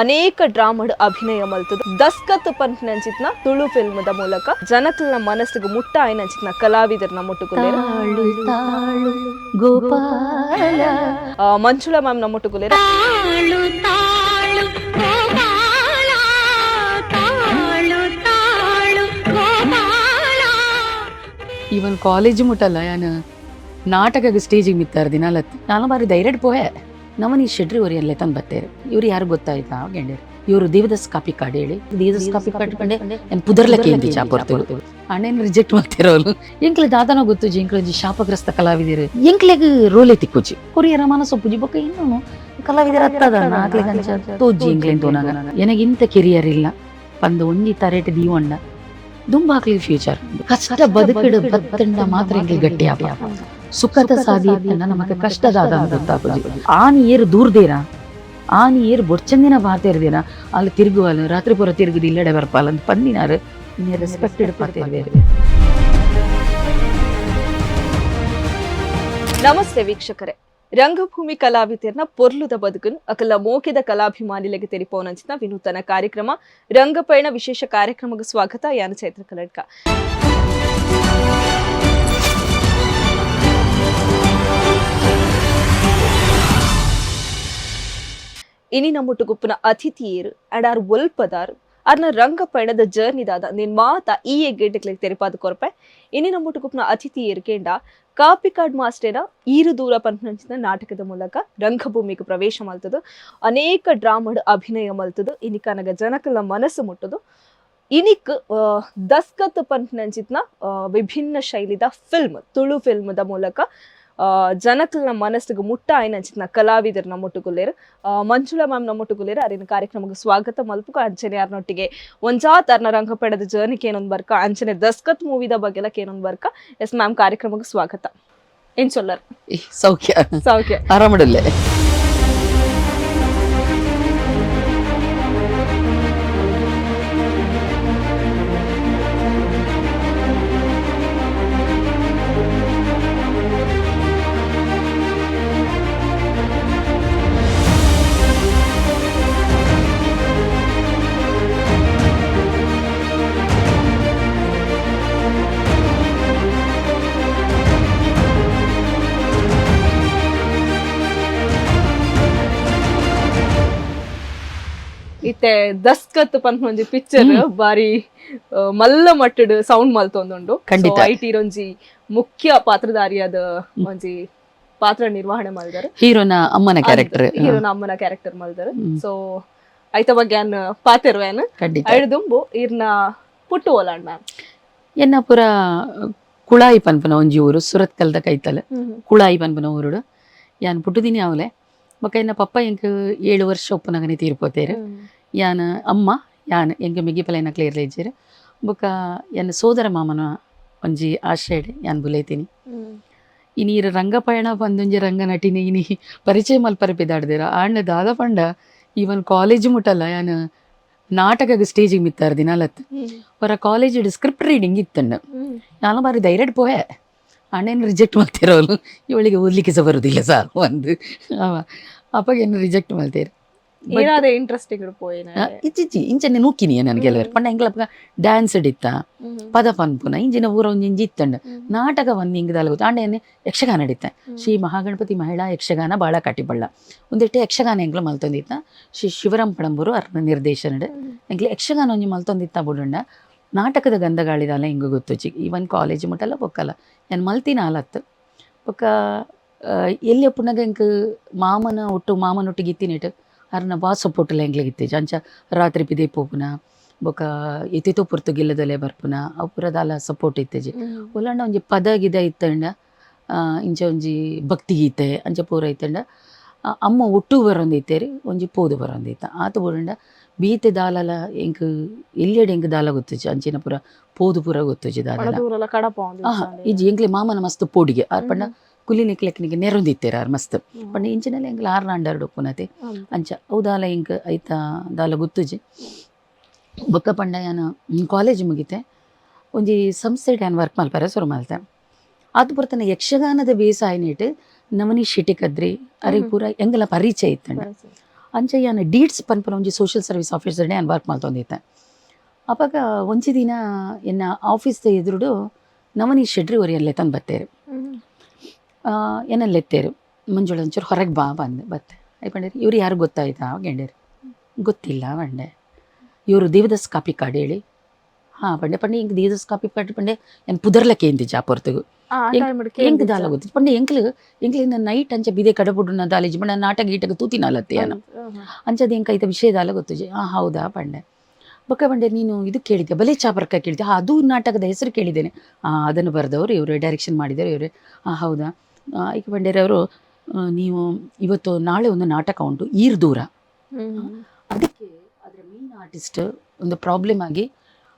ಅನೇಕ ಡ್ರಾಮಾಡ್ ಅಭಿನಯ ಮಲ್ತದು. ದಸ್ಕತ್ ಪಂಚಿನ ತುಳು ಫಿಲ್ಮದ ಮೂಲಕ ಜನಕಲ್ನ ಮನಸ್ಸಿಗೆ ಮುಟ್ಟ ಆಯ್ನಂಚಿನ ಕಲಾವಿದರನ್ನ ಮುಟ್ಟುಕೊಲ್ಲೇರ ಗೋಪಾಲ ಮಂಜುಳಾ ಮ್ಯಾಮ್ ನ ಮುಟ್ಟುಕೊಲ್ಲೇರ. ಇವನ್ ಕಾಲೇಜ್ ಮುಟ್ಟಲ್ಲ ಯಾನ ನಾಟಕ ಸ್ಟೇಜಿಗೆ ಮಿತ್ತಾರ ದಿನಾಲತ್ ನಾನು ಬಾರಿ ಧೈರ್ಯ ಪೋಯೆ ನವನಿ ಶೆಟ್ರಿ ಅವ್ರು ಎಲ್ಲೇ ತಂದು ಬರ್ತೇರು. ಇವ್ರು ಯಾರು ಗೊತ್ತಾಯ್ತಾ ಗೆಂಡೇರು ಇವರು ದೇವದಾಸ್ ಕಾಪಿ ಕಾರ್ಡ್ ಹೇಳಿ ದೇವದಾಸ್ ಕಾಪಿ ಕಾರ್ಡ್ ಕಂಡೆ ಏನು ಪುದರ್ಲಕ್ಕೆ ಎಂದಿ ಚಾಪರ್ತು ಅಣ್ಣೇನು ರಿಜೆಕ್ಟ್ ಮಾಡ್ತಿರೋರು ಎಂಕ್ಲೆ ದಾದನ ಗೊತ್ತು ಎಂಕ್ಲೆ ಶಾಪಗ್ರಸ್ತ ಕಲಾವಿದರು ಎಂಕ್ಲೆಗ್ ರೋಲೆ ತಿಕ್ಕುಚಿ ಕೊರಿಯರ ಮನಸ್ಸು ಪುಜಿ ಬೊಕ್ಕ ಇನ್ನೂ ಕಲಾವಿದರ ಹತ್ತದ ನಾಕ್ಲೆ ಗಂಚ ತೋಜಿ ಎಂಕ್ಲೆ ತೋನಾಗ ಎನಗಿಂತ ಕೆರಿಯರ್ ಇಲ್ಲ ಪಂದು ಒಂಜಿ ತರೇಟ್ ದೀವಂಡ ದುಂಬಾಕ್ಲಿ ಫ್ಯೂಚರ್ ಕಷ್ಟ ಬದುಕಿಡು ಬತ್ತಂಡ ಮಾತ್ರ ಎಂಕ್ಲೆ ಗಟ್ಟಿ ಆಪ ಸುಖದ ಸಾಧಿಯನ್ನ ನಮಗೆ ಕಷ್ಟದಾದ ಗೊತ್ತಾಪುಜಿ ಆನಿ ಏರು ದೂರ್ದೇರ ಆನಿ ಏರು ಬೊಚ್ಚಂದಿನ ಪಾತೇರ್ದೇನ ಅಲ್ಲಿ ತಿರುಗುವಲ್ಲ ರಾತ್ರಿ ಪೂರ ತಿರುಗುದು ಇಲ್ಲಡೆ ಬರ್ಪಾಲ ಅಂತ ಪಂದಿನಾರು ನೀ ರೆಸ್ಪೆಕ್ಟೆಡ್ ಪಾತೇರ್ವೇರು. ನಮಸ್ತೆ ವೀಕ್ಷಕರೇ, ರಂಗಭೂಮಿ ಕಲಾವಿದರನ್ನ ಪೊರ್ಲುದ ಬದುಕನ್ ಅಕಲ ಮೋಕೆದ ಕಲಾಭಿಮಾನಿಲೆಗೆ ತೆರಿಪೋನಂಚಿನ ವಿನೂತನ ಕಾರ್ಯಕ್ರಮ ರಂಗಪಯಣ ವಿಶೇಷ ಕಾರ್ಯಕ್ರಮಕ್ಕೆ ಸ್ವಾಗತ. ಯಾನ ಚೈತ್ರ ಕಲಡ್ಕ. ಇನಿ ನಮ್ಮೊಟ್ಟು ಗುಪ್ಪನ ಅತಿಥಿಯರು ಅಡಾರ್ ಒಲ್ಪದಾರು ಅರ್ನ ರಂಗಪಯಣದ ಜರ್ನಿದಾದ ನಿನ್ ಮಾತ ಈ ಗೇಟಕ್ಕೆ ತೆರಿಪಾದ ಕೊರಪೆ ಇನಿ ನಮ್ಮೊಟ್ಟು ಗುಪ್ಪನ ಅತಿಥಿಯರು ಕೇಂಡ ಕಾಪಿ ಕಾರ್ಡ್ ಮಾಸ್ಟೇನ ಈರು ದೂರ ಪಂಚಿನ ನಾಟಕದ ಮೂಲಕ ರಂಗಭೂಮಿಗೆ ಪ್ರವೇಶ ಮಲ್ತದು. ಅನೇಕ ಡ್ರಾಮಾಡ್ ಅಭಿನಯ ಮಲ್ತದು. ಇನಿಕನಗ ಜನಕಲ ಮನಸ್ಸು ಮುಟ್ಟದು. ಇನಿಕ್ ದಸ್ಕತ್ ಪಂಚಿನ ವಿಭಿನ್ನ ಶೈಲಿದ ಫಿಲ್ಮ್ ತುಳು ಫಿಲ್ಮದ ಮೂಲಕ ಜನಕಲ್ನ ಮನಸ್ಸಿಗೆ ಮುಟ್ಟ ಆಯ್ನಂಚಿನ ಕಲಾವಿದರನ್ನ ಮುಟ್ಟುಕೊಲ್ಲೇರು. ಮಂಜುಳಾ ಮ್ಯಾಮ್ ನ ಮುಟ್ಟುಕೊಲ್ಲೇರು. ಅರಿನ ಕಾರ್ಯಕ್ರಮಕ್ಕೆ ಸ್ವಾಗತ ಮಲ್ಪುಕ ಅಂಚನೆ ಯಾರನೊಟ್ಟಿಗೆ ಒಂಜಾತ್ ಅರ್ನ ರಂಗಪಯಣದ ಜರ್ನಿಗೆ ಏನೊಂದು ಬರ್ಕ ಅಂಚನೆ ದಸ್ಕತ್ ಮೂವಿದ ಬಗ್ಗೆಲ್ಲ ಏನೊಂದು ಬರ್ಕ. ಎಸ್ ಮ್ಯಾಮ್, ಕಾರ್ಯಕ್ರಮಕ್ಕೆ ಸ್ವಾಗತ. ಏನ್ ಚೊಲ್ಲರ್? ಸೌಖ್ಯ ಸೌಖ್ಯ ಆರಾಮಡಲ್ಲೇ. ಇತ್ತೆ ದಸ್ಕತ್ ಪಂತ್ ಒಂಜಿ ಪಿಕ್ಚರ್ ಬಾರಿ ಮಲ್ಲ ಮಟ್ಟಡ್ ಸೌಂಡ್ ಮಲ್ತೊಂದುಂಡು. ಐಟಿ ಒಂಜಿ ಮುಖ್ಯ ಪಾತ್ರಧಾರಿಯಾದ ಒಂಜಿ ಪಾತ್ರ ನಿರ್ವಹಣೆ ಮಾಡಿದಾರೆ. ಹೀರೋನ ಅಮ್ಮನ ಕ್ಯಾರೆಕ್ಟರ್ ಮಾಡಿದಾರೆ. ಸೊ ಐತ ಬಗ್ಗೆ ಪಾತಿರ್ವೇನ್ ಐಡ್ದುಂಬು ಇರ್ನ ಪುಟ್ಟು ಓಲಾಂಡ್ ಮ್ಯಾಮ್ ಎನ್ನ ಪುರ ಕುಳಾಯಿ ಪನ್ಪನ ಒಂಜಿ ಊರು ಸುರತ್ ಕಲ್ದ ಕೈತಲ ಕುಳಾಯಿ ಪನ್ಪನ ಊರುಡು ಯಾನ್ ಪುಟ್ಟುದಿನಿ ಅವಲೆ ಬೊಕ ಎನ್ನ ಪಪ್ಪ ಎಂಕ್ 7 ವರ್ಷ ಒಪ್ಪನಗನೆ ತೀರ್ಪೋತೇರು. ಯಾನ ಅಮ್ಮ ಯಾನ್ ಎಂಕ್ ಮೆಗಿಪಲ ಕ್ಲಿಯರ್ಲ ಇಜ್ಜೇರು. ಬೊಕ ಎನ್ನ ಸೋದರ ಮಾಮನ ಒಂಜಿ ಆಶ್ರಯಡ್ ಯಾನ್ ಬುಲೈತೀನಿ. ಇನೀರ್ ರಂಗಪಯಣ ಬಂದೊಂಜಿ ರಂಗ ನಟಿನಿ ಇನಿ ಪರಿಚಯ ಮಲ್ಪರೆ ಪಿದಾಡ್ದೇರ ಆಂಡ ದಾದ ಪಂಡ ಇವನ್ ಕಾಲೇಜ್ ಮುಟ್ಟಲ್ಲ ಯಾನ್ ನಾಟಕ ಸ್ಟೇಜಿಗೆ ಮಿತ್ತಾರ ದಿನಾಲತ್ ಅವರ ಕಾಲೇಜ್ ಸ್ಕ್ರಿಪ್ಟ್ ರೀಡಿಂಗ್ ಇತ್ತಂಡ ನಾನು ಬಾರಿ ಧೈರ್ಯ ಪೋಯೆ ಅಣ್ಣೇನು ರಿಜೆಕ್ಟ್ ಮಾಡ್ತಿರೋರು ಇವಳಿಗೆ ಓದ್ಲಿಕ್ಕೆ ಸಹ ಬರುದಿಲ್ಲ ಸರ್ ಒಂದು ಅಪ್ಪಾಗ ಏನು ರಿಜೆಕ್ಟ್ ಮಾಡ್ತೀರಿ ಇಂಟ್ರೆಸ್ಟಿಂಗ್ ಇಚ್ಚಿಚ್ಚಿ ಇಂಚನೆ ನೂಕಿನಿ ನನಗೆಲ್ಲರು ಪಂಡ ಎಂಗ್ಲಪ್ಪ ಡ್ಯಾನ್ಸ್ ಇಡಿತ್ತ ಪದ ಪನ್ಪುನ ಇಂಜಿನ ಊರ ಒಂಜಿ ಇಂಜಿ ಇತ್ತಂಡ ನಾಟಕ ಒಂದು ಹಿಂಗದಲ್ಲ ಗೊತ್ತು ಆಂಡೇನೆ ಯಕ್ಷಗಾನ ನಡೀತ ಶ್ರೀ ಮಹಾಗಣಪತಿ ಮಹಿಳಾ ಯಕ್ಷಗಾನ ಬಾಳ ಕಾಟಿಬಳ್ಳ ಒಂದಿಟ್ಟು ಯಕ್ಷಗಾನ ಎಂಗ್ಲ ಮಲ್ತೊಂದಿತ್ತ ಶ್ರೀ ಶಿವರಾಮ್ ಪಣಂಬೂರು ಅರ್ನ ನಿರ್ದೇಶನಡ್ ಎಂಗ್ಲ ಯಕ್ಷಗಾನ ಒಂಜಿ ಮಲ್ತೊಂದಿತ್ತ ಬುಡುಂಡ ನಾಟಕದ ಗಂಧಗಾಳಿದಲ್ಲ ಹಿಂಗೆ ಗೊತ್ತು ಇವನ್ ಕಾಲೇಜ್ ಮುಟ್ಟಲ್ಲ ಬೊಕ್ಕಲ್ಲ ಏನು ಮಲ್ತಿನ ಆಲತ್ತು ಬೊಕ್ಕ ಎಲ್ಲಿ ಪುನಗ ಎಂಕ್ ಮಾಮನೊಟ್ಟಿಗೆ ಇತ್ತಿನಿಟ್ಟು ಅರ್ನ ಬಾ ಸಪೋರ್ಟಲ್ಲ ಎಂಗ್ಲಿಗೆ ಇತ್ತೇಜ್ ಅಂಚ ರಾತ್ರಿ ಪಿದೆ ಪೋಪುನ ಬೊಕ ಎತ್ತಿತೋ ಪುರ್ತು ಗಿಲ್ಲದಲ್ಲೇ ಬರ್ಪುನ ಅವು ಪುರದಾಲ ಸಪೋರ್ಟ್ ಇತ್ತೇಜಿ ಒಲ್ಲಂಡ ಒಂಜಿ ಪದ ಗಿದ ಇತ್ತಂಡ ಇಂಚ ಒಂಜಿ ಭಕ್ತಿ ಗೀತೆ ಅಂಚ ಪೂರ ಇತ್ತಂಡ ಅಮ್ಮ ಒಟ್ಟು ಬರೊಂದಿತ್ತೇರಿ ಒಂಜಿ ಪೋದು ಬರೊಂದಿತ್ತ ಆತ ಬೋಡಂಡ ಬೀತೆ ದಾಲಲ ಎಂಕ್ ಎಲ್ಲೆಡೆ ಎಂಕ್ ದಾಲ ಗೊತ್ತುಜಿ ಅಂಚಿನ ಪುರ ಪೋದು ಪುರ ಗೊತ್ತುಜಿ ದಾಲ ಇಜ್ಜಿ ಎಂಕ್ಲೆ ಮಾಮನ ಮಸ್ತ್ ಪೋಡಿಗೆ ಆರ್ ಪಂಡ ಕುಲಿ ನಿಕ್ಲೆಕ್ನಿಗೆ ನೆರೊಂದಿತ್ತೇರ ಆರ್ ಮಸ್ತ್ ಪಂಡ ಇಂಚಿನಲ್ಲಿ ಎಂಕ್ಲ ಆರ್ನಾಂಡರ್ಡು ಪುನತೆ ಅಂಚ ಅವು ದಾಲ ಎಂಕ್ ಐತ ದಾಲ ಗೊತ್ತುಜಿ ಬೊಕ್ಕ ಪಂಡ ಯಾನ ಕಾಲೇಜ್ ಮುಗಿತೆ ಒಂಜಿ ಸಂಸ್ಥೆಡ್ ಯಾನ್ ವರ್ಕ್ ಮಲ್ಪರೆ ಶುರು ಮಲ್ತೆ ಅದು ಬರ್ತನೆ ಯಕ್ಷಗಾನದ ಬೇಸಾಯನಿಟ್ಟು ನವನಿ ಶಿಟಿಕದ್ರಿ ಅರೆ ಪೂರ ಎಂಗಲ ಪರಿಚಯ ಇತ್ತಂಡ ಅಂಚ ಯಾನು ಡೀಡ್ಸ್ ಪನ್ಪುನ ಒಂಜಿ ಸೋಷಿಯಲ್ ಸರ್ವಿಸ್ ಆಫೀಸರ್ ನಾನು ವರ್ಕ್ ಮಾಡ್ತೊಂದಿತ್ತೆ. ಅವಾಗ ಒಂಜಿ ದಿನ ಎನ್ನ ಆಫೀಸ್ ಎದುರುಡು ನವನೀಶ್ ಶೆಟ್ರಿ ಅವ್ರು ಎಲ್ಲ ತಂದು ಬತ್ತೇರು. ಏನಲ್ಲಿ ಎತ್ತೇರು ಮಂಜುಳ ಒಂಚೂರು ಹೊರಗೆ ಬಂದೆ ಬತ್ತೆ ಐಪಂಡೇರಿ ಇವ್ರು ಯಾರು ಗೊತ್ತಾಯ್ತಾ ಗೆಂಡೇರಿ ಗೊತ್ತಿಲ್ಲ ಬಂಡೆ ಇವರು ದೇವದಾಸ್ ಕಾಪಿ ಕಾರ್ಡ್ ಹೇಳಿ ಹಾಂ ಪಂಡೆ ಪಂಡೆ ಇಂಕ್ ದೇವದಾಸ್ ಕಾಪಿ ಕಾರ್ಡ್ ಪಂಡೆ ಏನು ಪುದರ್ಲಕ್ಕೆ ಎಂತಿಜ್ಜ ಪೊರ್ತುಗು ಎಂಕ್ ದಾಲ ಗೊತ್ತಿತ್ತು ಪಂಡೆ ಎಂಕ್ಲಿಂದ ನೈಟ್ ಅಂಚ ಬಿದೆ ಕಡಪುಡು ನಾ ದಾಲೇಜ್ ಪಂಡ ನಾಟಕ ಗೀಟಕ ತೂತಿನಲ್ಲತ್ತೆ ಏನು ಅಂಚದು ಎಂಕೈತ ವಿಷಯದಾಲ ಗೊತ್ತುಜಿ ಹೌದಾ ಪಂಡೆ ಬೊಕ್ಕ ಬಂಡೆ ನೀನು ಇದು ಕೇಳಿದ್ದೆ ಬಲೆ ಚಾಪರ್ಕ ಕೇಳಿದ್ದೆ ಅದು ನಾಟಕದ ಹೆಸರು ಕೇಳಿದ್ದೇನೆ ಅದನ್ನು ಬರೆದವರು ಇವರು ಡೈರೆಕ್ಷನ್ ಮಾಡಿದರು ಇವರೇ ಹೌದಾ ಈಗ ಬಂಡೇರಿ ಅವರು ನೀವು ಇವತ್ತು ನಾಳೆ ಒಂದು ನಾಟಕ ಉಂಟು ಈರ್ ದೂರ ಅದಕ್ಕೆ ಅದರ ಮೇನ್ ಆರ್ಟಿಸ್ಟ್ ಒಂದು ಪ್ರಾಬ್ಲಮ್ ಆಗಿ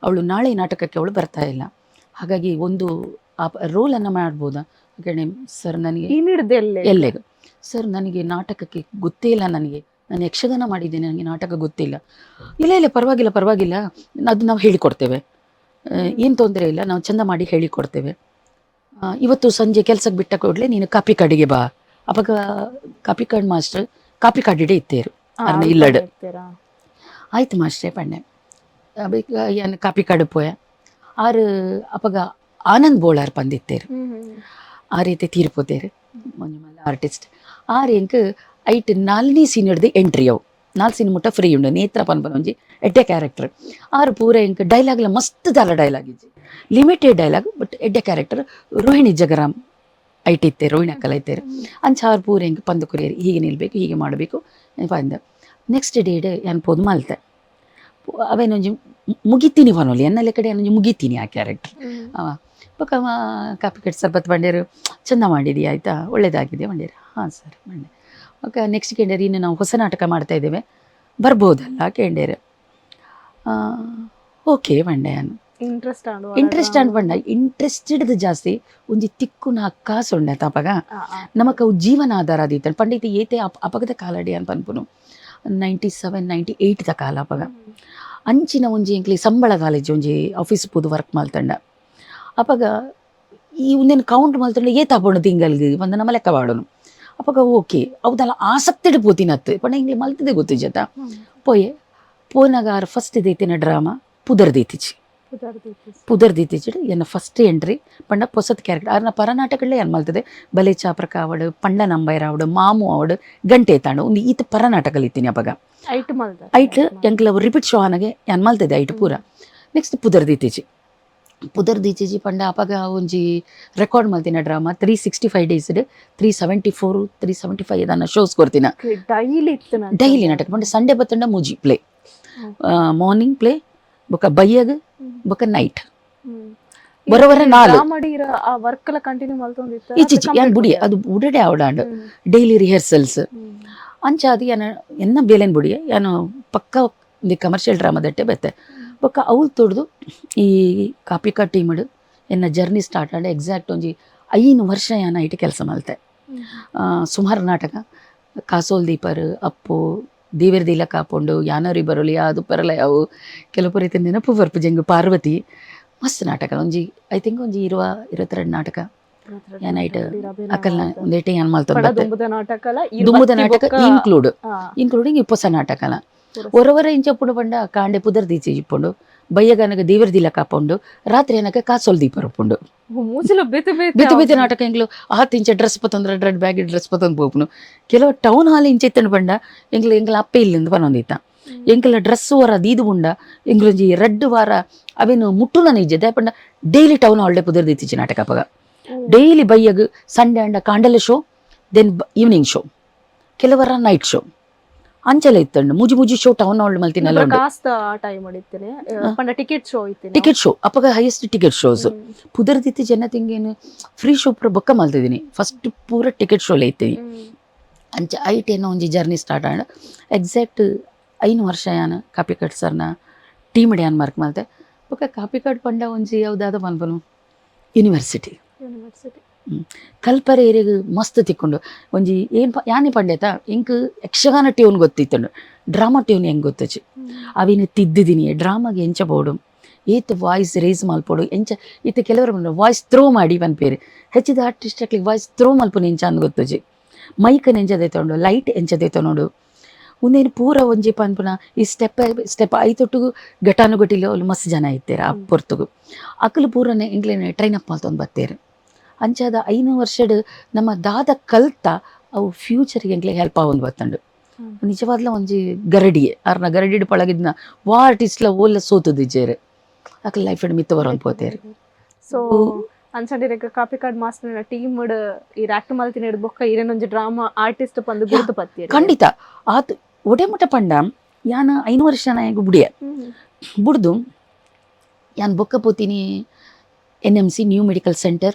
ಅವಳು ನಾಳೆ ನಾಟಕಕ್ಕೆ ಅವಳು ಬರ್ತಾ ಇಲ್ಲ, ಹಾಗಾಗಿ ಒಂದು ಆ ರೋಲನ್ನು ಮಾಡ್ಬೋದಾ ಯಾಕಂದರೆ ಸರ್ ನನಗೆ ಎಲ್ಲೆಗೂ ಸರ್ ನನಗೆ ನಾಟಕಕ್ಕೆ ಗೊತ್ತೇ ಇಲ್ಲ, ನಾನು ಯಕ್ಷಗಾನ ಮಾಡಿದ್ದೇನೆ, ನನಗೆ ನಾಟಕ ಗೊತ್ತಿಲ್ಲ. ಇಲ್ಲ ಪರವಾಗಿಲ್ಲ ಅದು ನಾವು ಹೇಳಿಕೊಡ್ತೇವೆ, ಏನು ತೊಂದರೆ ಇಲ್ಲ, ನಾವು ಚಂದ ಮಾಡಿ ಹೇಳಿಕೊಡ್ತೇವೆ. ಇವತ್ತು ಸಂಜೆ ಕೆಲಸಕ್ಕೆ ಬಿಟ್ಟ ಕೂಡಲೇ ನೀನು ಕಾಪಿ ಕಾರ್ಡಿಗೆ ಬಾ. ಅವಾಗ ಕಾಪಿ ಕಾರ್ಡ್ ಮಾಸ್ಟರ್ ಕಾಪಿ ಕಾರ್ಡಿಡೆ ಇತ್ತೇರು ಇಲ್ಲಡ್ ಆಯ್ತು ಮಾಸ್ಟ್ರೇ ಪಣ್ಣೆ ಏನು ಕಾಪಿ ಕಾರ್ಡ್ ಪೋಯ ಆರು ಅವಾಗ ಆನಂದ್ ಬೋಳಾರ್ ಬಂದಿತ್ತೇರು ಆ ರೀತಿ ತೀರ್ಪೋತೇರು ಮೊನ್ನೆ ಆರ್ಟಿಸ್ಟ್ ಆರು ಎಂಕ್ ಐಟ್ 4ನೇ ಸೀನ್ ಹಿಡ್ದು ಎಂಟ್ರಿ ಅವು 4 ಸೀನ್ ಮುಟ್ಟ ಫ್ರೀ ಉಂಡು ನೇತ್ರ ಪನ್ಪನೊಂಜಿ ಎಡ್ಡೆ ಕ್ಯಾರೆಕ್ಟರ್ ಆರು ಪೂರ ಎಂಕ್ ಡೈಲಾಗ್ಲ ಮಸ್ತ್ ದಾಲ ಡೈಲಾಗ್ ಇಜ್ಜಿ ಲಿಮಿಟೆಡ್ ಡೈಲಾಗ್ ಬಟ್ ಎಡ್ಡೆ ಕ್ಯಾರೆಕ್ಟರ್ ರೋಹಿಣಿ ಜಗರಾಮ್ ಐಟ್ ಇತ್ತೇರು ರೋಹಿಣಿ ಅಕ್ಕಲ ಇತ್ತೇರು ಅಂಚ ಆರು ಪೂರ ಎಂಕ್ ಪಂದು ಕುರಿಯರು ಹೀಗೆ ನಿಲ್ಬೇಕು ಹೀಗೆ ಮಾಡಬೇಕು ಪಂದ ನೆಕ್ಸ್ಟ್ ಡೇಡ್ ಏನು ಪೋದು ಮಲ್ತೆ ಅವೇನೊಂಜಿ ಮುಗಿತೀನಿ ಪನೋಲಿ ಎನ್ನಲ್ಲ ಕಡೆ ಏನೊಂಜಿ ಮುಗಿತೀನಿ ಆ ಕ್ಯಾರೆಕ್ಟರ್ ಅವ ಪಕ್ಕ ಕಾಪಿ ಕಟ್ ಸರ್ಬತ್ ಬಂಡೇರು ಚಂದ ಮಾಡಿದಿ ಆಯಿತಾ ಒಳ್ಳೇದಾಗಿದೆ ಬಂಡೇರು ಹಾಂ ಸರ್ ಬಂಡೆ ಓಕೆ ನೆಕ್ಸ್ಟ್ ಕೇಂಡೇರು ಇನ್ನು ನಾವು ಹೊಸ ನಾಟಕ ಮಾಡ್ತಾ ಇದ್ದೇವೆ ಬರ್ಬೋದಲ್ಲ ಕೇಂಡೇರು ಓಕೆ ಬಂಡೆ ನಾನು ಇಂಟ್ರೆಸ್ಟ್ ಆಂಡ್ ಬಂಡ ಇಂಟ್ರೆಸ್ಟೆಡ್ ಜಾಸ್ತಿ ಒಂಜಿ ತಿಕ್ಕು ನಾ ಕಾಸು ಉಂಡೆ ತಪಗ ನಮಕ್ ಅವು ಜೀವನಾಧಾರ ಆದಿತ್ತು ಪಂಡಿತ ಏತೆ ಅಪಗದ ಕಾಲಡಿ ಅಂತ ಪನ್ಪುನು 97, 98 ಕಾಲ ಅಪಗ ಅಂಚಿನ ಒಂಜಿ ಎಂಕ್ಲಿ ಸಂಬಳ ಕಾಲೇಜ್ ಒಂಜಿ ಆಫೀಸ್ ಪೋದು ವರ್ಕ್ ಮಲ್ತಂಡ ಅಪಗ ಈ ಒಂದೇನು ಕೌಂಟ್ ಮಲ್ತಂಡ ಏತಾಪೋಣ ತಿಂಗಲ್ಗೆ ಬಂದು ನಮ್ಮ ಲೆಕ್ಕ ಬಾಡೋನು ಅಪಗ ಓಕೆ ಅವದಲ್ಲ ಆಸಕ್ತಿಡ್ ಪೋತಿನತ್ತು ಪಂಡ ಇಂಗ್ಲಿ ಮಲ್ತದೆ ಗೊತ್ತು ಜತ ಪೋನಾಗ ಫಸ್ಟ್ ಇದೈತಿನ ಡ್ರಾಮಾ ಪುದರ್ದೀತಿಚಿಡು ಎನ್ನ ಫಸ್ಟ್ ಎಂಟ್ರಿ ಪಂಡ ಪೊಸತ್ ಕ್ಯಾರೆಕ್ಟರ್ ಆರ್ನ ಪರನಾಟಕಗಳೇ ಏನು ಮಲ್ತದೆ ಬಲೆ ಚಾಪ್ರಕ ಅವಡು ಪಂಡ ನಂಬೈರ ಅವಡು ಮಾಮು ಅವಡು ಗಂಟೆ ತಾಂಡು ಒಂದು ಈತ ಪರನಾಟಕಲ್ಲಿ ಇತ್ತೀನಿ ಅವಾಗ ಐಟ್ ಎಂಕ್ಲ ರಿಪೀಟ್ ಶೋ ಆನಗೆ ಏನು ಮಲ್ತದೆ ಐಟ್ ಪೂರ ನೆಕ್ಸ್ಟ್ ಪುದರ್ದೀಚಿಜಿ ಪಂಡ ಅವಾಗ ಒಂಜಿ ರೆಕಾರ್ಡ್ ಮಲ್ತಿನ ಡ್ರಾಮಾ 365 ಡೇಸ್ 374 375 ಇದನ್ನ ಶೋಸ್ ಕೊಡ್ತೀನ ಡೈಲಿ ನಾಟಕ ಪಂಡ ಸಂಡೇ ಬತ್ತಂಡ ಮುಜಿ ಪ್ಲೇ ಮಾರ್ನಿಂಗ್ ಪ್ಲೇ ಬೊಕ್ಕ ಬಯ್ಯಗ್ ಬೊಕ್ಕ ನೈಟ್ ಬರೋವರ 4 ಈಚೀಚಿ ಏನು ಬುಡಿ ಅದು ಬುಡಡೆ ಅವಡಾಂಡು ಡೈಲಿ ರಿಹರ್ಸಲ್ಸ್ ಅಂಚ ಅದು ಎನ್ನ ಬೇಲೆನ್ ಬುಡಿ ಏನು ಪಕ್ಕ ಒಂದು ಕಮರ್ಷಿಯಲ್ ಡ್ರಾಮಾದಟ್ಟೆ ಬತ್ತೆ ಬೊಕ್ಕ ಅವ್ಲು ತೊಡ್ದು ಈ ಕಾಪಿಕಾ ಟೀಮಡು ಎನ್ನ ಜರ್ನಿ ಸ್ಟಾರ್ಟ್ ಆಂಡ ಎಕ್ಸಾಕ್ಟ್ ಒಂಜಿ 5 ವರ್ಷ ಯಾನ ಐಟಿ ಕೆಲಸ ಮಲ್ತೆ ಸುಮಾರು ನಾಟಕ ಕಾಸೋಲ್ ದೀಪರ್ ಅಪ್ಪು ದೇವರದಿಲ್ಲ ಕಾಪೊಂಡು ಯಾನರಿ ಬರೋಲಿ ಅದು ಪರಲ ಅವು ಕೆಲವು ರೀತಿ ನೆನಪು ಬರ್ಪು ಜಂಗು ಪಾರ್ವತಿ ಮಸ್ತ್ ನಾಟಕ ಒಂಜಿ ಐ ಥಿಂಕ್ ಒಂಜಿ 22 ನಾಟಕ ಏನಾಯ್ತು ಅಕ್ಕಲ್ನ ಒಂದೇಟೆ ಏನು ಮಲ್ತೊಂದು ದುಂಬುದ ನಾಟಕ ಇನ್ಕ್ಲೂಡಿಂಗ್ ಹೊಸ ನಾಟಕಲ ಒರವರ ಇಂಚಪ್ಪುಡು ಪಂಡ ಕಾಂಡೆ ಪುದರ್ದೀಚಿ ಇಪ್ಪುಂಡು ಬಯ್ಯಗನಗ ದೇವರದಿಲ್ಲ ಕಾಪೊಂಡು ರಾತ್ರಿ ಏನಕ ಕಾಸೋಲ್ ದೀಪರ್ ಉಪ್ಪುಂಡು ಬೇತೆ ನಾಟಕ ಎಂಗ್ಲು 10 ಇಂಚ ಡ್ರೆಸ್ ಪತ್ತೊಂದ್ರೆ ರೆಡ್ ಬ್ಯಾಗ್ ಡ್ರೆಸ್ ಪತ್ತೊಂದು ಪೋಪುನು ಕೆಲವು ಟೌನ್ ಹಾಲ್ ಇಂಚ ಇತ್ತಂಡು ಪಂಡ ಎಂಗ್ಲ ಅಪ್ಪೆ ಇಲ್ಲಿಂದ ಪನೊಂದಿತ್ತ ಎಂಕಲ ಡ್ರೆಸ್ ವಾರ ದೀದು ಉಂಡ ಎಂಗ್ಲೊಂಜಿ ರೆಡ್ ವಾರ ಅವೇನು ಮುಟ್ಟುನ ನಿಜ ಪಂಡ ಡೈಲಿ ಟೌನ್ ಹಾಲ್ಡೆ ಪುದರ್ದೀಚಿ ನಾಟಕ ಅಪಗ ಡೈಲಿ ಬಯ್ಯಗ್ ಸಂಡೇ ಅಂಡ ಕಾಂಡಲ ಶೋ ದೆನ್ ಈವ್ನಿಂಗ್ ಶೋ ಕೆಲವರ ನೈಟ್ ಶೋ ಅಂಚಲ ಇತ್ತಂಡು ಮುಜಿ ಶೋ ಟೌನ್ ಹಾಲ್ ಮಲ್ತಿನಲ್ಲ ಟಿಕೆಟ್ ಶೋ ಅಪಗ ಹೈಯೆಸ್ಟ್ ಟಿಕೆಟ್ ಶೋಸ್ ಪುದರ್ದಿತ್ತಿ ಜನ ತಿಂಗೇನು ಫ್ರೀ ಶೋ ಪೂರ ಬೊಕ್ಕ ಮಲ್ತಿದ್ದೀನಿ ಫಸ್ಟ್ ಪೂರ ಟಿಕೆಟ್ ಶೋಲೆ ಇತ್ತೀನಿ ಅಂಚ ಐಟ್ ಏನೋ ಒಂಜಿ ಜರ್ನಿ ಸ್ಟಾರ್ಟ್ ಆಂಡ ಎಕ್ಸಾಕ್ಟ್ 5 ವರ್ಷ ಯಾನ ಕಾಪಿ ಕಟ್ ಸರ್ನ ಟೀಮ್ ಡ್ಯಾನ್ ಮಾರ್ಕ್ ಮಲ್ತೆ ಬೊಕ್ಕ ಕಾಪಿ ಕಟ್ ಪಂಡ ಒಂಜಿ ಯಾವ್ದಾದ ಪನ್ಪನು ಯೂನಿವರ್ಸಿಟಿ ಕಲ್ಪರೆ ಏರಿಯಾಗ ಮಸ್ತ್ ತಿಕ್ಕೊಂಡು ಒಂಜಿ ಏನು ಯಾನೆ ಪಂಡೇತ ಎಂಕ್ ಯಕ್ಷಗಾನ ಟ್ಯೂನ್ ಗೊತ್ತಿತ್ತಂಡು ಡ್ರಾಮಾ ಟ್ಯೂನ್ ಹೆಂಗೆ ಗೊತ್ತಚ್ಚಿ ಅವಿನ ತಿದ್ದಿದ್ದೀನಿ ಡ್ರಾಮಾಗೆ ಎಂಚ ಬೋಡು ಏತ್ ವಾಯ್ಸ್ ರೇಸ್ ಮಲ್ಪೋಡು ಎಂಚ ಈತ ಕೆಲವರು ವಾಯ್ಸ್ ಥ್ರೋ ಮಾಡಿ ಪನ್ಪೇರು ಹೆಚ್ಚಿದ ಆರ್ಟಿಸ್ಟ್ ವಾಯ್ಸ್ ಥ್ರೋ ಮಲ್ಪುನ ಎಂಚ ಅಂದ್ ಗೊತ್ತಜಿ ಮೈಕ್ ಎಂಚದೈತೆ ಉಂಡು ಲೈಟ್ ಎಂಚದೈತೆ ನೋಡು ಒಂದೇನು ಪೂರ ಒಂಜಿ ಪನ್ಪುನ ಈ ಸ್ಟೆಪ್ ಐತೊಟ್ಟುಗು ಘಟಾನುಘಟಿಲು ಅವ್ಲು ಮಸ್ತ್ ಜನ ಇತ್ತೇರ ಆ ಪೊರ್ತುಗು ಅಕಲು ಪೂರನೆ ಎಂಕ್ಲೇನೆ ಟ್ರೈನ್ ಅಪ್ ಮಲ್ತೊಂದು ಬರ್ತೇರು ಅಂಚಾದ 5 ವರ್ಷಡ್ ನಮ್ಮ ದಾದ ಕಲ್ತ ಅವು ಫ್ಯೂಚರ್ಗೆ ಎಂಕ್ಲೆ ಹೆಲ್ಪ್ ಆವೊಂದು ಬತ್ತಂಡು ನಿಜವಾದ್ಲ ಒಂಜಿ ಗರಡಿಯೇ ಅರ್ನ ಗರಡಿಡ್ ಪಳಗಿದ್ನ ವಾ ಆರ್ಟಿಸ್ಟ್ಲ ಓಲ್ಲ ಸೋತುದಿಜ್ಜೇರು ಅಕಲ್ ಲೈಫ್ ಮಿತ್ತು ಬರೋನ್ ಪೋತೇರು ಸೊ ಅಂಚಂಡಿರೆಗ್ ಕಾಪಿ ಕಾರ್ಡ್ ಮಾಸ್ಟರ್ ಟೀಮ್ ಈ ಆಕ್ಟ್ ಮಲ್ತಿನ ಬೊಕ್ಕ ಇರೇನೊಂಜಿ ಡ್ರಾಮಾ ಆರ್ಟಿಸ್ಟ್ ಪಂದು ಗುರುತು ಪತ್ತೀರಿ ಖಂಡಿತ ಆತ್ ಒಡೆ ಮುಟ ಪಂಡ ಯಾನ 5 ವರ್ಷ ನಾಯಗ ಬುಡಿಯ ಬುಡ್ದು ಯಾನ್ ಬೊಕ್ಕ ಪೋತೀನಿ NMC ನ್ಯೂ ಮೆಡಿಕಲ್ ಸೆಂಟರ್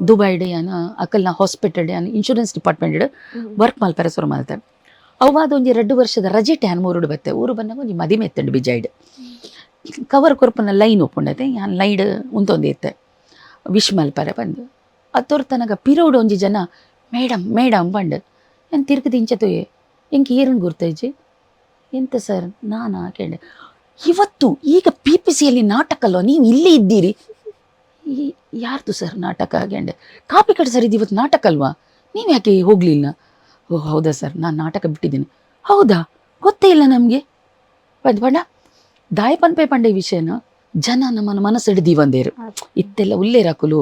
ದುಬೈಡ್ ಯಾನ ಅಕಲ್ನ ಹಾಸ್ಪಿಟಲ್ ಯಾನ್ ಇನ್ಶೂರೆನ್ಸ್ ಡಿಪಾರ್ಟ್ಮೆಂಟ್ ವರ್ಕ್ ಮಲ್ಪರೆ ಸುರು ಮಲ್ತೆ ಅವಾದ ಒಂಜಿ 2 ವರ್ಷದ ರಜೆ ಟ್ಯಾನ್ ಮೂರುಡು ಬತ್ತೆ ಊರು ಬಂದಾಗ ಒಂಜಿ ಮದಿಮೆ ಎತ್ತಂಡು ಬಿಜೈಡ್ ಕವರ್ ಕೊರ್ಪನ ಲೈನ್ ಒಪ್ಪುಂಡತೆ ಯಾನ್ ಲೈಡ್ ಉಂತೊಂದಿತ್ತೆ ವಿಶ್ ಮಲ್ಪರೆ ಬಂದು ಅತ್ತೊರ್ ತನಗ ಪಿರೋಡು ಒಂಜಿ ಜನ ಮೇಡಮ್ ಬಂಡು ನಾನು ತಿರ್ಗದು ಇಂಚತೋಯೆ ಎಂಗೆ ಏರನ್ ಗುರ್ತೈಜಿ ಎಂತ ಸರ್ ನಾನಾ ಕೇಳಿದೆ ಇವತ್ತು ಈಗ PPCಯಲ್ಲಿ ನಾಟಕ ಅಲ್ವಾ ನೀವು ಇಲ್ಲೇ ಇದ್ದೀರಿ ಯಾರ್ದು ಸರ್ ನಾಟಕ ಆಗ್ಯಂಡೆ ಕಾಪಿ ಕಟ್ ಸರ್ ಇದು ಇವತ್ತು ನಾಟಕ ಅಲ್ವಾ ನೀವು ಯಾಕೆ ಹೋಗಲಿಲ್ಲ ಓ ಹೌದಾ ಸರ್ ನಾನು ನಾಟಕ ಬಿಟ್ಟಿದ್ದೀನಿ ಹೌದಾ ಗೊತ್ತೇ ಇಲ್ಲ ನಮಗೆ ಬಣ್ಣ ದಾಯ ಪನ್ಪೆ ಪಂಡೆ ವಿಷಯನ ಜನ ನಮ್ಮನ್ನು ಮನಸ್ಸಿಡ್ದಿ ಬಂದೇರು ಇತ್ತೆಲ್ಲ ಉಲ್ಲೇರಾಕುಲು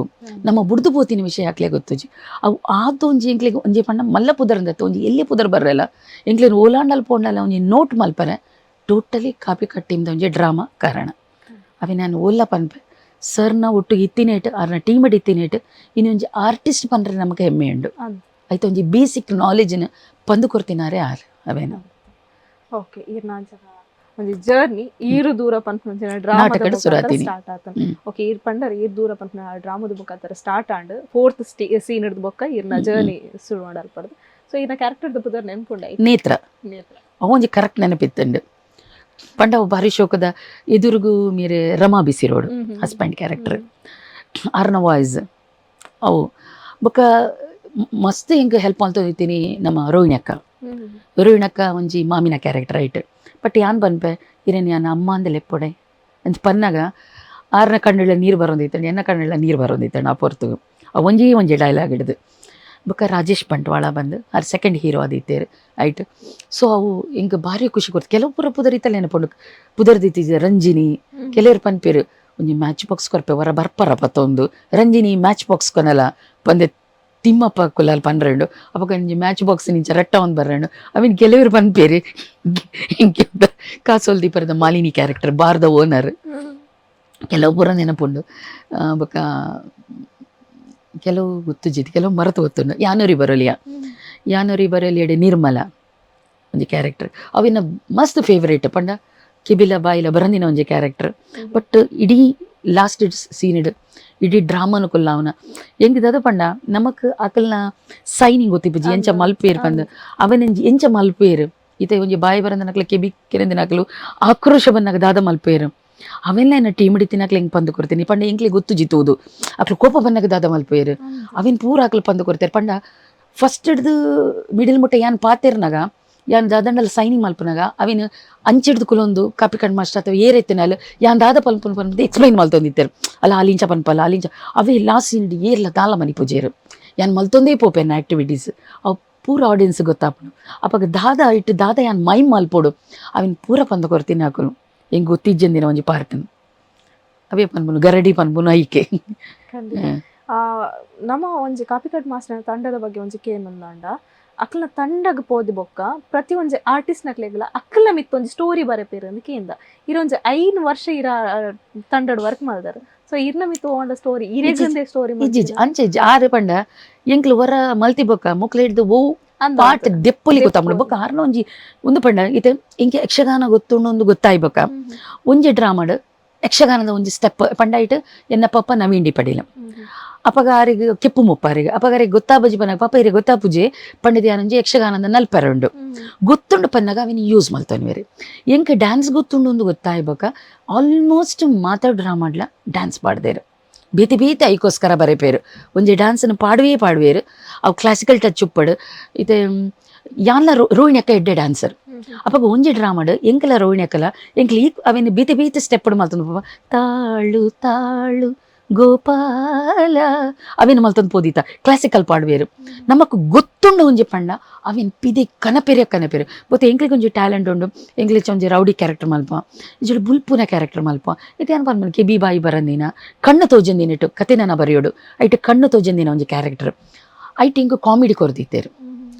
ನಮ್ಮ ಬುಡ್ದು ಪೋತಿನ ವಿಷಯ ಹಾಕ್ಲೇ ಗೊತ್ತುಜಿ ಅವು ಆದೊಂಜಿ ಎಂಕ್ಲೆಗೆ ಒಂಜಿ ಪಂಡ ಮಲ್ಲ ಪುದರ್ಂದತ್ತ ಒಂಜಿ ಎಲ್ಲಿ ಪುದರ್ ಬರ್ರಲ್ಲ ಎಂಕ್ಲೇನು ಓಲಾಂಡಲ್ ಪೋಂಡಲ್ಲ ಒಂಜಿ ನೋಟ್ ಮಲ್ಪರೆ ಟೋಟಲಿ ಕಾಪಿ ಕಟ್ಟಿಂದ ಒಂಜಿ ಡ್ರಾಮಾ ಕಾರಣ ಅವೆ ನಾನು ಓಲ್ಲ ಪನ್ಪೆ ಸರ್ನ ಒಟ್ಟು ಇತ್ತಿನೇಟ್ ಅವ್ರನ್ನ ಟೀಮಡ್ ಇತ್ತಿನೇಟ್ ಇನ್ನೊಂಜಿ ಆರ್ಟಿಸ್ಟ್ ಪಂಡ್ರೆ ನಮಗೆ ಹೆಮ್ಮೆ ಉಂಡು ಆಯ್ತು ಒಂಜಿ ಬೇಸಿಕ್ ನಾಲೆಜ್ನ ಪಂದು ಕೊಡ್ತಿನಾರೆ ಅವೇನು ಓಕೆ ಒಂದು ಜರ್ನಿ ಈರು ದೂರ ಪಂಪನ ಡ್ರಾಮಾದ ಸ್ಟಾರ್ಟ್ ಆತನ ಓಕೆ ಈರ್ ಪಂಡರ್ ಈರ್ ದೂರ ಪಂಪನ ಡ್ರಾಮಾದ ಮುಖಾಂತರ ಸ್ಟಾರ್ಟ್ ಆಂಡ್ 4th ಸೀನ್ ಹಿಡಿದ ಬೊಕ್ಕ ಈರ್ನ ಜರ್ನಿ ಶುರು ಮಾಡಲ್ಪಡ್ದು ಸೊ ಈರ್ನ ಕ್ಯಾರೆಕ್ಟರ್ ಪುದರ್ ನೆನ್ಪುಂಡ ನೇತ್ರ ಅವೊಂಜಿ ಕರೆಕ್ಟ್ ನೆನಪಿತ್ತಂಡು ಪಂಡ ಅವು ಭಾರಿ ಶೋಕದ ಎದುರುಗು ಮೀರೆ ರಮಾ ಬಿಸಿ ರೋಡ್ ಹಸ್ಬೆಂಡ್ ಕ್ಯಾರೆಕ್ಟರ್ ಅರ್ನ ವಾಯ್ಸ್ ಅವು ಬೊಕ್ಕ ಮಸ್ತ್ ಹೆಂಗೆ ಹೆಲ್ಪ್ ಮಾಡ್ತಿದ್ದೀನಿ ನಮ್ಮ ರೋಹಿಣಕ್ಕ ಒಂಜಿ ಮಾಮಿನ ಕ್ಯಾರೆಕ್ಟರ್ ಆಯ್ತು ಬಟ್ ಯಾನ್ ಬನ್ಪೆ ಇರೇನು ಯಾನ ಅಮ್ಮ ಅಂದೆಲ್ಲ ಎಪ್ಪೊಡೆ ಅಂತ ಪನ್ನಾಗ ಆರ್ನ ಕಣ್ಣುಳ್ಳ ನೀರು ಬರೋದಿತ್ತಂಡು ಎನ್ನ ಕಣ್ಣುಳ್ಳ ನೀರು ಬರೋದಿತ್ತಂಡು ಆ ಪೊರ್ತುಗು ಒಂಜಿ ಡೈಲಾಗ್ ಹಿಡಿದು ಬೊಕ್ಕ ರಾಜೇಶ್ ಬಂಟ್ವಾಳ ಬಂದು ಅವ್ರ ಸೆಕೆಂಡ್ ಹೀರೋ ಆದಿತ್ತೇರು ಆಯ್ತು ಸೊ ಅವು ಹಿಂಗೆ ಭಾರಿ ಖುಷಿ ಕೊಡ್ತು ಕೆಲವು ಪೂರ ಪುದರಿತಲ್ಲ ನೆನಪುಂಡು ಪುದರ್ದಿತ್ತಿದ್ದ ರಂಜಿನಿ ಕೆಲವರು ಪನ್ಪೇರು ಒಂಜಿ ಮ್ಯಾಚ್ ಬಾಕ್ಸ್ ಕೊರ್ಪೆ ಹೊರ ಬರ್ಪರ ಪತ್ತೊಂದು ರಂಜಿನಿ ಮ್ಯಾಚ್ ಬಾಕ್ಸ್ ಕೊನಲ್ಲ ಪಂದೆ ತಿಮ್ಮಪ್ಪ ಕುಲಾಲ್ ಪನ್ರೆಂಡು ಅವಾಗ ಒಂಜಿ ಮ್ಯಾಚ್ ಬಾಕ್ಸ್ ನಿಂಚ ರಟ್ಟ ಒಂದು ಬರ್ರೆಂಡು ಅವಿನ ಕೆಲವರು ಪನ್ಪೇರು ಹಿಂಗೆ ಕಾಸೋಲ್ ದೀಪರದ ಮಾಲಿನಿ ಕ್ಯಾರೆಕ್ಟರ್ ಬಾರ್ದ ಓನರ್ ಕೆಲವು ಪೂರ ನೆನಪುಂಡು ಬೊಕ್ಕ ಕೆಲವು ಗೊತ್ತುಜಿತ್ತು ಕೆಲವು ಮರೆತು ಗೊತ್ತುಂಡು ಯಾನೂರಿ ಬರೋಲಿಯಡೆ ನಿರ್ಮಲ ಒಂಜಿ ಕ್ಯಾರೆಕ್ಟರ್ ಅವಿನ ಮಸ್ತ್ ಫೇವ್ರೇಟ್ ಪಂಡ ಕಿಬಿಲ ಬಾಯಿಲ ಬರಂದಿನ ಒಂಜಿ ಕ್ಯಾರೆಕ್ಟರ್ ಬಟ್ ಇಡೀ ಲಾಸ್ಟ್ ಸೀನ್ ಇಡೀ ಡ್ರಾಮಾನು ಕೊಲ್ಲ ಅವನ ಹೆಂಗಿದ ಪಂಡ ನಮಕ್ ಅಕಲ್ನ ಸೈನಿಂಗ್ ಗೊತ್ತಿಪ್ಪುಜಿ ಎಂಚ ಮಲ್ಪೇರು ಪಂದು ಅವನೆಂಜಿ ಎಂಚ ಮಲ್ಪೇರು ಈತ ಒಂಜಿ ಬಾಯಿ ಬರಂದ ನಕ್ಲ ಕೆಬಿ ಕೆರೆಂದಿನ ನಕಲು ಆಕ್ರೋಶ ಬಂದಾಗ ದಾದ ಮಲ್ಪೇರು ಅವೆಲ್ಲ ಏನ ಟೀಮ್ ಹಿಡಿತಿನಕ್ಲೆ ಹೆಂಗೆ ಪಂದು ಕೊಡ್ತೀನಿ ಪಂಡ ಎಂಕ್ಲೆ ಗೊತ್ತು ಜಿತ್ತುವುದು ಅಕ್ಲು ಕೋಪ ಬಂದಾಗ ದಾದ ಮಲ್ಪೇರು ಅವಿನ ಪೂರ ಅಕ್ಲು ಪಂದು ಕೊಡ್ತಾರೆ ಪಂಡ ಫಸ್ಟ್ ಹಿಡ್ದು ಮಿಡಿಲ್ ಮುಟ್ಟ ಯಾನ್ ಪಾತೇರ್ನಾಗ ಯಾನ್ ದಾದಂಡಲ್ಲಿ ಸೈನಿಂಗ್ ಮಲ್ಪನಾಗ ಅವಿನ ಅಂಚಿಡ್ದು ಕುಲೊಂದು ಕಾಪಿ ಕಣ್ ಮಾಸ್ಟರ್ ಅಥವಾ ಏರೆತ್ತಿನಲ್ಲಿ ಯಾನ್ ದಾದ ಪನ್ಪು ಎಕ್ಸ್ಪ್ಲೈನ್ ಮಲ್ತೊಂದಿತ್ತೇರು ಅಲ್ಲ ಅಲಿಂಚ ಪನ್ಪಲ್ಲ ಅಲಿಂಚ ಅವೇ ಲಾಸ್ಟ್ ಸೀನ್ ಏರ್ಲ ದಾಲ ಮನಿ ಪೂಜೇರು ಯಾನ್ ಮಲ್ತೊಂದೇ ಪೋಪೆನ್ ಆಕ್ಟಿವಿಟೀಸ್ ಅವು ಪೂರ ಆಡಿಯನ್ಸ್ ಗೊತ್ತಾಪನು ಅಪ್ಪಾಗ ದಾದ ಯಾನ್ ಮೈಮ್ ಮಲ್ಪೋಡು ಅವಿನ ಪೂರ ಪಂದು ಕೊಡ್ತೀನಿ ಹಾಕನು ಹೆಂಗೆ ಗೊತ್ತಿಜ್ಜಂದಿನ ಒಂಜಿ ಪಾರ್ಟನ್ ಅವೇ ಪನ್ಪುನು ಗರಡಿ ಪನ್ಪುನು ಐಕೆ ನಮ್ಮ ಒಂಜಿ ಕಾಪಿ ಕಟ್ ಮಾಸ್ಟರ್ ತಂಡದ ಬಗ್ಗೆ ಒಂಜಿ ಕೇನುಂದಾಂಡ ಅಕ್ಲ ತಂಡಗ್ ಪೋದಿ ಬೊಕ್ಕ ಪ್ರತಿ ಒಂಜಿ ಆರ್ಟಿಸ್ಟ್ ನಕ್ಲೆಗ್ಲ ಅಕ್ಲ ಮಿತ್ ಒಂಜಿ ಸ್ಟೋರಿ ಬರೆಪೇರು ಅಂದ್ ಕೇಂದ ಇರೊಂಜಿ 5 ವರ್ಷ ಇರ ತಂಡಡ್ ವರ್ಕ್ ಮಾಡ್ದಾರ ಸೊ ಇರ್ನ ಮಿತ್ ಓಂಡ ಸ್ಟೋರಿ ಇರೇಜಂದೆ ಸ್ಟೋರಿ ಅಂಚೆ ಆರೆ ಪಂಡ ಎಂಕ್ಲು ವರ ಮಲ್ತಿ ಬೊಕ್ಕ ಮುಕ್ಲ ಹಿಡ್ದು ಓ ಪಾಟ್ ದೆಪ್ಪಲಿ ಗೊತ್ತಾಗ್ಬಿಡು ಬೊಕ್ಕ ಆರ್ನ ಒಂದು ಪಂಡ ಇತ್ತೆ ಇಂಕೆ ಯಕ್ಷಗಾನ ಗೊತ್ತುಂಡು ಒಂದು ಗೊತ್ತಾಯ್ಬೊಕ್ಕ ಒಂಜಿ ಡ್ರಾಮಾಡ್ ಯಕ್ಷಗಾನದ ಒಂಜಿ ಸ್ಟೆಪ್ ಪಂಡ ಇಟ್ಟು ಎನ್ನ ಪಪ್ಪ ನವೀಂಡಿ ಪಡಿಲ ಅಪಗ ಆರಿಗೆ ಕೆಪ್ಪು ಮುಪ್ಪಾರಿಗೆ ಅಪಗಾರಿಗೆ ಗೊತ್ತಾಬಜಿ ಪನ್ನಾಗ ಪಾಪ ಇರಿಗೆ ಗೊತ್ತಾಪುಜಿ ಪಂಡಿತ ಯಾನಂಜಿ ಯಕ್ಷಗಾನದ ನಲ್ಪೆರಂಡು ಗೊತ್ತುಂಡು ಪನ್ನಾಗ ಅವಿನ ಯೂಸ್ ಮಲ್ತಾನೆ ಎಂಕ ಡ್ಯಾನ್ಸ್ ಗೊತ್ತುಂಡು ಒಂದು ಗೊತ್ತಾಯ್ಬೊಕ್ಕ ಆಲ್ಮೋಸ್ಟ್ ಮಾತಾಡ್ ಡ್ರಾಮಾಡ್ಲ ಡ್ಯಾನ್ಸ್ ಪಾಡ್ದೇರು ಬೇತಿ ಐಕೋಸ್ಕರ ಬರೆಪೇರು ಒಂಜಿ ಡ್ಯಾನ್ಸನ್ನು ಪಾಡುವೇರು ಅವು ಕ್ಲಾಸಿಕಲ್ ಟಚ್ ಉಪ್ಪಡು ಇದು ಯಾನ್ಲ ರೋಹಿಣಿ ಅಕ್ಕ ಎಡ್ಡೆ ಡ್ಯಾನ್ಸರ್ ಅಪ್ಪಾಗ ಒಂಜಿ ಡ್ರಾಮಾಡ್ ಎಂಕಲ ರೋಹಿಣಿ ಅಕ್ಕಲ ಎಂಕ್ಲ ಈ ಅವೇನು ಬೇತಿ ಸ್ಟೆಪ್ ಮಲ್ತೊಂದು ತಾಳು ತಾಳು ಗೋಪಾಲ ಅವೇನು ಮಲ್ತೊಂದು ಪೋದಿತ್ತ ಕ್ಲಾಸಿಕಲ್ ಪಾಡ್ವೇರು ನಮಕ್ ಗೊತ್ತುಂಡು ಒಂಜಿ ಪಂಡ ಅವೇನು ಪಿದೆ ಕನಪೆರೆ ಬೊತ್ತೆ ಎಂಕ್ಲಿಗೆ ಒಂಜಿ ಟ್ಯಾಲೆಂಟ್ ಉಂಡು ಎಂಕ್ಲಿಗೆ ಒಂಜಿ ರೌಡಿ ಕ್ಯಾರೆಕ್ಟರ್ ಮಲ್ಪ ಇಜುಡು ಬುಲ್ಪುನ ಕ್ಯಾರೆಕ್ಟರ್ ಮಲ್ಪ ಇದು ಏನು ಪನ್ಮನ್ ಕೆಬಿ ಬಾಯಿ ಬರಂದಿನ ಕಣ್ಣು ತೋಜಂದಿನಿಟ್ಟು ಕತೆನ ಬರೆಯೋಡು ಐಟ್ ಕಣ್ಣು ತೋಜಂದಿನ ಒಂಜಿ ಕ್ಯಾರೆಕ್ಟರ್ ಐಟ್ ಹಿಂಗೆ ಕಾಮಿಡಿ ಕೊರ್ದಿತ್ತೇರು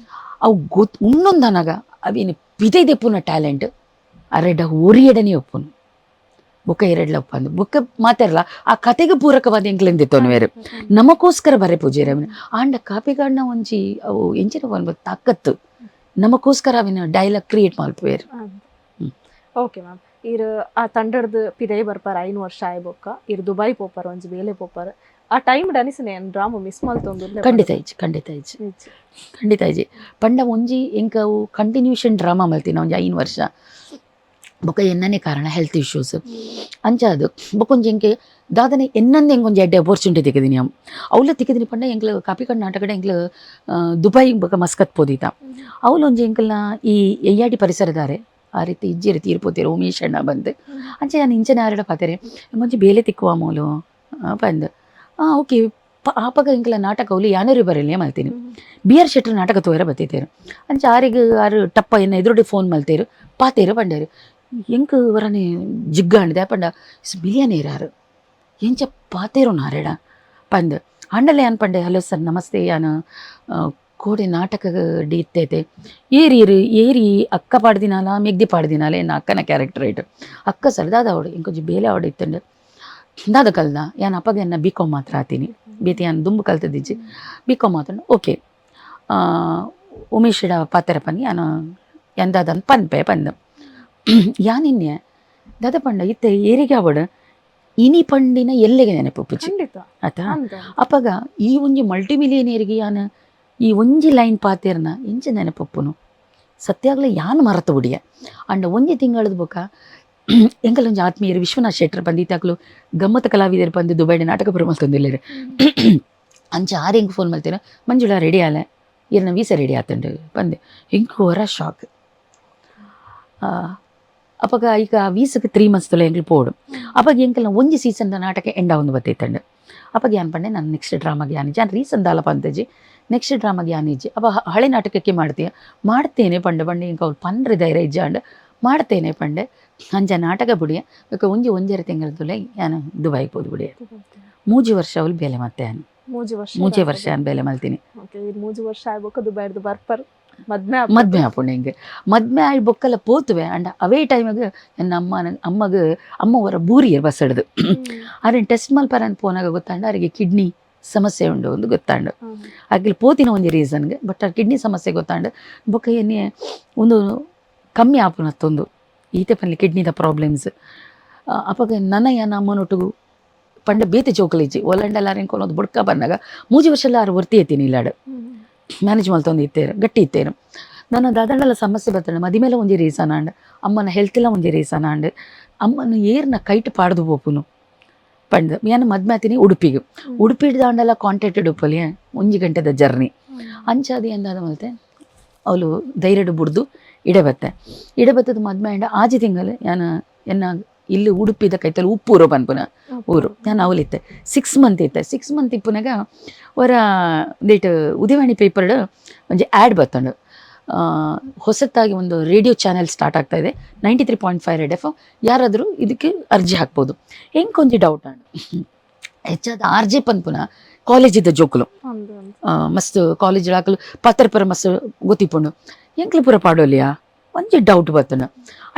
ಅವು ಉನ್ನೊಂದನಾಗ ಅವೇನು ಪಿದೆ ದೆಪ್ಪುನ ಟ್ಯಾಲೆಂಟ್ ಅರೆಡ ಒರಿಯಡನೆ ಒಪ್ಪುನು ಬೊಕ್ಕ ಎರಡ್ಲ ಒಪ್ಪಂದು ಬೊಕ್ಕ ಮಾತಾರಲ್ಲ ಆ ಕತೆಗೆ ಪೂರಕವಾದ ಎಂಕ್ಲೆಂದಿತ್ತವನು ಬೇರೆ ನಮಗೋಸ್ಕರ ಬರೆ ಪೂಜೆ ರವಿನ ಆಂಡ ಕಾಪಿಗಾಡ್ನ ಒಂಜಿ ಅವು ಎಂಚಿನ ಒಂದು ತಾಕತ್ತು ನಮಗೋಸ್ಕರ ಅವಿನ ಡೈಲಾಗ್ ಕ್ರಿಯೇಟ್ ಮಲ್ಪುವೇರು. ಓಕೆ ಮ್ಯಾಮ್ ಇರು ಆ ತಂಡದ ಪಿದೈ ಬರ್ಪಾರ 5 ವರ್ಷ ಆಯ್ಬೊಕ್ಕ ಇರು ದುಬೈ ಪೋಪಾರ ಒಂಜಿ ಬೇಲೆ ಪೋಪಾರ ಆ ಟೈಮ್ ಅನಿಸನೆ ಡ್ರಾಮಾ ಮಿಸ್ ಮಲ್ತೊಂದು ಖಂಡಿತ ಇಜ್ಜಿ ಪಂಡ ಒಂಜಿ ಎಂಕ ಅವು ಕಂಟಿನ್ಯೂಷನ್ ಡ್ರಾಮಾ ಮಲ್ತಿನ ಒಂಜಿ 5 ವರ್ಷ ಬೊಕ್ಕ ಎನ್ನನೇ ಕಾರಣ ಹೆಲ್ತ್ ಇಶ್ಯೂಸ್ ಅಂಚಾದು ಬೊಕೊಂಜಿ ಎಂಕೆ ದಾದನೆ ಎನ್ನಂದು ಎಂಗೊಂಜಿ ಎಡ್ಡೆ ಅಪರ್ಚುನಿಟಿ ತೆಗೆದಿನಿ ಅವಳ ತೆಗೆದಿನಿ ಪಂಡ ಎಂಕ್ಲು ಕಾಪಿಕಂಡು ನಾಟಕಡೆ ಎಂಕ್ಲು ದುಬೈ ಬೊಕ್ಕ ಮಸ್ಕತ್ ಪೋದಿತ ಅವಳೊಂಜಿ ಎಂಕ್ಲನ ಈ ಎಯ್ಯಾಡಿ ಪರಿಸರದಾರೆ ಆ ರೀತಿ ಇಜ್ಜಿ ರೀತಿ ಇರ್ಪೋತಿರು ಉಮೇಶ್ ಅಣ್ಣ ಬಂದು ಅಂಚೆ ನಾನು ಇಂಚನೆ ಆರಡ ಪಾತೆರೆ ಒಂಜಿ ಬೇಲೆ ತಿಕ್ಕುವ ಮೂಲು ಬಂದು ಓಕೆ ಆಪಗ ಎಂಕ್ಲ ನಾಟಕ ಅವಲಿ ಯಾನರಿ ಬರಲಿ ಮಲ್ತೀನಿ ಬಿ ಆರ್ ಶೆಟ್ರ್ ನಾಟಕ ತೋರ ಬತ್ತಿತ್ತೇರು ಅಂಚ ಆರಿಗೆ ಆರು ಟಪ್ಪ ಎನ್ನ ಎದುರುಡೆ ಫೋನ್ ಮಲ್ತೇರು ಪಾತೇರು ಪಂಡೇರು ಎಂಕ್ ವರನೆ ಜಿಗ್ಗ ಅಂಡಿದೆ ಪಂಡ ಬಿಲಿಯನೇರ್ ಆರು ಎಂಚ ಪಾತೇರು ನಾರೇಡ ಪಂದ್ ಅಂಡಲೆ ಅನ್ ಪಂಡೆ ಹಲೋ ಸರ್ ನಮಸ್ತೆ ಯಾನು ಕೋಡೆ ನಾಟಕ ಡಿ ಇತ್ತೈತೆ ಏರಿ ಅಕ್ಕ ಪಾಡ್ದಿನಾಲ ಮೆಗ್ದಿ ಪಾಡ್ದಿನಾಲ ಎನ್ನ ಅಕ್ಕನ ಕ್ಯಾರೆಕ್ಟರ್ ಐಟು ಅಕ್ಕ ಸರ್ದಾದ ಅವಡು ಇಂಕೊಂಚ ಬೇಲೆ ಅವಡು ಇತ್ತಂಡು ದಾದ ಕಲ್ದ ಯಾನ್ ಅಪ್ಪಗೆ ಎನ್ನ ಬಿ.ಕಾಮ್ ಮಾತ್ರ ಆತೀನಿ ಬೇತಿ ಯಾನ್ ದುಂಬು ಕಲ್ತದಿಜ್ಜಿ ಬಿ.ಕಾಮ್ ಮಾತ್ರ ಓಕೆ ಉಮೇಶ್ ಪಾತ್ರ ಪನ್ನಿ ಯಾನು ಎಂದಾದನ್ ಪನ್ಪೆ ಪಂದು ಯಾನಿನ್ನೆ ದಾದ ಪಂಡ ಇತ್ತೆ ಏರಿಗೆ ಅವಡು ಇನಿ ಪಂಡಿನ ಎಲ್ಲೆಗೆ ನೆನಪುಪ್ಪುಚ್ಚಿ ಆತ ಅಪ್ಪಗ ಈ ಒಂಜಿ ಮಲ್ಟಿ ಮಿಲಿಯನೇರಿಗೆ ಯಾನು ಈ ಒಂಜಿ ಲೈನ್ ಪಾತೆರ್ನ ಎಂಚ ನೆನಪುಪ್ಪುನು ಸತ್ಯಾಗ್ಲೇ ಯಾನು ಮರತು ಬಿಡಿಯ ಅಂಡ ಒಂಜಿ ತಿಂಗಳದ ಬೊಕ ಎಂಕಲ್ ಒಂಜಿ ಆತ್ಮೀಯರು ವಿಶ್ವನಾಥ್ ಶೆಟ್ಟರ್ ಬಂದಿತ್ತಾಗ್ಲು ಗಮ್ಮತ್ ಕಲಾವಿದರು ಬಂದು ದುಬೈಡೆ ನಾಟಕ ಪುರ ಮಲ್ತೊಂದಿಲ್ಲೇರು ಅಂಚ ಆರು ಹೆಂಗೆ ಫೋನ್ ಮಲ್ತೇನೆ ಮಂಜುಳಾ ರೆಡಿ ಆಲೆ ಇರ್ನ ವೀಸ ರೆಡಿ ಆತಂಡು ಬಂದೆ ಹೆಂಗೆ ಹೊರ ಶಾಕ್ ಅಪ್ಪಗ ಈಗ ವೀಸಕ್ಕೆ 3 months ತೊಲೆ ಎಂಗ್ಲು ಪೋಡು ಅಪ್ಪಗ ಎಂಕಲ್ನ ಒಂಜಿ ಸೀಸನ್ದ ನಾಟಕ ಎಂಡ ಒಂದು ಬತ್ತೈತಂಡು ಅಪ್ಪಗ ಯಾನ್ ಪಂಡೆ ನಾನು ನೆಕ್ಸ್ಟ್ ಡ್ರಾಮಾಗೆ ಯಾನಿಜ್ಜಿ ನಾನು ರೀಸನ್ ದಾಲಪ ಅಂತಜ್ಜಿ ನೆಕ್ಸ್ಟ್ ಡ್ರಾಮಾಗೆ ಯಾನಿಜ್ಜಿ ಅಪ್ಪ ಹಳೆ ನಾಟಕಕ್ಕೆ ಮಾಡ್ತೇನೆ ಪಂಡೆ ಇಂಕ ಅವ್ರು ಪನ್ರೆ ಧೈರ್ಯ ಇಜ್ಜ ಅಂಡು ಮಾಡ್ತೇನೆ ಪಂಡೆ ಅಂಜ ನಾಟಕ ಬುಡಿಯ ಬೇಕಾ ಒಂಜರೆ ತಿಂಗಳದೊಲೆ ಯಾನು ದುಬೈಗೆ ಹೋದ್ ಬುಡಿಯ 3 ವರ್ಷ ಅವಳು ಬೇಲೆ ಮತ್ತೆ ಯಾನು 3 ವರ್ಷ ಯಾನು ಬೇಲೆ ಮಲ್ತೀನಿ 3 ವರ್ಷ ಆಗ್ಬೇಕು ದುಬೈದು ಬರ್ಪರ್ ಮದ್ಮೆ ಆಪುಂಡು ಹಿಂಗೆ ಮದ್ಮೆ ಆಯ್ ಬೊಕ್ಕಲ್ಲ ಪೋತುವೆ ಅಂಡ ಅವೇ ಟೈಮಿಗೆ ನನ್ನ ಅಮ್ಮ ಅವರ ಬೂರಿಯರ್ ಬಸಡ್ದು ಅವ್ರೇನು ಟೆಸ್ಟ್ ಮಲ್ಪರನ್ನು ಪೋನಾಗ ಗೊತ್ತಾಂಡು ಅವರಿಗೆ ಕಿಡ್ನಿ ಸಮಸ್ಯೆ ಉಂಡು ಒಂದು ಗೊತ್ತಾಂಡು ಆಗ್ಲಿ ಪೋತಿನ ಒಂದು ರೀಸನ್ಗೆ ಬಟ್ ಆ ಕಿಡ್ನಿ ಸಮಸ್ಯೆ ಗೊತ್ತಾಂಡು ಬೊಕ್ಕ ಏನೇ ಒಂದು ಕಮ್ಮಿ ಆಪುನತ್ತೊಂದು ಈತೆ ಪನ್ಲಿ ಕಿಡ್ನಿದ ಪ್ರಾಬ್ಲಮ್ಸ್ ಅಪ್ಪಾಗ ನನ್ನ ಅಮ್ಮನೊಟ್ಟಿಗೂ ಪಂಡ ಬೇತೆ ಚೌಕಲಿಜ್ಜಿ ಒಲಂಡಲ್ಲಾರೇನು ಕೊನೋದು ಬುಡ್ಕ ಬಂದಾಗ 3 ವರ್ಷ ಎಲ್ಲ 6 ವರ್ತಿ ಎತ್ತೀನಿ ಇಲ್ಲಾಡು ಮ್ಯಾನೇಜ್ ಮಲ್ತೊಂದು ಇತ್ತೇರು ಗಟ್ಟಿ ಇತ್ತೇರು ನನ್ನ ದಾದಂಡಲ್ಲ ಸಮಸ್ಯೆ ಬರ್ತಾಳೆ ಮದಿ ಮೇಲೆ ಒಂಜಿ ರೀಸನ್ ಅಂಡ್ ಅಮ್ಮನ ಹೆಲ್ತ್ ಎಲ್ಲ ಒಂಜಿ ರೀಸನ್ ಅಂಡ್ ಅಮ್ಮನ ಏರ್ನ ಕೈಟ್ ಪಾಡ್ದು ಬೋಪುನು ಪಂಡ್ ಯಾನು ಮದ್ಮೆ ಆತೀನಿ ಉಡುಪಿ ದಾಂಡೆಲ್ಲ ಕಾಂಟ್ಯಾಕ್ಟೆಡ್ ಉಪ್ಪಲಿ 1 ಗಂಟೆದ ಜರ್ನಿ ಅಂಚಾದಿ ಎಂದಾದ ಮಲ್ತೆ ಅವಳು ಧೈರ್ಯಡು ಬುಡ್ದು ಇಡೆ ಬತ್ತದ ಮದ್ಮೆ ಅಂಡ ಆಜಿ ತಿಂಗಳು ಯಾನು ಎನ್ನ ಇಲ್ಲಿ ಉಡುಪಿದ ಕೈತಲ್ಲಿ ಉಪ್ಪೂರು ಪನ್ಪುನ ಊರು ನಾನು ಅವಲಿತ್ತೆ 6 months ಇತ್ತೆ 6 months ಇಪ್ಪುನಾಗ ಅವರ ದೇಟ್ ಉದಯವಾಣಿ ಪೇಪರ್ಡ್ ಒಂಜಿ ಆ್ಯಡ್ ಬತ್ತಂಡು ಹೊಸತಾಗಿ ಒಂದು ರೇಡಿಯೋ ಚಾನೆಲ್ ಸ್ಟಾರ್ಟ್ ಆಗ್ತಾ ಇದೆ 93.5 ರೆಡ್ ಎಫ್ ಯಾರಾದರೂ ಇದಕ್ಕೆ ಅರ್ಜಿ ಹಾಕ್ಬೋದು ಹೆಂಗೆ ಕೊಂಚ ಡೌಟ್ ಅಂಡು ಹೆಚ್ಚಾದ ಆರ್ಜೆ ಪನ್ಪುನ ಕಾಲೇಜಿದ್ದ ಜೋಕುಲು ಮಸ್ತ್ ಕಾಲೇಜ್ ಹಾಕಲು ಪತ್ರ ಮಸ್ತ್ ಗೊತ್ತಿಪ್ಪುಂಡು ಎಂಕ್ಲು ಪೂರ ಪಾಡೋಲಿಯಾ ಒಂಜಿ ಡೌಟ್ ಬರ್ತನು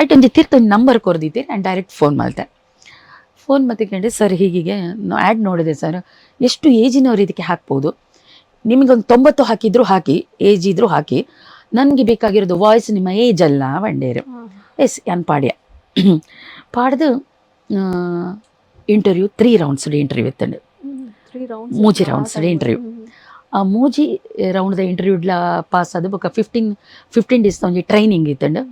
ಐಟ್ ಒಂಜಿ ತಿರ್ತೊಂದು ನಂಬರ್ ಕೊರ್ದಿದ್ದೆ ನಾನು ಡೈರೆಕ್ಟ್ ಫೋನ್ ಮತ್ತಿಕೊಂಡೆ ಸರ್ ಹೀಗೆ ಆ್ಯಡ್ ನೋಡಿದೆ ಸರ್ ಎಷ್ಟು ಏಜಿನವ್ರು ಇದಕ್ಕೆ ಹಾಕ್ಬೋದು ನಿಮಗೊಂದು 90 ಹಾಕಿದ್ರು ಹಾಕಿ ಏಜ್ ಇದ್ರು ಹಾಕಿ ನನಗೆ ಬೇಕಾಗಿರೋದು ವಾಯ್ಸ್ ನಿಮ್ಮ ಏಜ್ ಅಲ್ಲ ಬಂಡೇರು ಎಸ್ ಯಾನ್ ಪಾಡ್ದು ಇಂಟರ್ವ್ಯೂ 3 rounds ಇಂಟರ್ವ್ಯೂ ಇತ್ತಂಡು 3 rounds ಇಂಟರ್ವ್ಯೂ ಆ 3 ರೌಂಡ್ದ ಇಂಟರ್ವ್ಯೂಡ್ಲ ಪಾಸ್ ಅದು ಬೊಕ್ಕ 15 days ಒಂಜಿ ಟ್ರೈನಿಂಗ್ ಇತ್ತಂಡು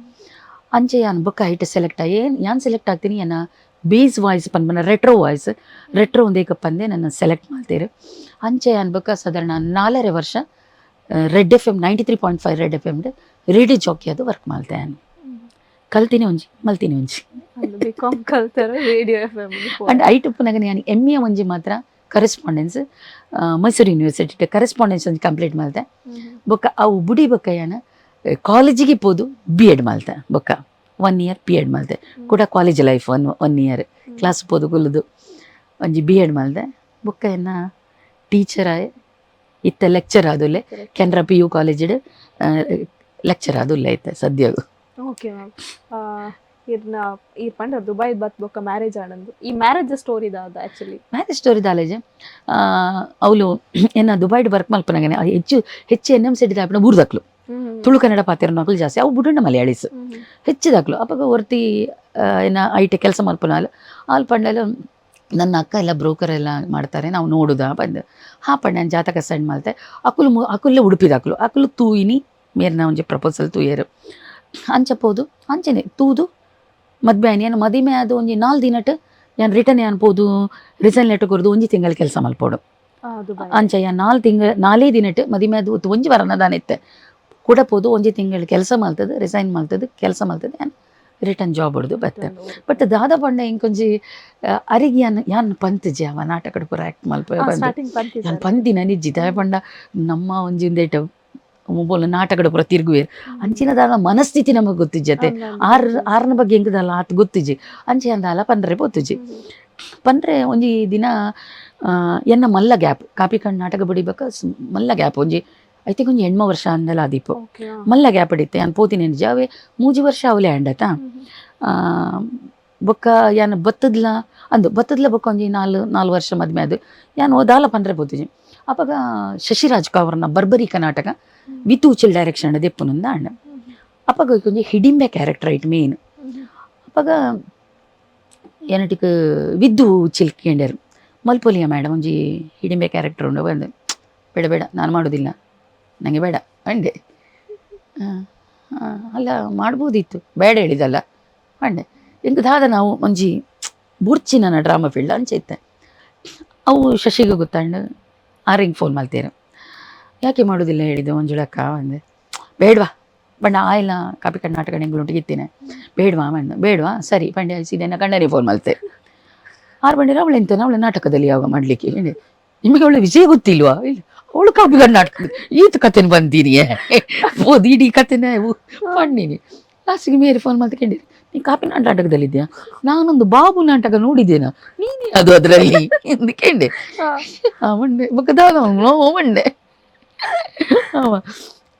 ಅಂಚೆ ಯಾನ್ ಬೊಕ್ಕ ಐಟ್ ಸೆಲೆಕ್ಟ್ ಆಗಿ ಯಾನ್ ಸೆಲೆಕ್ಟ್ ಆಗ್ತೀನಿ ನನ್ನ ಬೇಸ್ ವಾಯ್ಸ್ ಪನ್ಪನ ರೆಟ್ರೋ ಒಂದೇಕಪ್ಪಂದೆ ನನ್ನ ಸೆಲೆಕ್ಟ್ ಮಾಡ್ತೀರಿ ಅಂಚೆ ಯಾನ್ ಬೊಕ್ಕ ಸಾಧಾರಣ 4 ವರ್ಷ red F M 93.5 red F M radio Jackie ಅದು ವರ್ಕ್ ಮಾಡ್ತೆ ನಾನು ಕಲ್ತೀನಿ ಮಲ್ತೀನಿ ಬಿಕಾಮ್ ಕಲ್ತಾರ ರೇಡಿಯೋ FM ಅಂಡ್ ಐಟ್ ಉಪ್ಪುನಾಗ ನಾನು MA ಒಂಜಿ ಮಾತ್ರ ಕರೆಸ್ಪಾಂಡೆನ್ಸ್ ಮೈಸೂರು ಯೂನಿವರ್ಸಿಟಿ ಕರೆಸ್ಪಾಂಡೆನ್ಸ್ ಒಂದು ಕಂಪ್ಲೀಟ್ ಮಾಡ್ದೆ. ಬೊಕ್ಕ ಅವು ಬುಡಿ ಬೊಕ್ಕ ಏನು ಕಾಲೇಜಿಗೆ ಪೋದು B.Ed ಮಾಡ್ದೆ. ಬೊಕ್ಕ 1 year B.Ed ಮಾಡ್ದೆ ಕೂಡ ಕಾಲೇಜ್ ಲೈಫ್ 1 year ಕ್ಲಾಸ್ ಪೋದು ಕುಲ್ಲುದು ಒಂಜಿ B.Ed ಮಾಡ್ದೆ. ಬೊಕ್ಕ ಏನ ಟೀಚರ್ ಇತ್ತ ಲೆಕ್ಚರ್ ಆದುಲ್ಲೆ ಕೆನರಾ PU ಕಾಲೇಜ್ ಲೆಕ್ಚರ್ ಆದುಲ್ಲೆ ಐತೆ ಸದ್ಯಗು. Okay ma'am. ಈ ಪಂಡ ದುಬೈ ಬತ್ ಬೊಕ್ಕ ಮ್ಯಾರೇಜ್ ಆನಂದು ಈ ಮ್ಯಾರೇಜ್ ಸ್ಟೋರಿ ದಾದ ಆಕ್ಚುಲಿ ಮ್ಯಾರೇಜ್ ಸ್ಟೋರಿ ದಾಲೇಜ್ ಅವಳು ಏನ ದುಬೈಡ್ ವರ್ಕ್ ಮಲ್ಪನಾಗನೆ ಹೆಚ್ಚು NMC ದಾಪಿನ ಬೂರ್ದಕ್ಲು ತುಳು ಕನ್ನಡ ಪಾತಿರ ಮಕ್ಕಳು ಜಾಸ್ತಿ ಅವು ಬುಡಣ್ಣ ಮಲಯಾಳೀಸ್ ಹೆಚ್ಚಿದಾಕ್ಲು ಅಪ್ಪಾಗ ಹೊರ್ತಿ ಏನ ಐಟೆ ಕೆಲಸ ಮಲ್ಪನಾಲು ಅಲ್ಲಿ ಪಂಡಲು ನನ್ನ ಅಕ್ಕ ಎಲ್ಲ ಬ್ರೋಕರ್ ಎಲ್ಲ ಮಾಡ್ತಾರೆ ನಾವು ನೋಡುದಾ ಬಂದು ಪಂಡ ನಾನು ಜಾತಕ ಸೆಂಡ್ ಮಾಡ್ತೆ ಅಕುಲ್ಲೇ ಉಡುಪಿದಾಕ್ಲು ಅಕುಲು ತೂಯಿನಿ ಮೇರ್ನ ಒಂಜಿ ಪ್ರಪೋಸಲ್ ತೂಯರು ಅಂಚಪೋದು ಅಂಚನೆ ತೂದು ಮದ್ವೆ ಆಯ್ನಿ ಏನು ಮದಿಮೆ ಅದು ಒಂಜಿ 4 ದಿನಟ್ ನಾನು ರಿಟರ್ನ್ ಅನ್ಬೋದು ರಿಸೈನ್ ಲೆಟರ್ ಕೊರ್ದು ಒಂಜಿ ತಿಂಗಳ ಕೆಲಸ ಮಲ್ಪೋಡು ಅಂಚ 4 ದಿನಟ್ ಮದಿಮೆ ಅದು ಒಂಜಿ ವರನದಾನ ಇತ್ತೆ ಕೂಡ ಪೋದು ಒಂಜಿ ತಿಂಗಳು ಕೆಲಸ ಮಲ್ತದ ರಿಸೈನ್ ಮಲ್ತದ ಕೆಲಸ ಮಲ್ತದ ನಾನು ರಿಟರ್ನ್ ಜಾಬ್ ಹೊಡ್ದು ಬತ್ತೆ. ಬಟ್ ದಾದ ಪಂಡ ಇಂಕೊಂಜಿ ಅರಿಗಿ ಯಾನ್ ಪಂತಜಿ ಅವ ನಾಟಕಡ್ ಪೂರ ಆ್ಯಕ್ಟ್ ಮಲ್ಪ ನಾನು ಪಂದಿನ ನಿಜ್ಜಿ ದಾಯ ಪಂಡ ನಮ್ಮ ಒಂಜಿ ಒಂದೇಟು ಮೊಬೈಲ್ ನಾಟಕದ ಪೂರ ತಿರುಗುವೇರು ಅಂಚಿನದಾದ ಮನಸ್ಥಿತಿ ನಮಗೆ ಗೊತ್ತಿಜ್ಜತೆ ಆರ್ನ ಬಗ್ಗೆ ಹೆಂಗದಲ್ಲ ಆತ ಗೊತ್ತಿಜ್ಜಿ ಅಂಚೆ ಅಂದಲ್ಲ ಪಂಡ್ರೆ ಪೋತುಜಿ ಪಂಡ್ರೆ ಒಂಜಿ ದಿನ ಎನ್ನ ಮಲ್ಲ ಗ್ಯಾಪ್ ಕಾಪಿ ಕಂಡು ನಾಟಕ ಬಡಿಬೇಕ ಮಲ್ಲ ಗ್ಯಾಪ್ ಒಂಜಿ ಐ ಥಿಂಕ್ ಒಂಜಿ 8 ವರ್ಷ ಅಂದಲ್ಲ ಆದೀಪು ಮಲ್ಲ ಗ್ಯಾಪ್ ಹಿಡಿತೆ ನಾನು ಪೋತಿನಿ ನಿಜ ಅವೇ 3 ವರ್ಷ ಅವಲೇ ಅಂಡತಾ ಬೊಕ್ಕ ಯಾನು ಬತ್ತದ್ಲ ಬೊಕ್ಕ ಒಂಜಿ 4 ವರ್ಷ ಮದ್ಮೆ ಅದು ಯಾನು ಓದಾಲ ಪಂಡ್ರೆ ಪೋತುಜಿ ಅಪ್ಪಾಗ ಶಶಿರಾಜ್ ಕಾವ್ರನ ಬರ್ಬರಿಕ ನಾಟಕ ವಿತ್ ಉಚಿಲ್ ಡೈರೆಕ್ಷನ್ ದೆಪ್ಪುನುಂದ ಅಣ್ಣ ಅಪ್ಪಾಗ ಕೊಂಚ ಹಿಡಿಂಬೆ ಕ್ಯಾರೆಕ್ಟರ್ ಐಟ್ ಮೇನ್ ಅಪ್ಪಾಗ ಏನಟಿಕ್ ವಿದ್ದು ಉಚಿಲ್ ಕೇಂಡ್ಯಾರು ಮಲ್ಪೊಲಿಯ ಮೇಡಮ್ ಒಂಜಿ ಹಿಡಿಂಬೆ ಕ್ಯಾರೆಕ್ಟರ್ ಉಂಡು ಬಂದು ಬೇಡ ನಾನು ಮಾಡೋದಿಲ್ಲ ನನಗೆ ಬೇಡ ಅಂಡೆ ಅಲ್ಲ ಮಾಡ್ಬೋದಿತ್ತು ಬೇಡ ಹೇಳಿದಲ್ಲ ಅಂಡೆ ಎಂಗದಾದ ನಾವು ಒಂಜಿ ಬುರ್ಚಿನ ಡ್ರಾಮಾ ಫೀಲ್ಡ್ ಅಂಚೈತೆ ಅವು ಶಶಿಗೆ ಗೊತ್ತಾಂಡು ಆರಿಂಗ್ ಫೋನ್ ಮಾಡ್ತೀರ ಯಾಕೆ ಮಾಡೋದಿಲ್ಲ ಹೇಳಿದ್ದು ಮಂಜುಳಕ್ಕ ಅಂದೆ ಬೇಡವಾ ಬಣ್ಣ ಆಯ್ಲ ಕಾಪಿ ಕಣ್ಣು ನಾಟಕ ನಿಂಗೆ ಇತ್ತೇನೆ ಬೇಡವಾ ಸರಿ ಪಂಡ್ಯ ಸೀದೆನ ಕಣ್ಣರಿ ಫೋನ್ ಮಾಡ್ತೆ 6 ಬಂಡಿರ ಅವಳು ಎಂತಾನೆ ಅವಳ ನಾಟಕದಲ್ಲಿ ಯಾವಾಗ ಮಾಡಲಿಕ್ಕೆ ಹೇಳಿ ನಿಮಗೆ ಅವಳ ವಿಷಯ ಗೊತ್ತಿಲ್ವಾ ಇಲ್ಲ ಅವಳು ಕಾಪಿ ಕಣ್ಣು ನಾಟಕ ಈತ ಕಥೆನ ಬಂದೀನಿ ಓದಿ ಇಡೀ ಕಥೆನ ಪಂಡಿನಿ ಲಾಸ್ಟಿಗೆ ಮೇರೆ ಫೋನ್ ಮಾಡ್ಕೊಂಡಿರಿ ನೀ ಕಾಪಿ ನಾಟಕದಲ್ಲಿದ್ಯಾ ನಾನೊಂದು ಬಾಬು ನಾಟಕ ನೋಡಿದ್ದೇನ ನೀನೇ ಅದು ಅದರಲ್ಲಿ ಎಂದುಕೊಂಡೆ ಮಂಡೆ ಬಕ್ಕದಾದ ಮಂಡೆ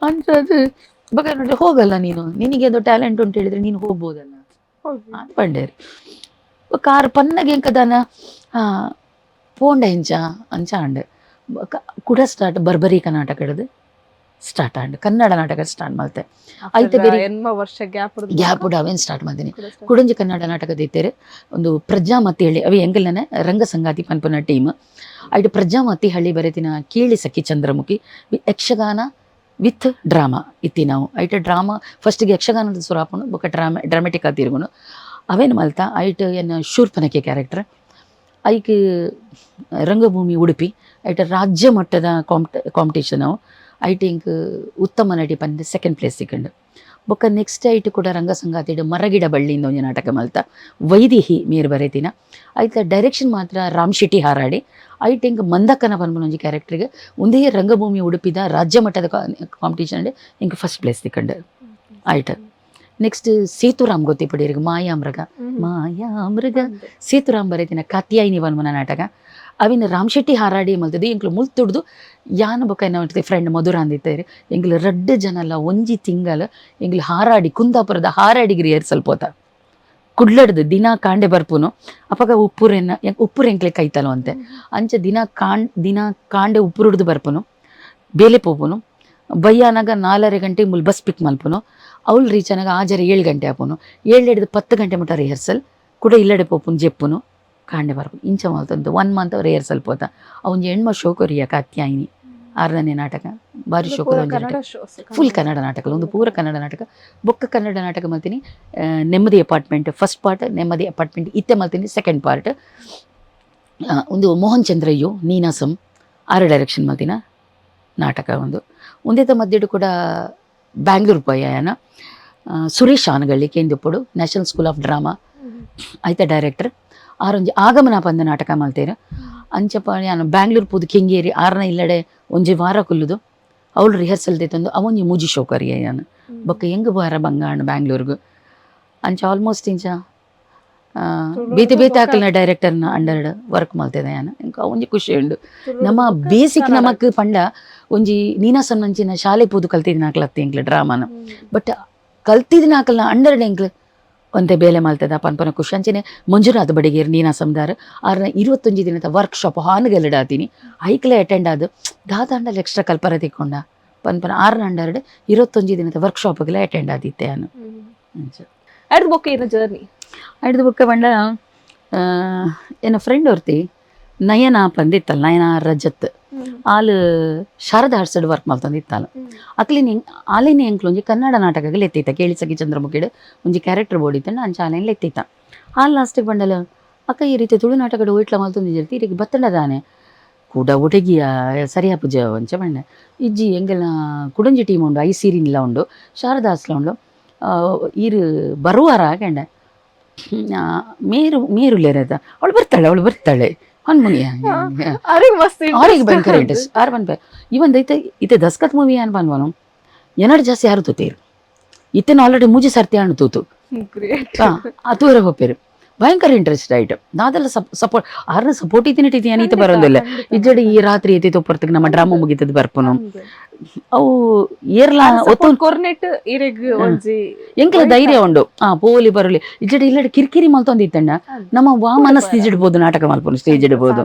ಅಂತದ್ದು ಬೇಕಾದ್ರೆ ಹೋಗಲ್ಲ ನಿನಗೆ ಅದು ಟ್ಯಾಲೆಂಟ್ ಉಂಟು ಹೇಳಿದ್ರೆ ನೀನು ಹೋಗ್ಬೋದಲ್ಲ ಪಂಡೇರು ಕಾರ್ ಪನ್ನಗೆ ಎಂಕದಾನ ಪೋಂಡ ಹೆಂಚ ಅಂಚ ಅಂಡ್ ಕೂಡ ಸ್ಟಾರ್ಟ್ ಬರ್ಬರಿಕ ನಾಟಕ ಹಿಡಿದು ಸ್ಟಾರ್ಟ್ ಆಂಡ್ ಕನ್ನಡ ನಾಟಕ ಸ್ಟಾರ್ಟ್ ಮಾಡ್ತೆ ಐತೆ ಬೇರೆ ವರ್ಷ ಗ್ಯಾಪ್ ಅವೇನು ಸ್ಟಾರ್ಟ್ ಮಾಡ್ತೀನಿ ಕುಡಂಜಿ ಕನ್ನಡ ನಾಟಕದ ಇತ್ತೇರು ಒಂದು ಪ್ರಜಾಮತಿ ಹಳ್ಳಿ ಅವು ಎಂಗಲ್ಲನೆ ರಂಗ ಸಂಗಾತಿ ಪನ್ಪನ ಟೀಮ್ ಐಟು ಪ್ರಜಾಮತಿ ಹಳ್ಳಿ ಬರೆತಿನ ಕೇಳಿ ಸಖಿ ಚಂದ್ರಮುಖಿ ಯಕ್ಷಗಾನ ವಿತ್ ಡ್ರಾಮಾ ಇತ್ತಿ ನಾವು ಐಟ ಡ್ರಾಮಾ ಫಸ್ಟಿಗೆ ಯಕ್ಷಗಾನದ ಸುರಾಪನು ಬೊಕ್ಕ ಡ್ರಾಮೆಟಿಕ್ ತಿರುಗುನು ಅವೇನು ಮಲ್ತ ಐಟ್ ಏನು ಶೂರ್ಪನಕೆ ಕ್ಯಾರೆಕ್ಟರ್ ಐಕ್ ರಂಗಭೂಮಿ ಉಡುಪಿ ಐಟ ರಾಜ್ಯ ಮಟ್ಟದ ಕಾಂಪಿಟೇಷನ್ ಅವು ಐಟ್ ಇಂಕ್ ಉತ್ತಮ ನಟಿ ಪಂಡ 2nd place ಸಿಕ್ಕಂಡು ಬೊಕ್ಕ ನೆಕ್ಸ್ಟ್ ಐಟ್ ಕೂಡ ರಂಗ ಸಂಗಾತಿಡು ಮರಗಿಡ ಬಳ್ಳಿಯಿಂದ ಒಂಜಿ ನಾಟಕ ಮಲ್ತ ವೈದೇಹಿ ಮೇರು ಬರೆತಿನ ಐತ ಡೈರೆಕ್ಷನ್ ಮಾತ್ರ ರಾಮ್ ಶೆಟ್ಟಿ ಹಾರಾಡಿ ಐಟ್ ಇಂಕ್ ಮಂದಕ್ಕನ ಪನ್ಪುನ ಒಂಜಿ ಕ್ಯಾರೆಕ್ಟ್ರಿಗೆ ಒಂದೇ ರಂಗಭೂಮಿ ಉಡುಪಿದ ರಾಜ್ಯ ಮಟ್ಟದ ಕಾಂಪಿಟೇಷನ್ ಇಂಕ್ 1st place ಸಿಕ್ಕಂಡು ಐಟ್ ನೆಕ್ಸ್ಟ್ ಸೇತುರಾಮ್ ಗೊತ್ತಿಪಡಿರಿಗೆ ಮಾಯಾಮೃಗ ಸೇತುರಾಮ್ ಬರೆತಿನ ಕಾತ್ಯಾಯಿನಿ ಪನ್ಪುನ ನಾಟಕ ಅವಿನ ರಾಮ್ ಶೆಟ್ಟಿ ಹಾರಾಡಿ ಮಲ್ತದೆ ಎಂಕ್ಲು ಮುಲ್ತುಡ್ದು ಯಾನ ಬೊಕ್ಕ ಏನ ಫ್ರೆಂಡ್ ಮಧುರ ಅಂದಿದ್ದಾರೆ ಎಂಗ್ಲು 2 ಜನಲ್ಲ ಒಂಜಿ ತಿಂಗಳ ಎಂಗ್ಲು ಹಾರಾಡಿ ಕುಂದಾಪುರದ ಹಾರಾಡಿಗೆ ರಿಹರ್ಸಲ್ ಪೋತ ಕುಡ್ಲಡ್ದು ದಿನ ಕಾಂಡೆ ಬರ್ಪುನು ಅಪ್ಪಾಗ ಉಪ್ಪುರ ಎಂಕ್ಲೆ ಕೈತಲು ಅಂತೆ ಅಂಚ ದಿನ ಕಾಂಡೆ ಉಪ್ಪುರುಡ್ದು ಬರ್ಪುನು ಬೇಲೆ ಪೋಪುನು ಬಯ್ಯಾನಾಗ 4:30 ಗಂಟೆಗೆ ಮುಲ್ ಬಸ್ ಪಿಕ್ ಮಲ್ಪುನು ಅವ್ಳು ರೀಚ್ ಆನಾಗ ಆಜರೆ 7 ಗಂಟೆ ಆಪುನು 7 ಹಿಡಿದು 10 ಗಂಟೆ ಮಟ್ಟ ರಿಹರ್ಸಲ್ ಕೂಡ ಇಲ್ಲಡೆ ಪೋಪುನು ಜೆಪ್ಪುನು ಕಾಂಡೆ ಬರ್ಪುನು ಇಂಚ ಮಲ್ತಂದು 1 ಮಂತ್ ರಿಹರ್ಸಲ್ ಪೋತ ಅವನ ಹೆಣ್ಮ ಶೋ ಕೊರಿಯ ಕಾತ್ಯಾಯಿನಿ 6ನೇ ನಾಟಕ ಭಾರಿ ಶೋ ಫುಲ್ ಕನ್ನಡ ನಾಟಕ ಒಂದು ಪೂರ ಕನ್ನಡ ನಾಟಕ ಬೊಕ್ಕ ಕನ್ನಡ ನಾಟಕ ಮಲ್ತೀನಿ ನೆಮ್ಮದಿ ಅಪಾರ್ಟ್ಮೆಂಟ್ ಫಸ್ಟ್ ಪಾರ್ಟ್ ನೆಮ್ಮದಿ ಅಪಾರ್ಟ್ಮೆಂಟ್ ಇತ್ತೆ ಮಲ್ತೀನಿ 2nd ಪಾರ್ಟ್ ಒಂದು ಮೋಹನ್ ಚಂದ್ರಯ್ಯು ನೀನಾಸಂ 6 ಡೈರೆಕ್ಷನ್ ಮಲ್ತಿನ ನಾಟಕ ಒಂದೇತ ಮಧ್ಯಡು ಕೂಡ ಬ್ಯಾಂಗ್ಳೂರ್ ಪೋಯಾನ ಸುರೇಶ್ ಆನಗಳ್ಳಿ ಕೇಂದ್ರಪಡು ನ್ಯಾಷನಲ್ ಸ್ಕೂಲ್ ಆಫ್ ಡ್ರಾಮಾ ಐತ ಡೈರೆಕ್ಟರ್ ಆರೊಂಜಿ ಆಗಮನ ಪಂದ ನಾಟಕ ಮಲ್ತೇರು ಅಂಚಪ್ಪ ನಾನು ಬ್ಯಾಂಗ್ಳೂರ್ ಪೋದು ಕೆಂಗೇರಿ ಆರ್ನ ಇಲ್ಲಡೆ ಒಂಜಿ ವಾರ ಕುಲ್ಲುದು ಅವಳು ರಿಹರ್ಸಲ್ ತೆತ್ತಂದು ಅವೊಂಜಿ ಮೂಜಿ ಶೋಕರಿಯ ನಾನು ಬೊಕ್ಕ ಹೆಂಗ್ ವಾರ ಬಂಗಾಣ ಬ್ಯಾಂಗ್ಳೂರ್ಗು ಅಂಚ ಆಲ್ಮೋಸ್ಟ್ ಇಂಚ ಬೇತೆ ಬೇತೆ ಹಾಕಲ್ನ ಡೈರೆಕ್ಟರ್ನ ಅಂಡರ್ ವರ್ಕ್ ಮಲ್ತೇನೆ ನಾನು ಇಂಕ ಒಂಜಿ ಖುಷಿ ಉಂಡು ನಮ್ಮ ಬೇಸಿಕ್ ನಮಕ್ ಪಂಡ ಒಂಜಿ ನೀನಾಸಂ ನಂಚಿನ ಶಾಲೆ ಪೋದು ಕಲ್ತಿದ್ ನಾಕ್ಲತ್ತೆ ಎಂಕ್ಲ ಡ್ರಾಮಾನ ಬಟ್ ಕಲ್ತಿದ್ ನಾಕಲ್ನ ಅಂಡರ್ ಎಂಕ್ಲು ಒಂದೇ ಬೇಲೆ ಮಲ್ತದ ಪನ್ಪನ ಖುಷಿ ಅಂಚನೆ ಮಂಜುನಾಥ್ ಬಡಿಗೇರ್ ನೀನಾಸಂದಾರ್ ಆರ್ನ 21 ದಿನದ ವರ್ಕ್ಶಾಪ್ ಹಾನ್ಗೆಲ್ಲಡಾತೀನಿ ಐಕ್ಲೆ ಅಟೆಂಡ್ ಆದ್ ದಾದಾಂಡಲ್ಲಿ ಎಕ್ಸ್ಟ್ರಾ ಕಲ್ಪರ ತಿಕ್ಕೊಂಡ ಪನ್ಪನ 6 ಅಂಡರ್ಡ್ 21 ದಿನದ ವರ್ಕ್ಶಾಪ್ಗೆಲ್ಲ ಅಟೆಂಡ್ ಆದಿತ್ತೆ ನಾನು ಅಡ್ ಬೊಕ್ಕ ಏನ ಜರ್ನಿ ಹಿಡ್ದು ಬುಕ್ಕ ಬಂಡ ಏನ ಫ್ರೆಂಡ್ ಒರ್ತಿ ನಯನ ಪಂದಿತ್ತಲ್ಲ ನಯನ ರಜತ್ ಆಲ್ ಶಾರದಾ ಆರ್ಟ್ಸಡ್ ವರ್ಕ್ ಮಲ್ತಂದಿತ್ತಲ್ಲ ಅಕ್ಲಿನ ಆಲಿನ ಎಂಕ್ಲು ಒಂಜಿ ಕನ್ನಡ ನಾಟಕಗಳು ಎತ್ತೈತ ಕೇಳಿಸಗಿ ಚಂದ್ರಮುಖಿಡ್ ಒಂಜಿ ಕ್ಯಾರೆಕ್ಟರ್ ಬೋಡಿತ್ತಂಡ ಅಂಚ ಆಲೆನ್ಲ ಎತ್ತೈತ ಆಲ್ ಲಾಸ್ಟಿಗೆ ಬಂಡಲ ಅಕ್ಕ ಈ ರೀತಿ ತುಳು ನಾಟಕಡು ಒಯ್ಟ್ಲ ಮಲ್ತೊಂದಿರ್ತಿ ಈಗ ಬತ್ತಂಡದಾನೆ ಕೂಡ ಒಟಗಿಯ ಸರಿಯಾ ಪೂಜೆ ಅಂಚ ಬಂಡೆ ಇಜ್ಜಿ ಎಂಗೆಲ್ಲ ಕುಡಂಜಿ ಟೀಮ್ ಉಂಡು ಐ ಸೀರಿನ್ಲ ಉಂಡು ಶಾರದಾ ಆರ್ಟ್ಸ್ಲ ಉಂಡು ಈರು ಬರುವಾರ ಕೆಂಡ ಮೇರುಲೇರದ ಅವಳು ಬರ್ತಾಳೆ ಹನ್ಮುನಿಯ ಅವ್ರಿಗೆ ಭಯಂಕರ ಇಂಟ್ರೆಸ್ಟ್ ಆರು ಬನ್ಪೆ ಇವನ್ ಇತ್ತೆ ದಸ್ಕತ್ ಮೂವಿ ಅನ್ ಬನ್ವನು ಎನಡ್ ಜಾಸ್ತಿ ಯಾರು ತೂತೀರು ಇತ್ತೇನು ಆಲ್ರೆಡಿ ಮೂಜಿ ಸರ್ತಿ ಹಣ್ಣು ತೂತು ತೂರ ಹೋಗ್ಪೇರು ಭಯಂಕರ ಇಂಟ್ರೆಸ್ಟ್ ಆಯ್ತು ನಾದೆಲ್ಲ ಸಪೋರ್ಟ್ ಆರ್ನ ಸಪೋರ್ಟ್ ಇತ್ತಿನಿಟ್ಟು ಏನೀತ ಬರೋದಿಲ್ಲ ಇಜ್ಜಡಿ ಈ ರಾತ್ರಿ ಎತ್ತಿ ತೊಪ್ಪರ್ತಕ್ಕೆ ನಮ್ಮ ಡ್ರಾಮಾ ಮುಗಿತದ ಬರ್ಪನು ಅವು ಏರ್ಲ ಎಂಕಲ ಧೈರ್ಯ ಉಂಡು ಪೋಲಿ ಬರಲಿ ಇಜ್ಜಡಿ ಇಲ್ಲಡೆ ಕಿರಿಕಿರಿ ಮಲ್ತೊಂದಿತ್ತಣ್ಣ ನಮ್ಮ ಮನಸ್ಸು ತಿಜಿಡ್ಬೋದು ನಾಟಕ ಮಲ್ಪನು ಸ್ಟೇಜ್ ಇಡ್ಬೋದು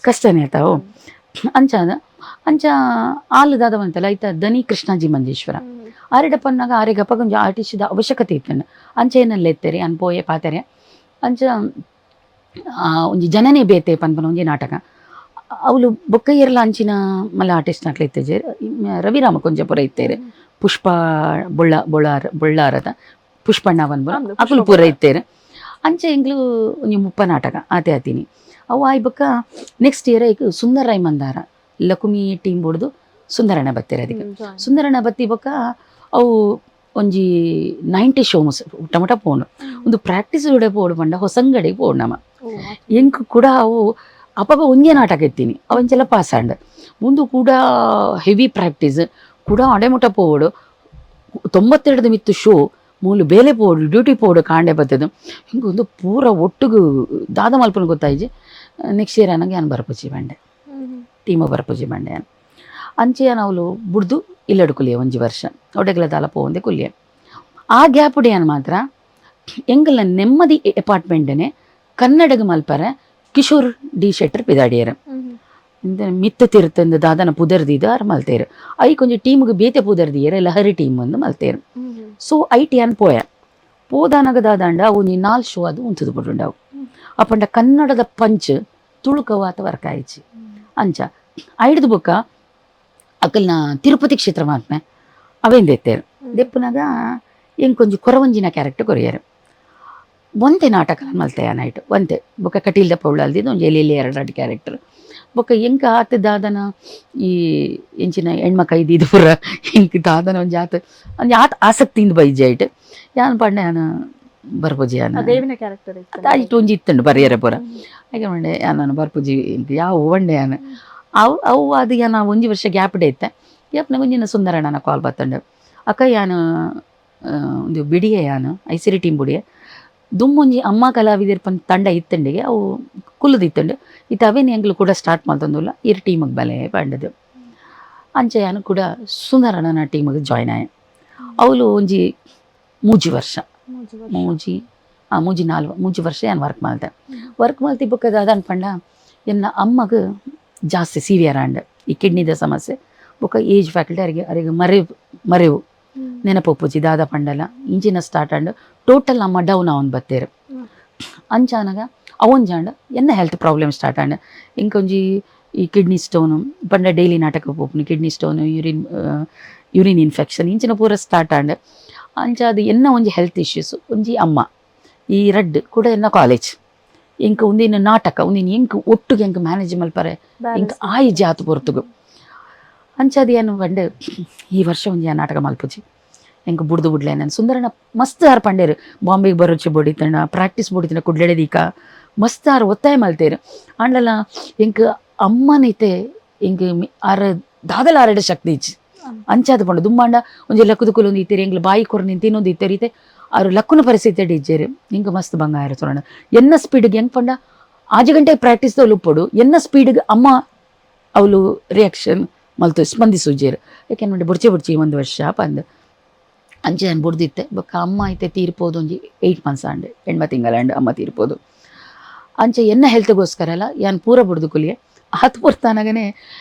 ಕಷ್ಟನೇ ಆಯ್ತಾವು ಅಂಚ ಆಲು ದಾದವಂತಲ್ಲ ಐತ ದನಿ ಕೃಷ್ಣಾಜಿ ಮಂಜೇಶ್ವರ ಆರೆಡಪ್ಪನಾಗ ಆರೆಗಪ್ಪ ಕೊಂಚ ಆರ್ಟಿಸ್ಟ್ದ ಅವಶ್ಯಕತೆ ಇತ್ತಣ್ಣ ಅಂಚೆ ಏನಲ್ಲ ಎತ್ತೇರಿ ಅನ್ಪೋಯೆ ಪಾತೆರೆ ಅಂಚ ಒಂಜಿ ಜನನೇ ಬೇತೆ ಪನ್ಪನ ಒಂಜಿ ನಾಟಕ ಅವಳು ಬೊಕ್ಕ ಏರ್ಲ ಅಂಚಿನ ಮಲ್ಲ ಆರ್ಟಿಸ್ಟ್ ನಾಟ್ಲ ಇತ್ತೇಜೆ ರವಿರಾಮ ಕೊಂಚ ಪುರ ಇತ್ತೇರೆ ಪುಷ್ಪ ಬೊಳ್ಳಾರದ ಪುಷ್ಪಣ್ಣ ಪನ್ಪುರ ಅಕುಲು ಪೂರ ಇತ್ತೇರೆ ಅಂಚೆ ಎಂಗ್ಲು ಒಂಜಿ 30 ನಾಟಕ ಆತೆ ಆತೀನಿ ಅವು ಆಯ್ ಬೊಕ್ಕ ನೆಕ್ಸ್ಟ್ ಇಯರ್ ಈಗ ಸುಂದರಾಯ್ ಮಂದಾರ ಲಕುಮಿ ಟೀಮ್ ಬೋಡ್ದು ಸುಂದರಣ್ಣ ಬತ್ತೇರೆ ಅದಕ್ಕೆ ಸುಂದರಣ್ಣ ಬತ್ತಿ ಬೊಕ್ಕ ಅವು ಒಂಜಿ 90 ಶೋಸ್ ಟಮಟ ಪೋಣು ಒಂದು ಪ್ರಾಕ್ಟೀಸ್ ಉಡೆ ಪೋಡು ಪಂಡ ಹೊಸಂಗಡಿ ಪೋಡು ನಮ್ಮ ಎಂಕ್ ಕೂಡ ಅವು ಅಪ್ಪಗ ಒಂಜೆ ನಾಟಕ ಎತ್ತೀನಿ ಅವಂಚೆಲ್ಲ ಪಾಸ್ ಆಂಡ್ ಮುಂದು ಕೂಡ ಹೆವಿ ಪ್ರಾಕ್ಟೀಸ್ ಕೂಡ ಅಡೆಮುಟ ಪೋಡು 92 ಮಿತ್ತು ಶೋ ಮೂಲು ಬೇಲೆ ಪೋಡು ಡ್ಯೂಟಿ ಪೋಡು ಕಾಂಡೆ ಬತ್ತದು ಹಿಂಗೆ ಒಂದು ಪೂರ ಒಟ್ಟಿಗೆ ದಾದ ಮಲ್ಪನ ಗೊತ್ತಾಯ್ಜಿ ನೆಕ್ಸ್ಟ್ ಇಯರ್ ನನಗೆ ನಾನು ಬರ್ಪುಜಿ ಬಂಡೆ ಟೀಮ ಬರ್ಪುಜಿ ಬಂಡೆ ಅಂಚೆ ಅವಳು ಬುಡ್ದು ಇಲ್ಲಡು ಕುಲಿಯ ಒಂಜಿ ವರ್ಷ ಒಡೆಗ್ಲ ದಾಲ ಪೋಂದೆ ಕುಲಿಯ ಆ ಗ್ಯಾಪ್ ಉಡಿಯನ್ ಮಾತ್ರ ಎಂಗಲ ನೆಮ್ಮದಿ ಅಪಾರ್ಟ್ಮೆಂಟ್ನೆ ಕನ್ನಡಗ ಮಲ್ಪರೆ ಕಿಶೋರ್ ಡಿ ಶೆಟ್ಟರ್ ಪಿದಾಡಿಯರು ಮಿತ್ತ ತಿರುತ್ತಂದು ದಾದನ ಪುದರ್ದಿದ್ದು ಅವ್ರು ಮಲ್ತೇರು ಐ ಕೊಂಚ ಟೀಮ್ಗೆ ಬೇತೆ ಪುದರ್ದಿಯರು ಲಹರಿ ಟೀಮ್ ಒಂದು ಮಲ್ತೇರು ಸೊ ಐಟಿ ಅನ್ ಪೋದಾನಗ ದಾದಾಂಡ ಅವು 4 ಶೋ ಅದು ಉಂತದು ಬಿಡುಂಡವು ಅಪ್ಪಂಡ ಕನ್ನಡದ ಪಂಚ್ ತುಳುಕವಾತ ವರ್ಕ್ ಆಯ್ಚಿ ಅಂಚ ಐಡ್ದು ಬುಕ್ಕ ಅಕಲ್ನ ತಿರುಪತಿ ಕ್ಷೇತ್ರ ಮಾತ್ಮೆ ಅವೇಂದೆತ್ತೇರು ದೆಪ್ಪನಾಗ ಹೆಂಗೆ ಕೊಂಚ ಕೊರವಂಜಿನ ಕ್ಯಾರೆಕ್ಟರ್ ಕೊರಿಯರು ಒಂತೆ ನಾಟಕ ಮಲ್ತೆಯ ನೈಟ್ ಒಂತೆ ಬೊಕ್ಕ ಕಟೀಲ್ದ ಪೌಳಲ್ದಿದ್ದು ಒಂದು ಎಲೆಯಲ್ಲಿ 2 ಕ್ಯಾರೆಕ್ಟರ್ ಬೊಕ್ಕ ಎಂಕ ಆತ ದಾದನ ಈ ಎಂಚಿನ ಹೆಣ್ಮಕ್ಕ ಇದ್ದಿದ್ದು ಪುರ ಎಂಕ್ ದಾದನ ಒಂದು ಆತ ಆಸಕ್ತಿಯಿಂದ ಬೈಜೆ ಆಯ್ತು ಯಾನ್ ಪಂಡೆ ನಾನು ಬರ್ಪುಜಿ ಅಷ್ಟು ಒಂಜಿ ಇತ್ತಂಡು ಬರೆಯರೆ ಪುರ ಹಾಗೆ ಮಂಡೆ ನಾನು ಬರ್ಪುಜಿ ಯಾವ ಒಂಡೆ ಯಾನು ಅವು ಅದು ಯಾನು ಒಂಜಿ ವರ್ಷ ಗ್ಯಾಪ್ ಡೇ ಇತ್ತೆ ಗ್ಯಾಪ್ನಾಗ ಒಂಜಿನ ಸುಂದರಣ್ಣನ ಕಾಲ್ ಬತ್ತಂಡು ಅಕ್ಕ ಯಾನು ಒಂದು ಬಿಡಿಯೆ ಯಾನು ಐಸಿರಿ ಟೀಮ್ ಬಿಡಿಯೆ ದುಮ್ಮೊಂಜಿ ಅಮ್ಮ ಕಲಾವಿದರ ತಂಡ ಇತ್ತಂಡಿಗೆ ಅವು ಕುಲ್ಲದಿತ್ತಂಡು ಇತ್ತು ಅವೇನು ಎಂಗ್ಲು ಕೂಡ ಸ್ಟಾರ್ಟ್ ಮಾಡ್ತಂದಿಲ್ಲ ಇರ್ ಟೀಮಿಗೆ ಬಲೆ ಪಂಡದು ಅಂಚೆ ಯಾನು ಕೂಡ ಸುಂದರಣ್ಣನ ಟೀಮಿಗೆ ಜಾಯ್ನ್ ಆಯ ಅವಳು ಒಂಜಿ ಮೂಜಿ ವರ್ಷ ಮೂಜಿ ವರ್ಷ ಏನು ವರ್ಕ್ ಮಾಡ್ತಿ ಬುಕ್ಕದ ಅದನ್ ಪಂಡ ಎನ್ನ ಅಮ್ಮಗೆ ಜಾಸ್ತಿ ಸೀವಿಯರ್ ಆಂಡ್ ಈ ಕಿಡ್ನಿದ ಸಮಸ್ಯೆ ಬೊಕ್ಕ ಏಜ್ ಫ್ಯಾಕಲ್ಟಿ ಅವರಿಗೆ ಮರೆವು ನೆನಪೊಪ್ಪುಜಿ ದಾದ ಪಂಡಲ ಇಂಚಿನ ಸ್ಟಾರ್ಟ್ ಆಂಡ್ ಟೋಟಲ್ ನಮ್ಮ ಡೌನ್ ಅವನ್ ಬತ್ತೇರು ಅಂಚಾನಾಗ ಅವನ್ ಜಾಂಡ ಎನ್ನ ಹೆಲ್ತ್ ಪ್ರಾಬ್ಲಮ್ ಸ್ಟಾರ್ಟ್ ಆಂಡ್ ಇಂಕೊಂಜಿ ಈ ಕಿಡ್ನಿ ಸ್ಟೋನು ಪಂಡ ಡೈಲಿ ನಾಟಕ ಪೋಪುನು ಕಿಡ್ನಿ ಸ್ಟೋನು ಯೂರಿನ್ ಇನ್ಫೆಕ್ಷನ್ ಇಂಚಿನ ಪೂರ ಸ್ಟಾರ್ಟ್ ಆಂಡ್ ಅಂಚ ಅದು ಎನ್ನ ಒಂಜಿ ಹೆಲ್ತ್ ಇಶ್ಯೂಸ್ ಒಂಜಿ ಅಮ್ಮ ಈ ರಡ್ ಕೂಡ ಎನ್ನ ಕಾಲೇಜ್ ಇಂಕ ಒಂದಿನ ನಾಟಕ ಒಂದಿನ ಎಂಕ್ ಒಟ್ಟಿಗೆ ಎಂಕ್ ಮ್ಯಾನೇಜ್ ಮಲ್ಪರೆ ಇಂಕ ಆಯಿ ಜಾತು ಪೊರ್ತುಗು ಅಂಚದು ಏನು ಬಂಡೆ ಈ ವರ್ಷ ಒಂಜಿ ನಾಟಕ ಮಲ್ಪುಜಿ ಎಂಕ್ ಬುಡ್ದು ಬುಡ್ಲೆ ನಾನು ಸುಂದರನ ಮಸ್ತ್ ಆರು ಪಂಡೇರು ಬಾಂಬೆಗೆ ಬರೋಚೆ ಬೊಡಿತಣ್ಣ ಪ್ರಾಕ್ಟೀಸ್ ಬೊಡಿತಣ್ಣ ಕುಡ್ಲೆಡೆದೀಕ ಮಸ್ತ್ ಆರು ಒತ್ತಾಯ ಮಲ್ತೇರು ಆಂಡಲ ಎಂಕ್ ಅಮ್ಮನೈತೆ ಎಂಕ್ ಆರ ದಾದಲ ಆರಡ ಶಕ್ತಿ ಇಚ್ಚಿ ಅಂಚಾದ ಪಂಡ ದುಂಬಾಂಡ ಒಂಜಿ ಲಕ್ಕುದುಕುಲು ಒಂದು ಇತ್ತೀರಿ ಎಂಗ್ಲ ಬಾಯಿ ಕೊರ ನಿಂತಿನೊಂದು ಇತ್ತೇರಿತೆ ಆರು ಲಕ್ಕುನ ಪರಿಸ್ಥಿತಿ ಇಜ್ಜೇರು ಇಂಕ ಮಸ್ತ್ ಬಂಗಾರ ಸೊರಣ ಎನ್ನ ಸ್ಪೀಡ್ಗೆ ಹೆಂಗ್ ಪಂಡ 6 ಗಂಟೆ ಪ್ರಾಕ್ಟೀಸ್ ಉಪ್ಪಡು ಎನ್ನ ಸ್ಪೀಡ್ಗೆ ಅಮ್ಮ ಅವಳು ರಿಯಾಕ್ಷನ್ ಮಲ್ತು ಸ್ಪಂದಿಸುಜೇರು ಯಾಕೆಂದ್ರೆ ಬುಡ್ಚೆ 1 ವರ್ಷ ಪಂದ್ ಅಂಚೆ ನಾನು ಬುಡ್ದಿತ್ತೆ ಬೊಕ್ಕ ಅಮ್ಮ ಐತೆ ತೀರ್ಪೋದು ಒಂಜಿ 8 ಮಂತ್ಸ್ ಆಂಡೆ ಹೆಣ್ಮ ತಿಂಗಳ ಅಂಡ್ ಅಮ್ಮ ತೀರ್ಪೋದು ಅಂಚೆ ಎನ್ನ ಹೆಲ್ತ್ಗೋಸ್ಕರ ಅಲ್ಲ ಯಾನ್ ಪೂರ ಬುಡ್ದು ಕುಲಿಯೆ ಹತ್ತು ಪುರ್ತಾನಾಗನೇ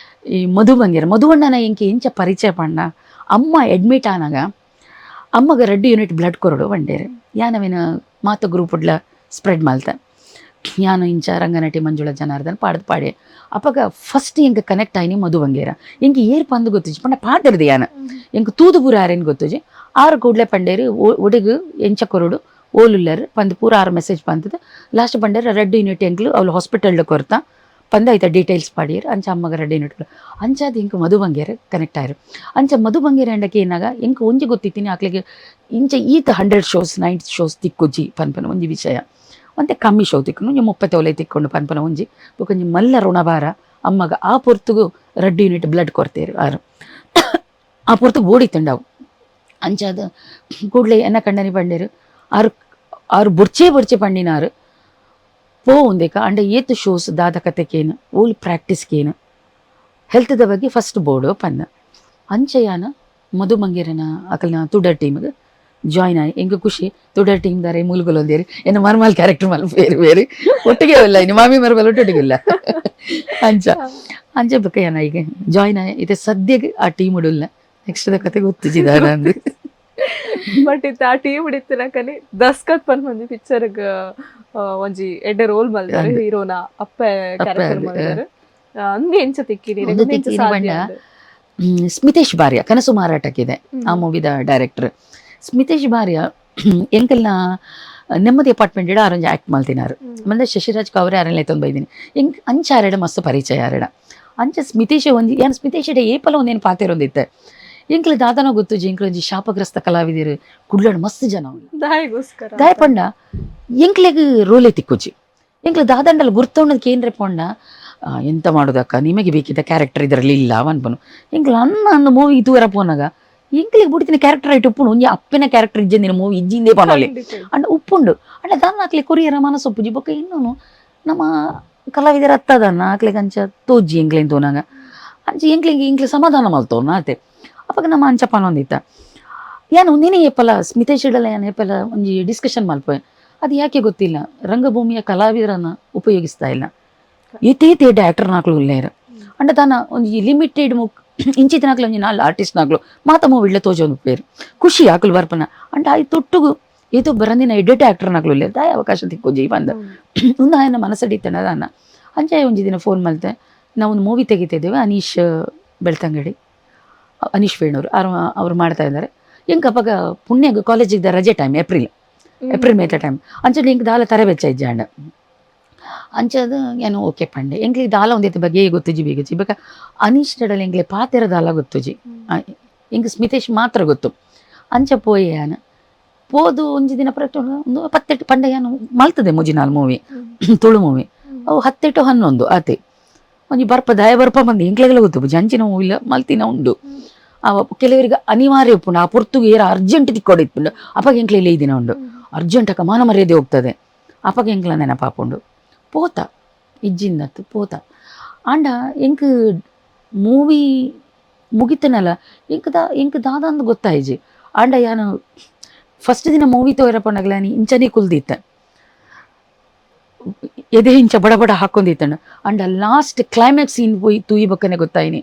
ಈ ಮಧುವಣ್ಣನ ಎಂಕಿ ಇಂಚ ಪರಿಚಯ ಪಣ್ಣ ಅಮ್ಮ ಅಡ್ಮಿಟ್ ಆನಾಗ ಅಮ್ಮಗ ರೆಡ್ ಯೂನಿಟ್ ಬ್ಲಡ್ ಕೊರಡು ಬಂಡೇರು ಯಾನವಿನ ಮಾತು ಗ್ರೂಪ್ ಉಡ್ಲ ಸ್ಪ್ರೆಡ್ ಮಲ್ತೆ ಯಾನು ಇಂಚ ರಂಗನಟಿ ಮಂಜುಳ ಜನಾರ್ದನ್ ಪಾಡೆ ಅಪ್ಪಾಗ ಫಸ್ಟ್ ಎಂಕ್ ಕನೆಕ್ಟ್ ಆಯ್ನಿ ಮಧುವಂಗೇರ ಎಂಕ್ ಏರ್ ಪಂದು ಗೊತ್ತುಜಿ ಪಂಡ ಪಾಡ್ದಿರ್ದು ಯಾನ ಎಂಕ್ ತೂದು ಪೂರ ಆರೇನು ಗೊತ್ತುಜಿ 6 ಕೂಡ್ಲೆ ಪಂಡೇರು ಒಡಿಗು ಎಂಚ ಕೊರಡು ಓಲುಲ್ಲರು ಪಂದು ಪೂರ 6 ಮೆಸೇಜ್ ಪಂತದ ಲಾಸ್ಟ್ ಪಂಡೇರು ರೆಡ್ ಯೂನಿಟ್ ಎಂಕ್ಲು ಅವಳು ಹಾಸ್ಪಿಟಲ್ಡ್ ಕೊರ್ತಾ ಪಂದ ಐತ ಡೀಟೇಲ್ಸ್ ಪಾಡಿಯರು ಅಂಚ ಅಮ್ಮಗ ರೆಡ್ ಯೂನಿಟ್ ಅಂಚಾದ ಎಂಕ್ ಮಧುವಂಗೇರ ಕನೆಕ್ಟ್ ಆಯ್ರು ಅಂಚ ಮಧುವಂಗೇರ ಅಂಡಕ್ಕೆ ಏನಾಗ ಎಂಕ್ ಒಂಜಿ ಗೊತ್ತಿತ್ತೀನಿ ಆಕ್ಲಿಗೆ ಇಂಚ ಈತ 100 ಶೋಸ್ 90 ಶೋಸ್ ತಿಕ್ಕುಜಿ ಪನ್ಪನ ಒಂಜಿ ವಿಷಯ ಮತ್ತೆ ಕಮ್ಮಿ ಶೋ ತಿಕ್ಕನು ಒಂಜಿ 30 ಒಲೆ ತಿಕ್ಕೊಂಡು ಪನ್ಪನ ಒಂಜಿ ಬೊಕೊಂಜಿ ಮಲ್ಲ ಋಣಭಾರ ಅಮ್ಮಗ ಆ ಪೊರ್ತುಗು ರೆಡ್ ಯೂನಿಟ್ ಬ್ಲಡ್ ಕೊಡ್ತೇರು ಆರು ಆ ಪೊರ್ತುಗು ಓಡಿತಂಡವು ಅಂಚಾದ ಕೂಡ್ಲೆ ಎನ್ನ ಕಂಡನಿ ಪಂಡೇರು ಆರು ಬುರ್ಚೆ ಪಂಡಿನಾರು ಪೋ ಒಂದೇಕ ಅಂಡ ಏತು ಶೋಸ್ ದಾದ ಕತೆಕೇನು ಓಲ್ ಪ್ರಾಕ್ಟೀಸ್ಗೇನು ಹೆಲ್ತ್ದ ಬಗ್ಗೆ ಫಸ್ಟ್ ಬೋರ್ಡು ಪಂದ ಅಂಚೆಯಾನ ಮಧು ಮಂಗೇರನ ಅಕಲ್ನ ತುಡರ್ ಟೀಮ್ಗೆ ಜಾಯ್ನ್ ಆಯ್ ಎಂಗ ಖುಷಿ ತುಡರ್ ಟೀಮ್ ದಾರೆ ಮೂಲಗೊಲೊಂದೇರಿ ಎನ್ನ ಮರ್ಮಾಲ್ ಕ್ಯಾರೆಕ್ಟರ್ ಮಲ್ ಬೇರೆ ಒಟ್ಟಿಗೆ ಇಲ್ಲ ಇನ್ನು ಮಾಮಿ ಮರ್ಮಲ್ ಒಟ್ಟಿಗಿಲ್ಲ ಅಂಚ ಬಕ್ಕ ಏನ ಈಗ ಜಾಯ್ನ್ ಆಯ್ ಇದೆ ಸದ್ಯಗೆ ಆ ಟೀಮ್ ಉಡಲ್ಲ ನೆಕ್ಸ್ಟ್ ದ ಕತೆ ಗೊತ್ತಿದ್ದಾರ ಅಂದ್ ಬಟ್ ಇತ್ತ ಆ ಟೀಮ್ ಹಿಡಿತಿನಕನಿ ದಸ್ಕತ್ ಪನ್ ಮಂದಿ ಪಿಕ್ಚರ್ಗ್ ಒಂಜಿ ಎಡ್ಡೆ ರೋಲ್ ಮಲ್ದಾರೆ ಹೀರೋನ ಅಪ್ಪ ಕ್ಯಾರೆಕ್ಟರ್ ಮಲ್ದಾರೆ ಅಂದ್ ಎಂಚ ತಿಕ್ಕಿರಿ ಸ್ಮಿತೇಶ್ ಬಾರ್ಯ ಕನಸು ಮಾರಾಟಕ್ಕಿದೆ ಆ ಮೂವಿದ ಡೈರೆಕ್ಟರ್ ಸ್ಮಿತೇಶ್ ಬಾರ್ಯ ಎಂಕಲ್ನ ನೆಮ್ಮದಿ ಅಪಾರ್ಟ್ಮೆಂಟ್ ಇಡ ಆರೊಂಜಿ ಆಕ್ಟ್ ಮಲ್ತಿನಾರು ಆಮೇಲೆ ಶಶಿರಾಜ್ ಕವರೆ ಆರಲ್ಲ ಎತ್ತೊಂದು ಬೈದಿನಿ ಎಂಕ್ ಅಂಚ ಆರೆಡ ಮಸ್ತ್ ಪರಿಚಯ ಆರೆಡ ಅಂಚ ಸ್ಮಿತೇಶ ಒಂಜಿ ಏನು ಸ್ಮಿತೇಶ ಏಪಲ ಒಂದೇನು ಪಾತಿರೊಂದಿತ್ತೆ ಎಂಕ್ಲ ದಾದನ ಗೊತ್ತು ಎಂಕ್ಲ ಒಂಜಿ ಶಾಪಗ್ರಸ್ತ ಕಲಾವಿದಿರು ಕುಡ್ಲಡ್ ಮಸ್ತ್ ಜನ ದಾಯ ಪಂಡ ಎಂಕ್ಲೆಗ್ ರೋಲೆ ತಿಕ್ಕುಜಿ ಎಂಕ್ಲ ದಾದಂಡಲ್ ಗುರ್ತೊಂಡದ್ ಕೇಂದ್ರ ಪಂಡ ಎಂತ ಮಾಡೋದಕ್ಕ ನಿಮಗೆ ಬೇಕಿದ್ದ ಕ್ಯಾರೆಕ್ಟರ್ ಇದರಲ್ಲಿ ಇಲ್ಲ ಅನ್ಪನು ಎಂಕ್ಲ ಅನ್ನ ಮೂವಿ ತೂರ ಪೋನಾಗ ಎಂಕ್ಲಿಗೆ ಬಿಡ್ತೀನಿ ಕ್ಯಾರೆಕ್ಟರ್ ಆಯ್ತು ಉಪ್ಪುಂಡು ಒಂಜಿ ಅಪ್ಪಿನ ಕ್ಯಾರೆಕ್ಟರ್ ಇಜ್ಜಂದಿನ ಮೂವಿ ಇಜ್ಜಿಂದೇ ಪನೋಲಿ ಅಂಡ್ ಉಪ್ಪುಂಡು ಅಂಡ್ ದಾನ ಹಾಕ್ಲಿ ಕೊರಿಯರ ಮನಸ್ಸೊಪ್ಪುಜಿ ಬೊಕ್ಕ ಇನ್ನೂ ನಮ್ಮ ಕಲಾವಿದರ ಹತ್ತದನ್ನ ಹಾಕ್ಲಿಕ್ಕೆ ಅಂಚ ತೋಜಿ ಎಂಕ್ಲೇನ್ ತೋನಾಗ ಅಂಚೆ ಎಂಕ್ಲಿಗೆ ಸಮಾಧಾನ ಮಲ್ತೋನ ಆತೆ ಅವಾಗ ನಮ್ಮ ಅಂಚ ಪನೊಂದಿತ್ತ ಏನು ನೀನೇ ಏಪಲ ಸ್ಮಿತೇಶ್ ಇಡಲ್ಲ ಏನು ಏಪಲ ಒಂಜಿ ಡಿಸ್ಕಷನ್ ಮಲ್ಪೆ ಅದು ಯಾಕೆ ಗೊತ್ತಿಲ್ಲ ರಂಗಭೂಮಿಯ ಕಲಾವಿದರನ್ನ ಉಪಯೋಗಿಸ್ತಾ ಇಲ್ಲ ಏತೇತೆ ಆಕ್ಟರ್ ನಾಕ್ಲು ಉಲ್ಲೇರು ಅಂಡ ತಾನ ಒಂಜಿ ಲಿಮಿಟೆಡ್ ಇಂಚಿತನಾಗ್ಲು ಒಂಜಿ 4 ಆರ್ಟಿಸ್ಟ್ ನಾಗ್ಲು ಮಾತ ಮೂವಿಡ್ಲೆ ತೋಜೊಂದು ಪೇರು ಖುಷಿ ಆಕಲು ಬರ್ಪನ ಅಂಡ ಆಯ್ ತೊಟ್ಟುಗು ಏತೋ ಬರಂದಿನ ಎಡ್ಡೆಟ್ ಆಕ್ಟರ್ ನಾಗ್ಲು ಉಲ್ಲೇರು ದಾಯ ಅವಕಾಶ ತಿಕ್ಕೋಜಿ ಬಂದ ಒಂದು ಆಯನ ಮನಸ್ಸಡಿತ್ತಣ್ಣ ಅನ್ನ ಅಂಚೆ ಒಂಜಿ ದಿನ ಫೋನ್ ಮಲ್ತೆ ನಾವು ಒಂದು ಮೂವಿ ತೆಗಿತಿದ್ದೇವೆ ಅನೀಶ್ ಬೆಳ್ತಂಗಡಿ ಅನೀಶ್ ವೇಣೂರು ಅವ್ರು ಮಾಡ್ತಾ ಇದ್ದಾರೆ ಎಂಕ ಅಪ್ಪಾಗ ಪುಣ್ಯಗ ಕಾಲೇಜಿಗೆ ರಜೆ ಟೈಮ್ ಏಪ್ರಿಲ್ ಮೇತ ಟೈಮ್ ಅಂಚೆ ಎಂಕ್ ದಾಲ ತರಬೇಚ ಇಜ್ಜಾಂಡ ಅಂಚದು ಏನು ಓಕೆ ಪಂಡೆ ಎಂಕ್ಲಿಗೆ ದಾಲ ಒಂದೇತ ಬಗ್ಗೆ ಗೊತ್ತುಜಿ ಬೇಗಜಿ ಬೇಕಾ ಅನೀಶ್ ಡಡಲ್ ಎಂಕ್ಲೆ ಪಾತೆರ ದಾಲ ಗೊತ್ತುಜಿ ಎಂಕ್ ಸ್ಮಿತೇಶ್ ಮಾತ್ರ ಗೊತ್ತು ಅಂಚ ಪೋಯೆ ಯಾನ ಪೋದು ಒಂಜಿ ದಿನ ಪ್ರಕ್ಟ ಒಂದು 10 ಪಂಡೆ ಏನು ಮಲ್ತದೆ ಮುಜಿನಾಲ್ ಮೂವಿ ತುಳು ಮೂವಿ ಅವು 10-11 ಆತೆ ಒಂಜಿ ದಯ ಬರ್ಪ ಬಂದು ಎಂಕ್ಲೆಗೆಲ್ಲ ಗೊತ್ತು ಜಂಚಿನ ಮೂವಿಲ್ಲ ಮಲ್ತಿನ ಉಂಡು ಅವ ಕೆಲವರಿಗೆ ಅನಿವಾರ್ಯ ಉಪ್ಪುಂಡು ಆ ಪೊರ್ತುಗೆ ಏರ ಅರ್ಜೆಂಟ್ ತಿಕ್ಕೊಡಿತ್ಪುಂಡು ಅಪ್ಪಾಗ ಎಂಕ್ಲೆ ಇಲ್ಲ ದಿನ ಉಂಡು ಅರ್ಜೆಂಟ್ ಅಕ್ಕ ಮಾನ ಮರ್ಯಾದೆ ಹೋಗ್ತದೆ ಅಪ್ಪಾಗ ಎಂಕ್ಲ ನೆನಪಾಪುಂಡು ಪೋತ ಇಜ್ಜಿಂದತ್ತು ಪೋತ ಆಂಡ ಎಂಕ್ ಮೂವಿ ಮುಗಿತನಲ್ಲ ಎಂಕ್ ದಾದಂದು ಗೊತ್ತಾಯ್ಜಿ ಆಂಡ ಯಾನು ಫಸ್ಟ್ ದಿನ ಮೂವಿ ತೋರ ಪಂಡಗ್ಲಾನಿ ಇಂಚನೇ ಕುಲ್ದಿತ್ತ ಎದೆ ಇಂಚ ಬಡ ಹಾಕೊಂಡಿತ್ತಂಡು ಅಂಡ ಲಾಸ್ಟ್ ಕ್ಲೈಮ್ಯಾಕ್ಸ್ ಸೀನ್ ಪೋಯಿ ತೂಯಿ ಬಕ್ಕನೆ ಗೊತ್ತಾಯಿನಿ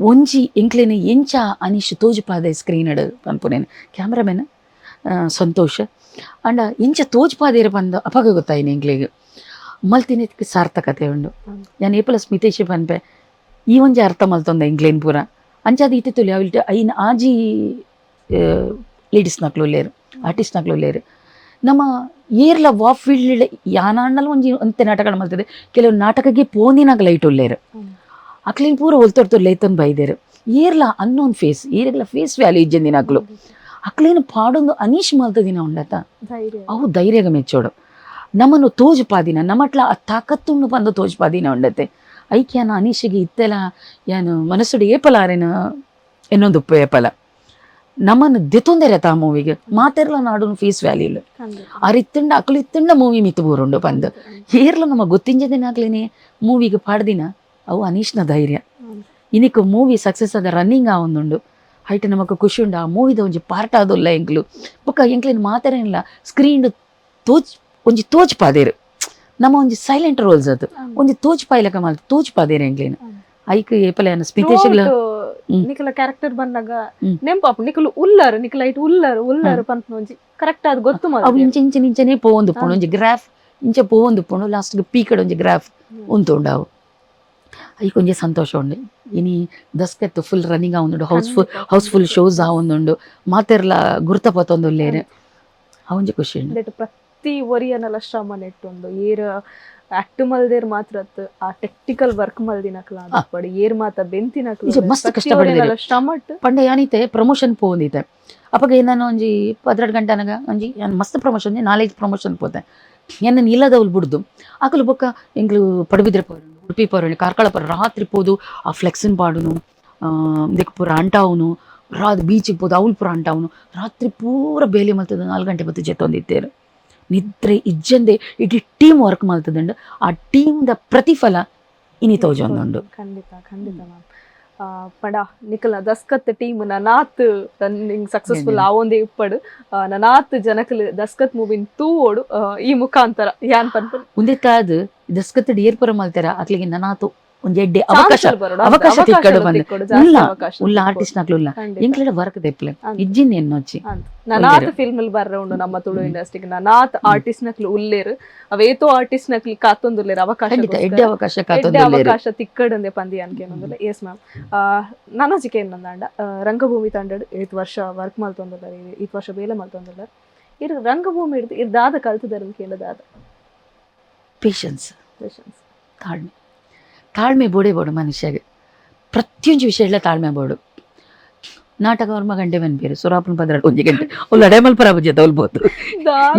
ಒಂಜಿ ಎಂಕ್ಲೇನೆ ಎಂಚ ಅನೀಶ್ ತೋಜುಪಾದೆ ಸ್ಕ್ರೀನ್ ಅಡ್ ಪನ್ಪುನೇನು ಕ್ಯಾಮ್ರಾಮನ್ ಸಂತೋಷ್ ಅಂಡ ಎಂಚ ತೋಜುಪಾದೇರ ಬಂದ ಅಪಾಗ ಗೊತ್ತಾಯಿನಿ ಎಂಕ್ಲೆಗೆ ಮಲ್ತಿನಕ್ಕೆ ಸಾರ್ಥಕತೆ ಉಂಡು ನಾನು ಏಪಲ ಸ್ಮಿತೇಶ್ ಪನ್ಪೆ ಈ ಒಂಜಿ ಅರ್ಥ ಮಲ್ತೊಂದ ಎಂಕ್ಲೇನ್ ಪೂರ ಅಂಚಾದ ಈತೆ ತೊಲಿ ಅವಿಲ್ಟ ಐನ್ ಆಜಿ ಲೇಡೀಸ್ ನಕ್ಲು ಲೇರು ಆರ್ಟಿಸ್ಟ್ ನಕ್ಲು ಲೇರು ನಮ್ಮ ಏರ್ಲ ವಾಫ್ ಫೀಲ್ಡ್ ಯಾನಣ್ಣಲ್ಲಿ ಒಂಜಿ ಅಂತೆ ನಾಟಕ ಮಲ್ತದೆ ಕೆಲವು ನಾಟಕಕ್ಕೆ ಪೋನಿನಾಗ ಲೈಟ್ ಉಳ್ಳೇರು ಅಕ್ಲೇನ್ ಪೂರ ಹೊಲ್ತೊಡ್ತು ಲೈತೊಂದು ಬೈದೇರು ಏರ್ಲ ಅನ್ನೋನ್ ಫೇಸ್ ಏರ್ಲ ಫೇಸ್ ವ್ಯಾಲ್ಯೂ ಇಜ್ಜಂದಿನಾಗ್ಲು ಅಕ್ಲೇನು ಪಾಡೊಂದು ಅನೀಶ್ ಮಲ್ತದಿನ ಉಂಡತ ಧೈರ್ಯ ಅವು ಧೈರ್ಯಗ ಮೆಚ್ಚೋಡು ನಮ್ಮನ್ನು ತೋಜುಪಾದಿನ ನಮ್ಮಟ್ಲ ಆ ತಾಕತ್ತುಂಡು ಬಂದು ತೋಜುಪಾದಿನ ಉಂಡತೆ ಐಕ್ಯಾನ ಅನೀಶಿಗೆ ಇತ್ತೆಲ ಯಾನು ಮನಸ್ಸುಡು ಏಪಲಾರೆನ ಎನ್ನೊಂದು ಉಪ್ಪು ಏಪಲ ನಮ್ಮನ್ನು ದೆತೊಂದೆರೆ ಆ ಮೂವಿಗೆ ಮಾತೆರ್ಲ ನಾಡು ಫೇಸ್ ವ್ಯಾಲ್ಯೂಲು ಅರಿತ್ತಂಡ ಅಕ್ಲು ಇತ್ತಂಡ ಮೂವಿ ಮಿತ್ತು ಬೂರುಂಡು ಬಂದು ಏರ್ಲ ನಮ್ಮ ಗೊತ್ತಿಂಜದಿನ ಆಗ್ಲೇನೆ ಮೂವಿಗೆ ಪಾಡ್ದಿನ ಅವು ಅನೀಶ್ನ ಧೈರ್ಯ ಇನಿಕ್ ಮೂವಿ ಸಕ್ಸಸ್ ಆದ ರನ್ನಿಂಗ್ ಆವೊಂದುಂಡು ಹೈಟ್ ನಮಕ್ ಖುಷಿ ಉಂಡು ಆ ಮೂವಿದ ಒಂಜಿ ಪಾರ್ಟ್ ಆದೊಲ್ಲ ಎಂಕ್ಲು ಬೊಕ್ಕ ಎಂಕ್ಲೇನು ಮಾತಾರೇನಿಲ್ಲ ಸ್ಕ್ರೀನ್ ಒಂಜಿ ತೋಜ್ಪಾದೇರು ನಮ್ಮ ಒಂಜಿ ಸೈಲೆಂಟ್ ರೋಲ್ಸ್ ಅದು ಒಂಜಿ ತೋಜ್ಪಾಯ್ಲಕ ಮಾಲ್ತ ತೋಜ್ಪಾದೇರು ಎಂಕ್ಲೇನು ಐಕ್ ಏಪಲ ಸ್ಮಿತೇಶಗ್ಲ ನಿಕಲ ಕ್ಯಾರೆಕ್ಟರ್ ಬಂದಾಗ ನೆಂಪಾಪು ನಿಕಲು ಉಲ್ಲರು ನಿಕಲ ಐಟ್ ಉಲ್ಲರು ಪಂಪ ಒಂಜಿ ಕರೆಕ್ಟ್ ಆದ್ ಗೊತ್ತು ಅವು ಇಂಚೆ ಪೋವೊಂದು ಪೋಣು ಒಂಜಿ ಗ್ರಾಫ್ ಇಂಚೆ ಪೋವೊಂದು ಪೋಣು ಲಾಸ್ಟ್ಗೆ ಪೀಕಡ್ ಒಂಜಿ ಗ್ರಾಫ್ ಉಂತುಂಡು ಅವು ಐಕ್ ಒಂಜಿ ಸಂತೋಷ ಉಂಡು ಇನಿ ದಸ್ಕತ್ತು ಫುಲ್ ರನ್ನಿಂಗ್ ಆವೊಂದುಂಡು ಹೌಸ್ಫುಲ್ ಶೋಸ್ ಆವೊಂದುಂಡು ಮಾತೆರ್ಲ ಗುರ್ತಪತ್ತೊಂದುಲ್ಲೇರು ಅವೊಂಜಿ ಖುಷಿ ಉಂಡು ಪ್ರತಿ ಒರಿಯನಲ ಶ್ರಮ ನೆಟ್ಟೊಂದು ಏರ್ ಆಕ್ಟ್ ಮಲ್ದೇರ್ ಮಾತ್ರ ಆ ಟೆಕ್ನಿಕಲ್ ವರ್ಕ್ ಮಲ್ದಿನಕ್ಲ ಪಡಿ ಏರ್ ಮಾತ ಬೆಂತಿನಕ್ಲ ಮಸ್ತ್ ಕಷ್ಟಪಡಿದೇರು ಶ್ರಮ ಪಂಡ ಯಾನಿತೆ ಪ್ರಮೋಷನ್ ಪೋಂದಿತ್ತೆ ಅಪಗ ನಾನು ಒಂಜಿ 12 ಗಂಟೆನಾಗ ಒಂಜಿ ಮಸ್ತ್ ಪ್ರಮೋಷನ್ 4-5 ಪ್ರಮೋಷನ್ ಪೋತೆ ಎನ್ನ ಇಲ್ಲದವ್ಲು ಬಿಡ್ದು ಆಕಲು ಬೊಕ್ಕ ಎಂಗ್ಲು ಪಡುಬಿದ್ರೆ ಪೋರು ಉಡುಪಿ ಪೋರು ಕಾರ್ಕಳ ಪೋರು ರಾತ್ರಿ ಪೋದು ಆ ಫ್ಲೆಕ್ಸಿನ್ ಪಾಡುನು ಇದಕ್ಕೆ ಪೂರ ಅಂಟಾವುನು ಬೀಚಿಗೆ ಪೋದು ಅವ್ಲು ಪೂರ ಅಂಟಾವುನು ರಾತ್ರಿ ಪೂರ ಬೇಲಿ ಮಲ್ತದ 4 ಗಂಟೆ ಬತ್ತು ಜೆತ್ತೊಂದಿತ್ತೇರು ನಿದ್ರೆ ಇಜ್ಜಂದೆ ಇಡೀ ಟೀಮ್ ವರ್ಕ್ ಮಲ್ತದುಂಡು ಆ ಟೀಮ್ದ ಪ್ರತಿಫಲ ಇನಿ ತೋಜೊಂದುಂಡು ಖಂಡಿತ ಮ್ಯಾಮ್ ಪಡ ನಿಕಲ ದಸ್ಕತ್ ಟೀಮ್ ನನಾತ್ ರನ್ನಿಂಗ್ ಸಕ್ಸಸ್ಫುಲ್ ಆವೊಂದೇ ಇಪ್ಪಡು ನನಾತ್ ಜನಕಲ್ ದಸ್ಕತ್ ಮೂವಿನ್ ತೂವೋಡು ಈ ಮುಖಾಂತರ ಯಾನ್ ಪನ್ಪನ್ ಮುಂದೆ ತಾದು ದಸ್ಕತ್ ಏರ್ಪುರ ಮಲ್ತಾರ ಅಕ್ಲಿಗೆ ನನಾತು ಒಂಜಿ ಎಡ್ಡೆ ಅವಕಾಶ ತಿಕ್ಕಡು ಬಂದು ಉಲ್ಲ ಆರ್ಟಿಸ್ಟ್ ನಕ್ಲು ಉಲ್ಲ ಎಂಕ್ಲೆಡ ವರ್ಕ್ ದೆಪ್ಲೆ ಇಜ್ಜಿನ್ ಎನ್ನೊಚ್ಚಿ ನನಾತ್ ಫಿಲ್ಮ್ ಬರ್ರೆ ಉಂಡು ನಮ್ಮ ತುಳು ಇಂಡಸ್ಟ್ರಿಗೆ ನನಾತ್ ಆರ್ಟಿಸ್ಟ್ ನಕ್ಲು ಉಲ್ಲೇರು ಅವೇತೋ ಆರ್ಟಿಸ್ಟ್ ನಕ್ಲಿ ಕಾತೊಂದುಲ್ಲೇರು ಎಡ್ಡೆ ಅವಕಾಶ ತಿಕ್ಕಡಂದೆ ಪಂದಿ ಅನ್ಕೇನೊಂದುಲ್ಲ ಎಸ್ ಮ್ಯಾಮ್ ನನಜಿಕೆ ಏನಂದಾಂಡ ರಂಗಭೂಮಿ ತಂಡಡ್ 8 ವರ್ಷ ವರ್ಕ್ ಮಲ್ತೊಂದುಲ್ಲ 8 ವರ್ಷ ಬೇಲೆ ಮಲ್ತೊಂದುಲ್ಲ ಇರ್ ರಂಗಭೂಮಿ ಹಿಡ್ದು ಇರ್ದಾದ ಕಲ್ತದರ ಕೇಳದಾದ ಪೇಷನ್ಸ್ ತಾಳ್ಮೆ ಬೋಡು ಮನುಷ್ಯಗೆ ಪ್ರತಿಯೊಂದು ವಿಷಯ ಎಲ್ಲ ತಾಳ್ಮೆ ಬೋಡು ನಾಟಕ ವರ್ಮ ಗಂಟೆ ಬನ್ಬೇರು ಸುರಾಪನ 11 ಗಂಟೆ ಅವ್ಳು ಅಡೆಮಲ್ ಪರಾಬುಜಿ ತೋಲ್ಬೋದು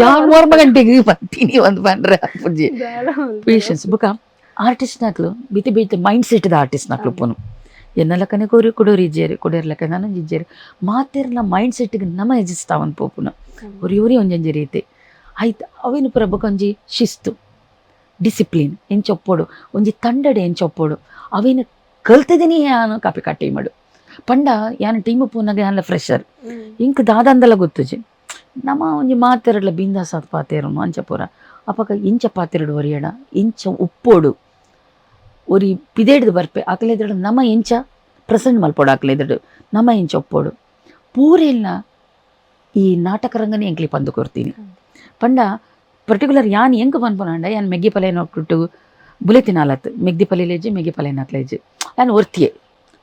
ಯಾರು 3 ಗಂಟೆಗೆ ಬರ್ತೀನಿ ಒಂದು ಬಂದ್ರೆ ಅಪ್ಪುಜಿ ಪೇಷನ್ಸ್ ಬುಕ ಆರ್ಟಿಸ್ಟ್ ನಾಕ್ಲು ಬಿತಿ ಮೈಂಡ್ ಸೆಟ್ ಆರ್ಟಿಸ್ಟ್ ನಾಕ್ಲು ಪೋನು ಎನ್ನಲಕ್ಕನೆ ಕೊಡೋರು ಇಜ್ಜೇರು ಕೊಡೋರ್ಲಕ್ಕ ನಾನು ಇಜ್ಜೇರು ಮಾತೆರ್ಲ ಮೈಂಡ್ ಸೆಟ್ಗೆ ನಮ್ಮ ಎಜಿಸ್ತಾವನ್ ಪೋಪುನ ಒರಿ ಒಂಜಂಜಿ ರೀತಿ ಆಯ್ತು ಅವೇನು ಪುರ ಬೊಕೊಂಜಿ ಶಿಸ್ತು ಡಿಸಿಪ್ಲಿನ್ ಎಂಚೊಪ್ಪೋಡು ಒಂಜಿ ತಂಡಡೆ ಎಂಚೊಪ್ಪೋಡು ಅವೇನು ಕಲ್ತಿದ್ದೀನಿ ಯಾನು ಕಾಪಿ ಕಟ್ಟಿ ಮಾಡು ಪಂಡ ಯಾನು ಟೀಮು ಪೂನಾಗ ಯಾನ್ಲ ಫ್ರೆಶರ್ ಇಂಕ್ ದಾದಂದಲ ಗೊತ್ತುಜಿ ನಮ್ಮ ಒಂಜಿ ಮಾತೆರಡ್ಲ ಬಿಂದಾಸಾದ ಪಾತೆರನು ಅಂಚ ಪೂರ ಅಪಕ ಇಂಚ ಪಾತೆರಡು ಒರಿಯಡ ಇಂಚ ಉಪ್ಪೋಡು ಒರಿ ಪಿದೇಡ್ದು ಬರ್ಪೆ ಆಕಲೆದಡು ನಮ್ಮ ಇಂಚ ಪ್ರೆಸೆಂಟ್ ಮಲ್ಪೋಡು ಆಕಲೆದಡು ನಮ್ಮ ಇಂಚ ಒಪ್ಪೋಡು ಪೂರೆಲ್ಲ ಈ ನಾಟಕ ರಂಗನೇ ಎಂಕ್ಲಿ ಪಂದು ಕೊಡ್ತೀನಿ ಪಂಡ ಪರ್ಟಿಕ್ಯುಲರ್ ಯಾನ್ ಎಂಕ್ ಪನ್ಪುನಾಂಡ ಯಾನ್ ಮೆಗ್ಗಿ ಪಲೆ ನೋಕ್ಬಿಟ್ಟು ಬುಲೆ ತಿನ್ನಾಲತ್ತು ಮೆಗ್ದಿ ಪಲೆಲೇಜಿ ಮೆಗ್ಗಿ ಪಲೆ ನಾಕ್ಲೇಜಿ ಯಾನ್ ಒರ್ತಿಯೇ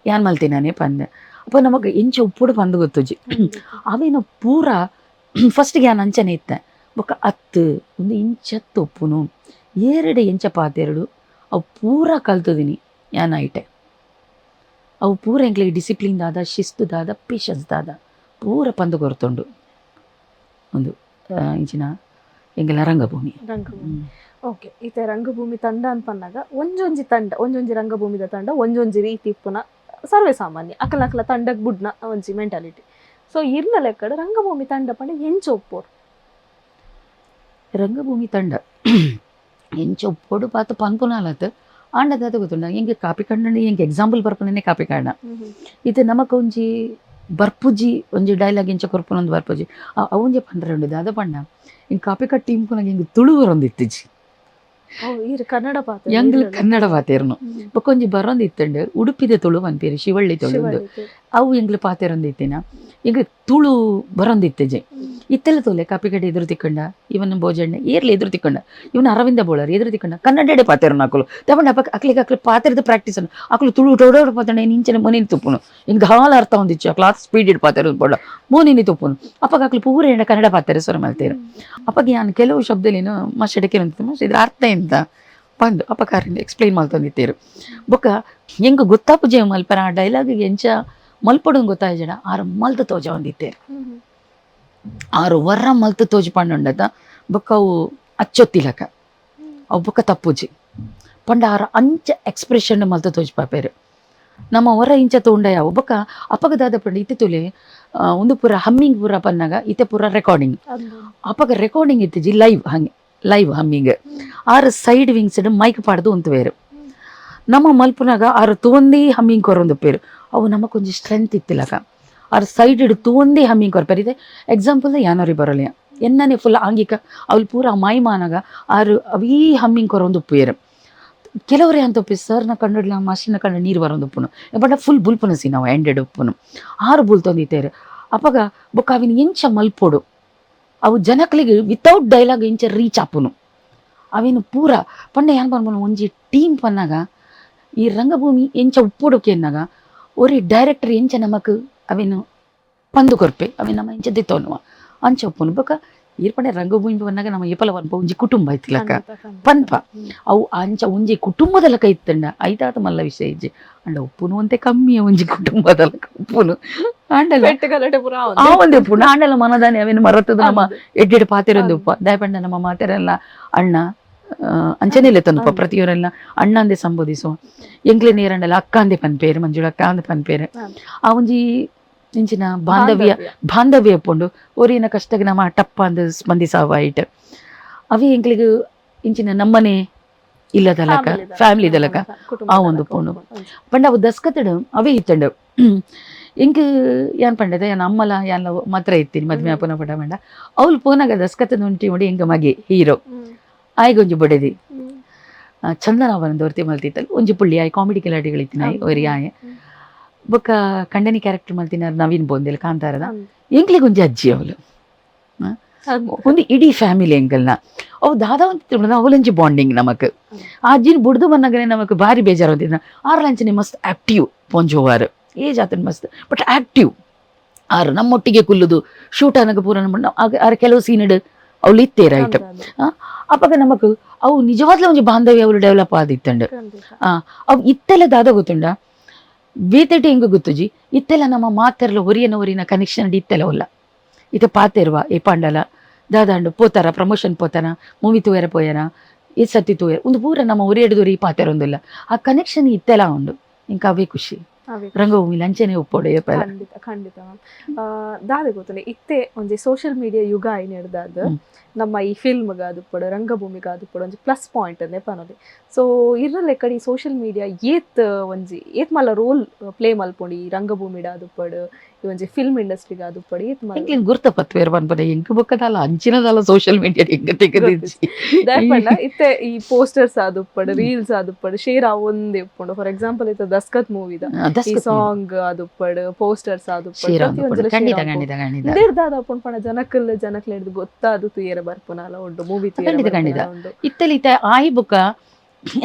ಯಾನ್ ಮಲ್ತಿನಾನೆ ಪಂದೆ ಅಪ್ಪ ನಮಗೆ ಇಂಚ ಉಪ್ಪುಡು ಪಂದು ಗೊತ್ತುಜಿ ಅವೇನು ಪೂರ ಫಸ್ಟ್ಗೆ ಯಾನ್ ಅಂಚನೆ ಇತ್ತೆ ಬೊಕ್ಕ ಅತ್ತು ಒಂದು ಇಂಚತ್ತು ಉಪ್ಪುನು 2 ಇಂಚ ಪಾತೆರಡು ಅವು ಪೂರ ಕಲ್ತದಿನಿ ಯಾನ್ ಐಟೆ ಅವು ಪೂರ ಎಂಕ್ಲಿಗೆ ಡಿಸಿಪ್ಲಿನ್ ದಾದ ಶಿಸ್ತು ದಾದ ಪೇಷನ್ಸ್ ದಾದ ಪೂರ ಪಂದು ಕೊರ್ತುಂಡು ಒಂದು ಇಂಚಿನ ಎಂಗೆಲ್ಲ ರಂಗಭೂಮಿ ಓಕೆ ಈತ ರಂಗಭೂಮಿ ತಂಡ ಅನ್ಪನ್ನಾಗ ಒಂಜೊಂಜಿ ರಂಗಭೂಮಿದ ತಂಡ ಒಂಜೊಂಜಿ ರೀತಿ ಪುನ ಸರ್ವೇ ಸಾಮಾನ್ಯ ಅಕಲ ತಂಡಕ್ ಬುಡ್ನ ಒಂಜಿ ಮೆಂಟಾಲಿಟಿ ಸೊ ಇರ್ನ ಲೆಕ್ಕಡ ರಂಗಭೂಮಿ ತಂಡ ಪಂಡ ಎಂಚ ಒಪ್ಪೋರು ರಂಗಭೂಮಿ ತಂಡ ಎಂಚ ಒಪ್ಪೋಡು ಪಾತ ಪನ್ಪುನಾಲತ್ ಆಂಡದಾದ ಗೊತ್ತುಂಡ ಎಂಗೆ ಕಾಪಿ ಕಂಡ ಎಂಗೆ ಎಕ್ಸಾಂಪಲ್ ಬರ್ಪನೇ ಕಾಪಿ ಕಾರಣ ಇದು ನಮಕ್ ಒಂಜಿ ಬರ್ಪುಜಿ ಒಂಜಿ ಡೈಲಾಗ್ ಎಂಚ ಕೊರ್ಪುನೊಂದು ಬರ್ಪುಜಿ ಅವಂಜೆ ಪಂಡ್ರೆ ಉಂಡು ದಾದ ಪಂಡ ಇಂಗೆ ಕಾಪಿ ಕಟ್ಟಿ ಇಂಪುನಾಗ ಹಿಂಗೆ ತುಳು ಬರೊಂದಿತ್ತಿಜಿ ಕನ್ನಡ ಕನ್ನಡ ಪಾತೆರ್ನು ಬೊಕೊಂಜಿ ಬರೊಂದಿತ್ತಂಡು ಉಡುಪಿದ ತುಳು ಪನ್ಪೇರಿ ಶಿವಳ್ಳಿ ತುಳು ಅವು ಎಂಗ್ಲು ಪಾತೆರೊಂದಿತ್ತಿನ ಈಗ ತುಳು ಬರೊಂದಿತ್ತಜೆ ಇತ್ತೆಲ್ಲ ತೋಲೆ ಕಾಪಿಗಡ್ಡೆ ಎದುರು ತಿಕ್ಕೊಂಡ ಇವನ್ ಭೋಜಣ್ಣ ಏರ್ಲಿ ಎದುರು ತಿಕ್ಕೊಂಡ ಇವನ್ ಅರವಿಂದ ಬೋಳರ್ ಎದುರು ತಿಕ್ಕೊಂಡ ಕನ್ನಡಡೆ ಪಾತೆರನ್ನು ಹಾಕಲು ತಗೊಂಡ ಅಕ್ಲಿಗೆ ಪಾತ್ರದ ಪ್ರಾಕ್ಟೀಸ್ ಅಕ್ಲು ತುಳು ಟೋಡೋಡು ಪಾತಣ್ಣ ಇಂಚಿನ ಮೋನಿನ ತುಪ್ಪುನು ಹಿಂಗೆ ಹಾಲ ಅರ್ಥ ಹೊಂದಿಚ್ಚು ಕ್ಲಾಸ್ ಸ್ಪೀಡ್ ಪಾತೆರ ಬೋಡ ಮೋನಿನಿ ತುಪ್ಪುನು ಅಪ್ಪಾಗ ಅಕ್ಲು ಪೂರ ಎಂಡ ಕನ್ನಡ ಪಾತೆರ ಸ್ವರ ಮಾಡ್ತೇರು ಅಪ್ಪಾಗ ನಾನು ಕೆಲವು ಶಬ್ದಲೇನು ಮಶಡಕ್ಕೆ ಇದ್ರ ಅರ್ಥ ಎಂತ ಬಂದು ಅಪಕಾರಿಂದ ಎಕ್ಸ್ಪ್ಲೈನ್ ಮಾಡ್ತಂದಿತ್ತೇರು ಬೊಕ್ಕ ಹೆಂಗೆ ಗೊತ್ತಾಪುಜೆ ಮಲ್ಪರ ಆ ಡೈಲಾಗಿಗೆ ಎಂಚ ಮಲ್ಪಡು ಗೊತ್ತಾಯ್ಜಡ ಆರು ಮಲ್ತ ತೋಜ ಹೊಂದಿತ್ತೇರು ಆರು ವರ್ರ ಮಲ್ತು ತೋಜಿ ಪಂಡುಂಡದ ಬೊಕ್ಕ ಅವು ಅಚ್ಚೊತ್ತಿಲಕ ಅವು ಬೊಕ್ಕ ತಪ್ಪುಜಿ ಪಂಡ ಆರು ಅಂಚ ಎಕ್ಸ್ಪ್ರೆಷನ್ ಮಲ್ತು ತೋಜಿ ಪಾಪೇರು ನಮ್ಮ ಹೊರ ಇಂಚ ತೋಂಡಯ ಬೊಕ್ಕ ಅಪಗದಾದ ಪಂಡ ಇತ್ತೆ ತುಲೆ ಒಂದು ಪೂರ ಹಮ್ಮಿಂಗ್ ಪೂರ ಪನ್ನಾಗ ಇತ್ತೆ ಪೂರ ರೆಕಾರ್ಡಿಂಗ್ ಅಪಗ ರೆಕಾರ್ಡಿಂಗ್ ಇತ್ತಿಜಿ ಲೈವ್ ಹಮ್ಮಿಂಗ್ ಆರು ಸೈಡ್ ವಿಂಗ್ಸ್ ಮೈಕ್ ಪಾಡ್ದು ಉಂತುವೇರು ನಮ್ಮ ಮಲ್ಪುನಾಗ ಆರು ತೂಂದಿ ಹಮ್ಮಿಂಗ್ ಕೊರೊಂದು ಪೇರು ಅವು ನಮಕ್ ಕೊಂಚ ಸ್ಟ್ರೆಂತ್ ಇತ್ತಿಲಕ ಆರು ಸೈಡ್ ಇಡು ತೂಂದಿ ಹಮ್ಮಿಂಗ್ ಕೊರಪೇರು ಇದೆ ಎಕ್ಸಾಂಪಲ್ ಯಾನೋರಿ ಬರೋಲ್ಲ ಎನ್ನನೆ ಫುಲ್ ಆಂಗಿಕ ಅವ್ಲು ಪೂರ ಮೈಮಾನಾಗ ಆರು ಅವೀ ಹಮ್ಮಿಂಗ್ ಕೊರೊಂದು ಪೇರು ಕೆಲವರೇ ಅಂತ ಒಪ್ಪಿ ಸರ್ನ ಕಂಡಿಡ್ಲ ಮಾಸ್ಟರ್ನ ಕಂಡು ನೀರು ಬರೋದು ಉಪ್ಪುನು ಬಟ್ ಫುಲ್ ಬುಲ್ಪುನು ಸಿ ನಾವು ಎಂಡೆಡ್ ಉಪ್ಪುನು ಆರು ಬುಲ್ತೊಂದಿತ್ತೇರು ಅಪಗ ಬೊಕ್ಕ ಅವಿನ ಎಂಚ ಮಲ್ಪೊಡು ಅವು ಜನಕ್ಲಿಗೆ ವಿತೌಟ್ ಡೈಲಾಗ್ ಎಂಚ ರೀಚ್ ಆಪುನು ಅವೇನು ಪೂರ ಪಂಡ ಏನ್ ಪನ್ಪುನು ಒಂಜಿ ಟೀಮ್ ಪನ್ನಾಗ ಈ ರಂಗಭೂಮಿ ಎಂಚ ಉಪ್ಪೊಡುಕೆ ಎನ್ನಾಗ ಒರಿ ಡೈರೆಕ್ಟರ್ ಎಂಚ ನಮಕ್ ಅವೇನು ಪಂದು ಕೊರ್ಪೆ ಅವೇನು ನಮ್ಮ ಎಂಚ ದಿತ್ತೋನುವ ಅಂಚ ಒಪ್ಪುನು ಬೊಕ್ಕ ಈರ್ಪಣೆ ರಂಗಭೂಮಿ ಪನ್ನಾಗ ನಮ್ಮ ಏಪಲ ಪನ್ಪ ಒಂಜಿ ಕುಟುಂಬ ಐತಿಲಕ ಪನ್ಪ ಅವು ಅಂಚ ಒಂಜಿ ಕುಟುಂಬದ ಲಕ ಇತ್ತಂಡ ಐತಾತ ಮಲ್ಲ ವಿಷಯ ಇಜ್ಜಿ ಅಂಡ ಉಪ್ಪುನು ಅಂತೆ ಕಮ್ಮಿಯ ಒಂಜಿ ಕುಟುಂಬದ ಲಕ ಉಪ್ಪುನು ಆಂಡಲ ಆ ಒಂದೇ ಉಪ್ಪುನು ಆಂಡಲ ಮನದಾನೆ ಅವೇನು ಮರತದ ನಮ್ಮ ಎಡ್ಡೆಡ್ ಪಾತೆರೊಂದು ಉಪ್ಪ ದಯಪಂಡ ನಮ್ಮ ಮಾತೆರೆಲ್ಲ ಅಣ್ಣ ಅಂಚನೆಲೆ ತಂದುಪ ಪ್ರತಿಯೊರೆಲ್ಲ ಅಣ್ಣ ಅಂದೆ ಸಂಬೋಧಿಸುವ ಎಂಕ್ಲೆ ನೇರಂಡಲ್ಲ ಅಕ್ಕ ಅಂದೆ ಪನ್ಪೇರು ಮಂಜುಳ ಅಕ್ಕ ಅಂದೆ ಪನ್ಪೇರು ಆ ಒಂಜಿ ಇಂಚಿನ ಬಾಂಧವ್ಯ ಪುಂಡು ಒರಿನ ಕಷ್ಟಗೆ ನಮ್ಮ ಟಪ್ಪ ಅಂದ್ ಸ್ಪಂದಿಸಾವ ಐಟ್ ಅವೇ ಎಂಕ್ಲಿಗೆ ಇಂಚಿನ ನಮ್ಮನೆ ಇಲ್ಲದಲಕ ಫ್ಯಾಮಿಲಿ ದಲಕ ಆ ಒಂದು ಪುಂಡು ಪಂಡ ಅವು ದಸ್ಕತಡು ಅವೇ ಇತ್ತಂಡು ಎಂಕ್ ಏನ್ ಪಂಡದ ಏನ್ ಅಮ್ಮಲ ಯಾನ್ ಮಾತ್ರ ಇತ್ತೀನಿ ಮದ್ಮೆ ಪುನಃ ಪಟ ಮಂಡ ಅವ್ಲು ಪೋನಾಗ ದಸ್ಕತದ ಉಂಟಿ ನೋಡಿ ಎಂಗ ಮಗೆ ಹೀರೋ ಆಯ್ಗೊಂಜಿ ಬೊಡೆದಿ ಚಂದನ ಅವನದು ಹೊರ್ತಿ ಮಲ್ತಿತ್ತಲ್ಲ ಒಂಜಿ ಪುಳ್ಳಿ ಆಯ್ ಕಾಮಿಡಿ ಕಿಲಾಡಿಗಳಿತ್ತಿನ ಒರಿ ಆಯ್ ಬೊಕ್ಕ ಕಂಡನಿ ಕ್ಯಾರೆಕ್ಟರ್ ಮಲ್ತಿನ ನವೀನ್ ಬೋಂದೆಲ್ ಕಾಂತಾರದ ಎಂಕ್ಲಿಗೆ ಒಂಜಿ ಅಜ್ಜಿ ಅವಳು ಒಂದು ಇಡೀ ಫ್ಯಾಮಿಲಿ ಎಂಕಲ್ನ ಅವು ದಾದಾ ಅಂತ ಅವಲಂಚಿ ಬಾಂಡಿಂಗ್ ನಮಕ್ ಆ ಅಜ್ಜಿನ ಬುಡ್ದು ಬಂದಾಗನೆ ನಮಕ್ ಭಾರಿ ಬೇಜಾರು ಅಂತಿದ್ನ ಆರ್ಲಂಚನೆ ಮಸ್ತ್ ಆಕ್ಟಿವ್ ಪೊಂಜೋವಾರು ಏಜ್ ಆತನ ಮಸ್ತ್ ಬಟ್ ಆಕ್ಟಿವ್ ಆರು ನಮ್ಮೊಟ್ಟಿಗೆ ಕುಲ್ಲುದು ಶೂಟ್ ಅನ್ನಗ ಪೂರ ಆರು ಕೆಲವು ಸೀನ್ ಅವಳು ಇತ್ತೇ ರೈಟ್ ಅಪ್ಪಾಗ ನಮಕ್ ಅವು ನಿಜವಾದ್ಲೂ ಒಂಜಿ ಬಾಂಧವ್ಯ ಅವಳು ಡೆವಲಪ್ ಆದಿತ್ತಂಡು ಅವು ಇತ್ತೆಲ್ಲ ದಾದ ಗೊತ್ತುಂಡ ಬೇತೆಟಿ ಹೆಂಗ ಗೊತ್ತುಜಿ ಇತ್ತೆಲ್ಲ ನಮ್ಮ ಮಾತೆರ್ಲ ಒರಿನ ಕನೆಕ್ಷನ್ ಇತ್ತೆಲ್ಲ ಒಲ್ಲ ಇತ್ತೆ ಪಾತೆರ್ವ ಏ ಪಾಂಡಲ ದಾದಾಂಡು ಪೋತಾರ ಪ್ರಮೋಷನ್ ಪೋತಾನ ಮೂವಿ ತೂಯರ ಪೋಯನ ಈ ಸತಿ ತೂಯರ ಒಂದು ಪೂರ ನಮ್ಮ ಒರಿಯಡ್ದೂರಿ ಈ ಪಾತೆರೊಂದಿಲ್ಲ ಆ ಕನೆಕ್ಷನ್ ಇತ್ತೆಲ್ಲ ಉಂಡು ಇಂಕ ಅವೇ ಖುಷಿ ರಂಗಭೂಮಿ ಲಂಚನೆ ಉಪ್ಪೋಡು ಖಂಡಿತ ಖಂಡಿತ ಮ್ಯಾಮ್ ದಾದೆ ಗೊತ್ತುಂಡೆ ಇತ್ತೆ ಒಂಜಿ ಸೋಷಿಯಲ್ ಮೀಡಿಯಾ ಯುಗ ಏನು ಹಿಡ್ದಾದ ನಮ್ಮ ಈ ಫಿಲ್ಮ್ಗೆ ಅದು ರಂಗಭೂಮಿಗೆ ಅದು ಒಂಜಿ ಪ್ಲಸ್ ಪಾಯಿಂಟ್ ಅಂದೆ ಪನೋಲಿ ಸೊ ಇರ್ರಲ್ಲ ಕಡೆ ಸೋಷಿಯಲ್ ಮೀಡಿಯಾ ಏತ್ ಮಲ್ಲ ರೋಲ್ ಪ್ಲೇ ಮಲ್ಪೊಂಡು ಈ ರಂಗಭೂಮಿಡ ಅದು ಈ ಒಂಜಿ ಫಿಲ್ಮ್ ಇಂಡಸ್ಟ್ರಿಗೆ ಅದು ಏತ್ ಮಲ್ಲ ಗುರ್ತಪತ್ವೇರ್ ಪನ್ಪನೆ ಎಂಕ್ ಬೊಕ್ಕದಲ್ಲ ಅಂಚಿನದಲ್ಲ ಸೋಷಿಯಲ್ ಮೀಡಿಯಾ ಎಂಗ ತೆಗೆದಿಜ್ಜಿ ದಯಪಂಡ ಇತ್ತೆ ಈ ಪೋಸ್ಟರ್ಸ್ ಅದು ರೀಲ್ಸ್ ಅದು ಶೇರ್ ಒಂದೇ ಉಪ್ಪುಂಡು ಫಾರ್ ಎಕ್ಸಾಂಪಲ್ ಇತ್ತ ದಸ್ಕತ್ ಮೂವಿದ ಈ ಸಾಂಗ್ ಅದು ಪೋಸ್ಟರ್ಸ್ ಅದು ನಿರ್ದಾದ ಪಣ ಜನಕ್ಲೆ ಹಿಡಿದು ಗೊತ್ತಾದು ತುಯರ ಬರ್ಪುನಲ್ಲ ಉಂಟು ಮೂವಿ ಇತ್ತಲಿ ಆಯಿ ಬುಕ್ಕ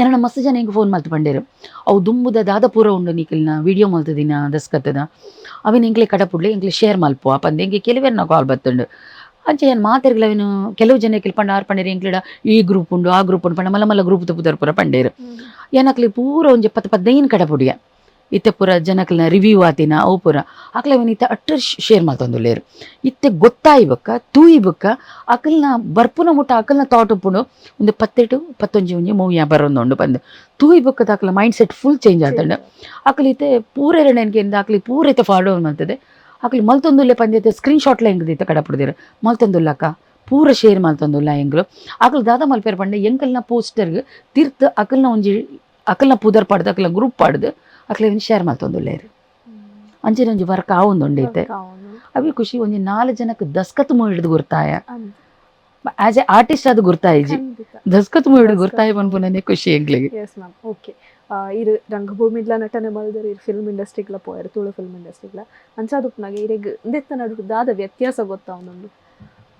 ಎರಡ ಮಸ್ತ್ ಜನ ಹಿಂಗೆ ಫೋನ್ ಮಲ್ತು ಪಂಡೇರು ಅವು ದುಂಬುದ ದಾದ ಪೂರ ಉಂಡು ನಿಖಿಲ್ನ ವಿಡಿಯೋ ಮಲ್ತದಿನ ದಸ್ಕತ್ತದ ಅವಿನ ಎಂಕ್ಲೆ ಕಡಪುಡ್ಲೆ ಎಂಕ್ಲೆ ಶೇರ್ ಮಲ್ಪು ಅಪ್ಪಂದು ಎಂಗೆ ಕೆಲವೇರ್ನ ಕಾಲ್ ಬತ್ತುಂಡು ಅಂಚೆ ಏನು ಮಾತಿರ್ಗಲ ಅವಿನ ಕೆಲವು ಜನ ಪಂಡ ಆರು ಪಂಡೇರು ಎಂಕ್ಲಿಡ ಈ ಗ್ರೂಪ್ ಉಂಡು ಆ ಗ್ರೂಪ್ ಉಂಡು ಪಂಡ ಮಲ್ಲ ಮಲ್ಲ ಗ್ರೂಪ್ ತುಪ್ಪುದರ್ ಪೂರ ಪಂಡೇರು ಏನಕ್ಲಿ ಪೂರ ಒಂಜಿ 10-15 ಕಡಪುಡಿಯ ಇತ್ತೆ ಪೂರ ಜನಕ್ಲನ ರಿವ್ಯೂ ಆತಿನ ಅವು ಪೂರ ಅಕ್ಲವಿನ ಇತ್ತೆ ಅಟ್ಟ ಶೇರ್ ಮಾಡ್ತಂದುಲ್ಲೇರು ಇತ್ತೆ ಗೊತ್ತಾಯಿ ಬೊಕ್ಕ ತೂಯಿ ಬೊಕ್ಕ ಅಕಲ್ನ ಬರ್ಪುನ ಮುಟ್ಟ ಅಕಲ್ನ ಥಾಟ್ ಉಪ್ಪುಂಡು ಒಂದು 10-11 ಒಂಜಿ ಮೂವಿಯ ಬರೋಂದುಂಡು ಬಂದು ತೂಯಿ ಬೊಕ್ಕದ ಅಕಲ mind set full change ಆತಂಡು Akal ಇತ್ತೆ ಪೂರ ನೆನಕೆಂದ ಅಕ್ಲಿ ಪೂರ ಇತ್ತೆ ಫಾಲೋ ಮಾಡ್ತದೆ ಅಕ್ಲಿ ಮಲ್ತೊಂದುಲ್ಲೆ ಪಂದ್ಯತೆ ಸ್ಕ್ರೀನ್ ಶಾಟ್ಲ ಹೆಂಗದಿತ್ತ ಕಡಪುಡ್ದಿರು ಮಲ್ತೊಂದುಲ್ಲಕ್ಕ ಪೂರ ಶೇರ್ ಮಲ್ತೊಂದುಲ್ಲ ಎಂಗ್ಲು ಅಕಲ್ ದಾದ ಮಲ್ಪೇರ್ ಪಂಡೆ ಎಂಕಲ್ನ ಪೋಸ್ಟರ್ಗೆ ತಿರ್ತ್ ಅಕಲ್ನ ಒಂಜಿ ಅಕಲ್ನ ಪುದರ್ ಪಾಡ್ದು ಅಕಲ್ನ ಗ್ರೂಪ್ ಪಾಡ್ದು ಅಕ್ಲೆ ಶೇರ್ ಮಲ್ತೊಂದುಲ್ಲೇರು ಅಂಚಿನ ಒಂಜಿ ವರ್ಕ್ ಆವೊಂದುಂಡೈತೆ ಅವಿ ಖುಷಿ ಒಂಜಿ 4 ಜನಕ್ಕೆ ದಸ್ಕತ್ ಮೂವಿಡ್ದು ಗುರ್ತಾಯ ಆಸ್ ಎ ಆರ್ಟಿಸ್ಟ್ ಅದು ಗುರ್ತಾಯಿಜಿ ದಸ್ಕತ್ ಮೂವಿಡ್ದು ಗುರ್ತಾಯ ಪನ್ಪುನನೆ ಖುಷಿ ಎಂಕ್ಲಿಗೆ ಓಕೆ ಇರು ರಂಗಭೂಮಿಡ್ಲ ನಟನೆ ಮಲ್ದರು ಇರು ಫಿಲ್ಮ್ ಇಂಡಸ್ಟ್ರಿಗ್ಲ ಪೋಯರು ತುಳು ಫಿಲ್ಮ್ ಇಂಡಸ್ಟ್ರಿಗ್ಲ ಅಂಚಾದುಪ್ನಾಗೆ ಇರೆಗ್ ಇಂದೆತ್ತ ನಡು ದಾದ ವ್ಯತ್ಯಾಸ ಗೊತ್ತಾವೊಂದುಂಡು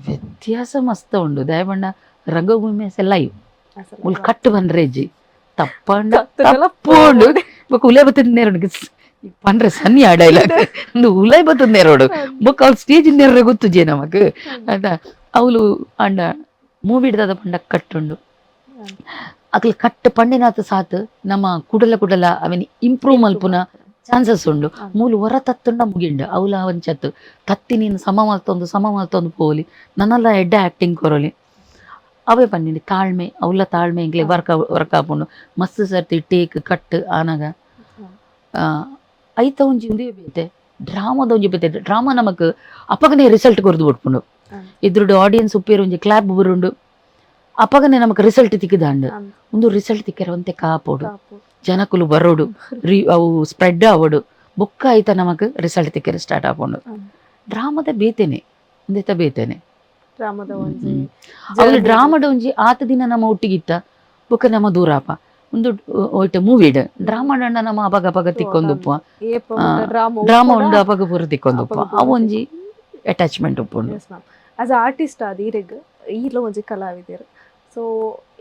ವ್ಯತ್ಯಾಸ ಮಸ್ತ್ ಉಂಡು ದಯಬಣ್ಣ ರಂಗಭೂಮಿ ಲೈವ್ ಉಲ್ ಕಟ್ಟು ಬಂದ್ರೆಜ್ಜಿ ತಪ್ಪಂಡ ತಪ್ಪೋಂಡು ಬೊಕ್ಕ ಉಲೇ ಬತ್ತದ ನೇರೋಡು ಪಂಡ್ರೆ ಸನ್ನಿ ಆ ಡೈಲಾಗ್ ಒಂದು ಉಲೈ ಬತ್ತದ ನೇರೋಡು ಬೊಕ್ಕ ಅವ್ಳು ಸ್ಟೇಜ್ ನೇರ ಗೊತ್ತು ಜೇ ನಮಕ್ ಅದ ಅವಳು ಅಂಡ ಮೂವಿ ಹಿಡ್ದಾದ ಪಂಡ ಕಟ್ಟುಂಡು ಅಕ್ಲಿ ಕಟ್ಟು ಪಂಡಿನಾಥ ಸಾತ್ ನಮ್ಮ ಕುಡಲ ಅವನಿ ಇಂಪ್ರೂವ್ ಮಲ್ಪುನ ಚಾನ್ಸಸ್ ಉಂಡು ಮೂಲು ಹೊರ ತತ್ತುಂಡ ಮುಗಿಂಡು ಅವಲ ಒಂಚತ್ತು ತತ್ತಿ ನೀನು ಸಮ ಮಲ್ತೊಂದು ಪೋಲಿ ನನ್ನೆಲ್ಲ ಎಡ್ಡ ಆ್ಯಕ್ಟಿಂಗ್ ಕೊರೊಲಿ ಅವೇ ಪನ್ನಿಂಡು ತಾಳ್ಮೆ ಅವಳ ತಾಳ್ಮೆ ಎಂಗ್ಲೆ ವರ್ಕ್ ಆಪುಂಡು ಮಸ್ತ್ ಸರ್ತಿ ಟೇಕ್ ಕಟ್ ಆನಾಗ ಐತ ಒಂಜಿ ಉಂದೇ ಬೇತೆ ಡ್ರಾಮಾದ ಒಂಜಿ ಬೇತೆ ಡ್ರಾಮಾ ನಮಕ್ ಅಪ್ಪಗನೆ ರಿಸಲ್ಟ್ ಕೊರ್ದು ಬಿಟ್ಪುಂಡು ಇದ್ರುಡು ಆಡಿಯನ್ಸ್ ಉಪ್ಪೇರು ಒಂಜಿ ಕ್ಲಾಪ್ ಬರುಂಡು ಅಪ್ಪಗನೆ ನಮಕ್ ರಿಸಲ್ಟ್ ತಿಕ್ಕದಾಂಡು ಒಂದು ರಿಸಲ್ಟ್ ತಿಕ್ಕರ ಒಂತೆ ಕಾಪೋಡು ಜನಕುಲು ಬರೋಡು ಅವು ಸ್ಪ್ರೆಡ್ ಆವಡು ಬೊಕ್ಕ ಆಯ್ತ ನಮಕ್ ರಿಸಲ್ಟ್ ತಿಕ್ಕರೆ ಸ್ಟಾರ್ಟ್ ಆಪುಂಡು ಡ್ರಾಮಾದ ಬೇತೇನೆ ಒಂದೇತ ಬೇತೇನೆ ಅವ್ರು ಡ್ರಾಮಾದ ಒಂಜಿ ಆತ ದಿನ ನಮ್ಮ ಒಟ್ಟಿಗಿತ್ತ ಬೊಕ್ಕ ನಮ್ಮ ದೂರಾಪ ಒಂದು ಒಟ್ಟು ಮೂವಿಡ್ ಡ್ರಾಮಾ ದಂಡ ನಮ್ಮ ಅಪಗ ತಿಕ್ಕೊಂದುಪ್ಪ ಡ್ರಾಮಾ ಉಂಡು ಅಪಗ ಪೂರ ತಿಕ್ಕೊಂದುಪ್ಪ ಅವು ಒಂಜಿ ಅಟ್ಯಾಚ್ಮೆಂಟ್ ಉಪ್ಪುಂಡು ಆಸ್ ಆರ್ಟಿಸ್ಟ್ ಆದ ಈರ್ಲ ಒಂಜಿ ಕಲಾವಿದೆರ್ ಸೊ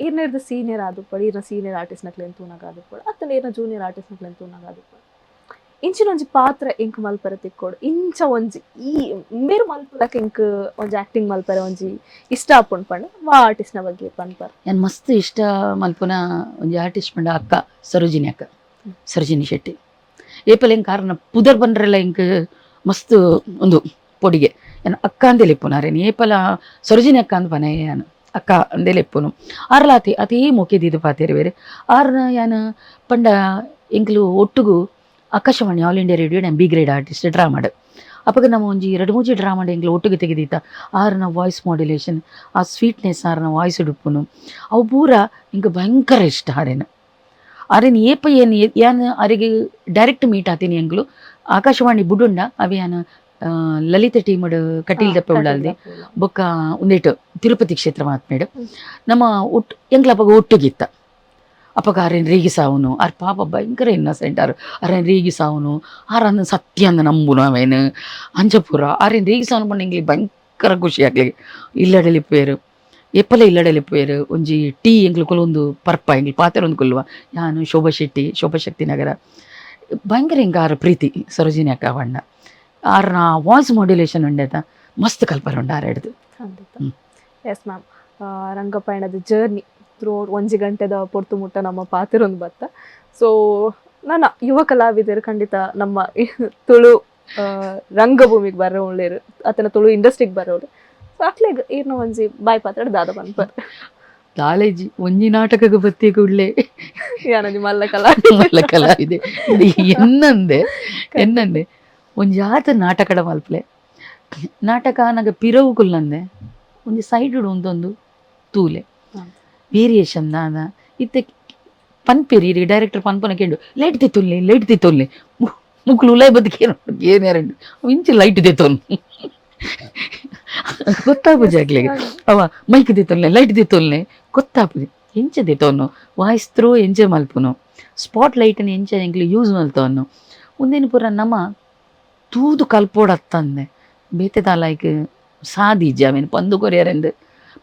ಈರ್ನೇರ್ದು ಸೀನಿಯರ್ ಆದುಪ್ಪಡು ಈರ್ನ ಸೀನಿಯರ್ ಆರ್ಟಿಸ್ಟ್ ನಕ್ಲೆನ್ ತೂನಗ ಆದುಪ್ಪಡು ಅತ್ತನ ಈರ್ನ ಜೂನಿಯರ್ ಆರ್ಟಿಸ್ಟ್ ನಕ್ಲೆನ್ ತೂನಗ ಆದುಪ್ಪಡು ಇಂಚಿನ ಒಂಜಿ ಪಾತ್ರ ಎಂಕ್ ಮಲ್ಪರೆ ತಿಕ್ಕೋಡು ಇಂಚ ಒಂಜಿ ಈ ಮೇರು ಮಲ್ಪಲಕ ಎಂಕ್ ಒಂಜಿ ಆಕ್ಟಿಂಗ್ ಮಲ್ಪರೆ ಒಂಜಿ ಇಷ್ಟ ಆಪುಂಡು ಪಂಡ ವಾ ಆರ್ಟಿಸ್ಟ್ನ ಬಗ್ಗೆ ಪನ್ಪರ್ ನಾನು ಮಸ್ತ್ ಇಷ್ಟ ಮಲ್ಪುನ ಒಂಜಿ ಆರ್ಟಿಸ್ಟ್ ಪಂಡ ಅಕ್ಕ ಸರೋಜಿನಿ ಶೆಟ್ಟಿ ಏಪಲ್ ಹೆಂಗೆ ಕಾರಣ ಪುದರ್ ಬಂದ್ರೆಲ್ಲ ಹೆಂಗೆ ಮಸ್ತ್ ಒಂದು ಪೊಡಿಗೆ ಏನು ಅಕ್ಕ ಅಂದೇಲಿ ಇಪ್ಪುನಾರೇನು ಏಪಲ ಸರೋಜಿನಿ ಅಕ್ಕ ಅಂದ್ ಪನೆ ಏನು ಅಕ್ಕ ಅಂದೇಲಿ ಇಪ್ಪುನು ಆರ್ಲ ಅತಿ ಮೊಕ್ಕೆದಿದ್ದು ಪಾತೇರಿ ಬೇರೆ ಆರ್ನ ಯಾನು ಪಂಡ ಎಂಕ್ಲು ಒಟ್ಟುಗು ಆಕಾಶವಾಣಿ ಆಲ್ ಇಂಡಿಯಾ ರೇಡಿಯೋ ನಾನು ಬಿ ಗ್ರೇಡ್ ಆರ್ಟಿಸ್ಟ್ ಡ್ರಾಮಾಡ್ ಅಪ್ಪಗ ನಮ್ಮ ಒಂಜಿ 2-3 ಡ್ರಾಮಾಡ್ ಎಂಗ್ಲು ಒಟ್ಟಿಗೆ ತೆಗೆದಿತ್ತ ಆರ್ನ ವಾಯ್ಸ್ ಮಾಡ್ಯುಲೇಷನ್ ಆ ಸ್ವೀಟ್ನೆಸ್ ಆರ್ನ ವಾಯ್ಸ್ ಉಡುಪುನು ಅವು ಪೂರ ಇಂಕ ಭಯಂಕರ ಇಷ್ಟ ಆರೇನು ಏಪ ಏನು ಅವರಿಗೆ ಡೈರೆಕ್ಟ್ ಮೀಟ್ ಆತೀನಿ ಎಂಗ್ಲು ಆಕಾಶವಾಣಿ ಬುಡುಂಡ ಅವು ಯಾನು ಲಲಿತ ಟೀಮಡ್ ಕಟೀಲ್ ದಪ್ಪೆ ಉಳ್ಳಲ್ದೆ ಬೊಕ್ಕ ಒಂದೇಟು ತಿರುಪತಿ ಕ್ಷೇತ್ರ ಮಾತ್ಮೇಡು ನಮ್ಮ ಎಂಗ್ಲಪ್ಪಗ ಒಟ್ಟಿಗಿತ್ತ ಅಪ್ಪಗ ಆರೇನು ರೇಗಿಸಾವನು ಆರ್ ಪಾಪ ಭಯಂಕರ ಇನ್ನಸೆಂಟ್ ಆರೇನು ರೇಗಿಸಾವನು ಆರನ್ನು ಸತ್ಯ ಅಂದ ನಂಬುನು ಅವೇನು ಅಂಜಪುರ ಆರೇನು ರೇಗಿಸಾವನು ಬಂದು ಎಂಗ್ಲಿ ಭಯಂಕರ ಖುಷಿ ಆಗ್ಲಿ ಇಲ್ಲಡಲಿಪ್ಪೇರು ಎಪ್ಪಲ ಇಲ್ಲಡಲಿಪ್ಪೇರು ಒಂಜಿ ಟೀ ಎಂಗ್ಲು ಕೊಲೊಂದು ಪರ್ಪ ಎಂಗ್ಲಿ ಪಾತೆರ ಒಂದು ಕೊಲ್ವ ಯಾನು ಶೋಭಶಕ್ತಿ ನಗರ ಭಯಂಕರ ಎಂಗ ಆರ ಪ್ರೀತಿ ಸರೋಜಿನಿ ಅಕ್ಕ ಬಣ್ಣ ಆರ್ನ ವಾಯ್ಸ್ ಮಾಡ್ಯುಲೇಷನ್ ಉಂಡೇತ ಮಸ್ತ್ ಕಲ್ಪನೆ ಉಂಡು ಆರಾಡ್ದು ಎಸ್ ಮ್ಯಾಮ್ ರಂಗಪಯಣದ ಜರ್ನಿ ಥ್ರೂ ಒಂಜಿ ಗಂಟೆದ ಪೊರ್ತು ಮುಟ್ಟ ನಮ್ಮ ಪಾತಿರೊಂದು ಬತ್ತ ಸೊ ನನ್ನ ಯುವ ಕಲಾವಿದರು ಖಂಡಿತ ನಮ್ಮ ತುಳು ರಂಗಭೂಮಿಗೆ ಬರೋ ಒಳ್ಳೆಯರು ಆತನ ತುಳು ಇಂಡಸ್ಟ್ರಿಗೆ ಬರೋರು ಸೊ ಅಕ್ಲೆಗ್ ಏರ್ನ ಒಂಜಿ ಬಾಯ್ ಪಾತ್ರ ದಾದ ಬಂದ್ಬರ್ ಕಾಲೇಜಿ ಒಂಜಿ ನಾಟಕಕ್ಕೆ ಬತ್ತಿ ಕೂಡಲೇ ಯಾನೊಂಜಿ ಮಲ್ಲ ಕಲಾವಿದೆ ಎನ್ನಂದೆ ಒಂಜಿ ಆತ ನಾಟಕಡ ಮಲ್ಪಲೆ ನಾಟಕ ನನಗೆ ಪಿರವು ಕುಲ್ಲಂದೆ ಒಂಜಿ ಸೈಡ್ ಒಂದೊಂದು ತೂಲೆ ವೇರಿಯೇಷನ್ ದಾದ ಇತ್ತೆ ಪನ್ಪೇರಿ ಡೈರೆಕ್ಟರ್ ಪನ್ಪನ ಕೇಳು ಲೈಟ್ ತಿತ್ತೊಲ್ಲೆ ಮುಕ್ಳು ಉಲಾಯ್ ಬದುಕೇನು ಏನೇರಂಡು ಇಂಚೆ ಲೈಟ್ ತಿತ್ತೊಲ್ಲೆ ಗೊತ್ತಾಪುಜಿ ಆಗ್ಲಿಗೆ ಅವ ಮೈಕ್ ದಿತ್ತೊಲ್ಲೆ ಲೈಟ್ ದಿತ್ತೊಲ್ಲೆ ಗೊತ್ತಾಪುಜಿ ಎಂಚೆ ದಿತ್ತವನು ವಾಯ್ಸ್ ಥ್ರೂ ಎಂಜೆ ಮಲ್ಪುನು ಸ್ಪಾಟ್ ಲೈಟನ್ನು ಎಂಚೆ ಎಂಗ್ಲಿ ಯೂಸ್ ಮಲ್ತವನು ಒಂದೇನು ಪೂರ ನಮ್ಮ ತೂದು ಕಲ್ಪೋಡತ್ತಂದೆ ಬೇತೆದ ಲೈಕ್ ಸಾದೀಜಿ ಅವೇನು ಪಂದು ಕೊರಿಯರೆಂದು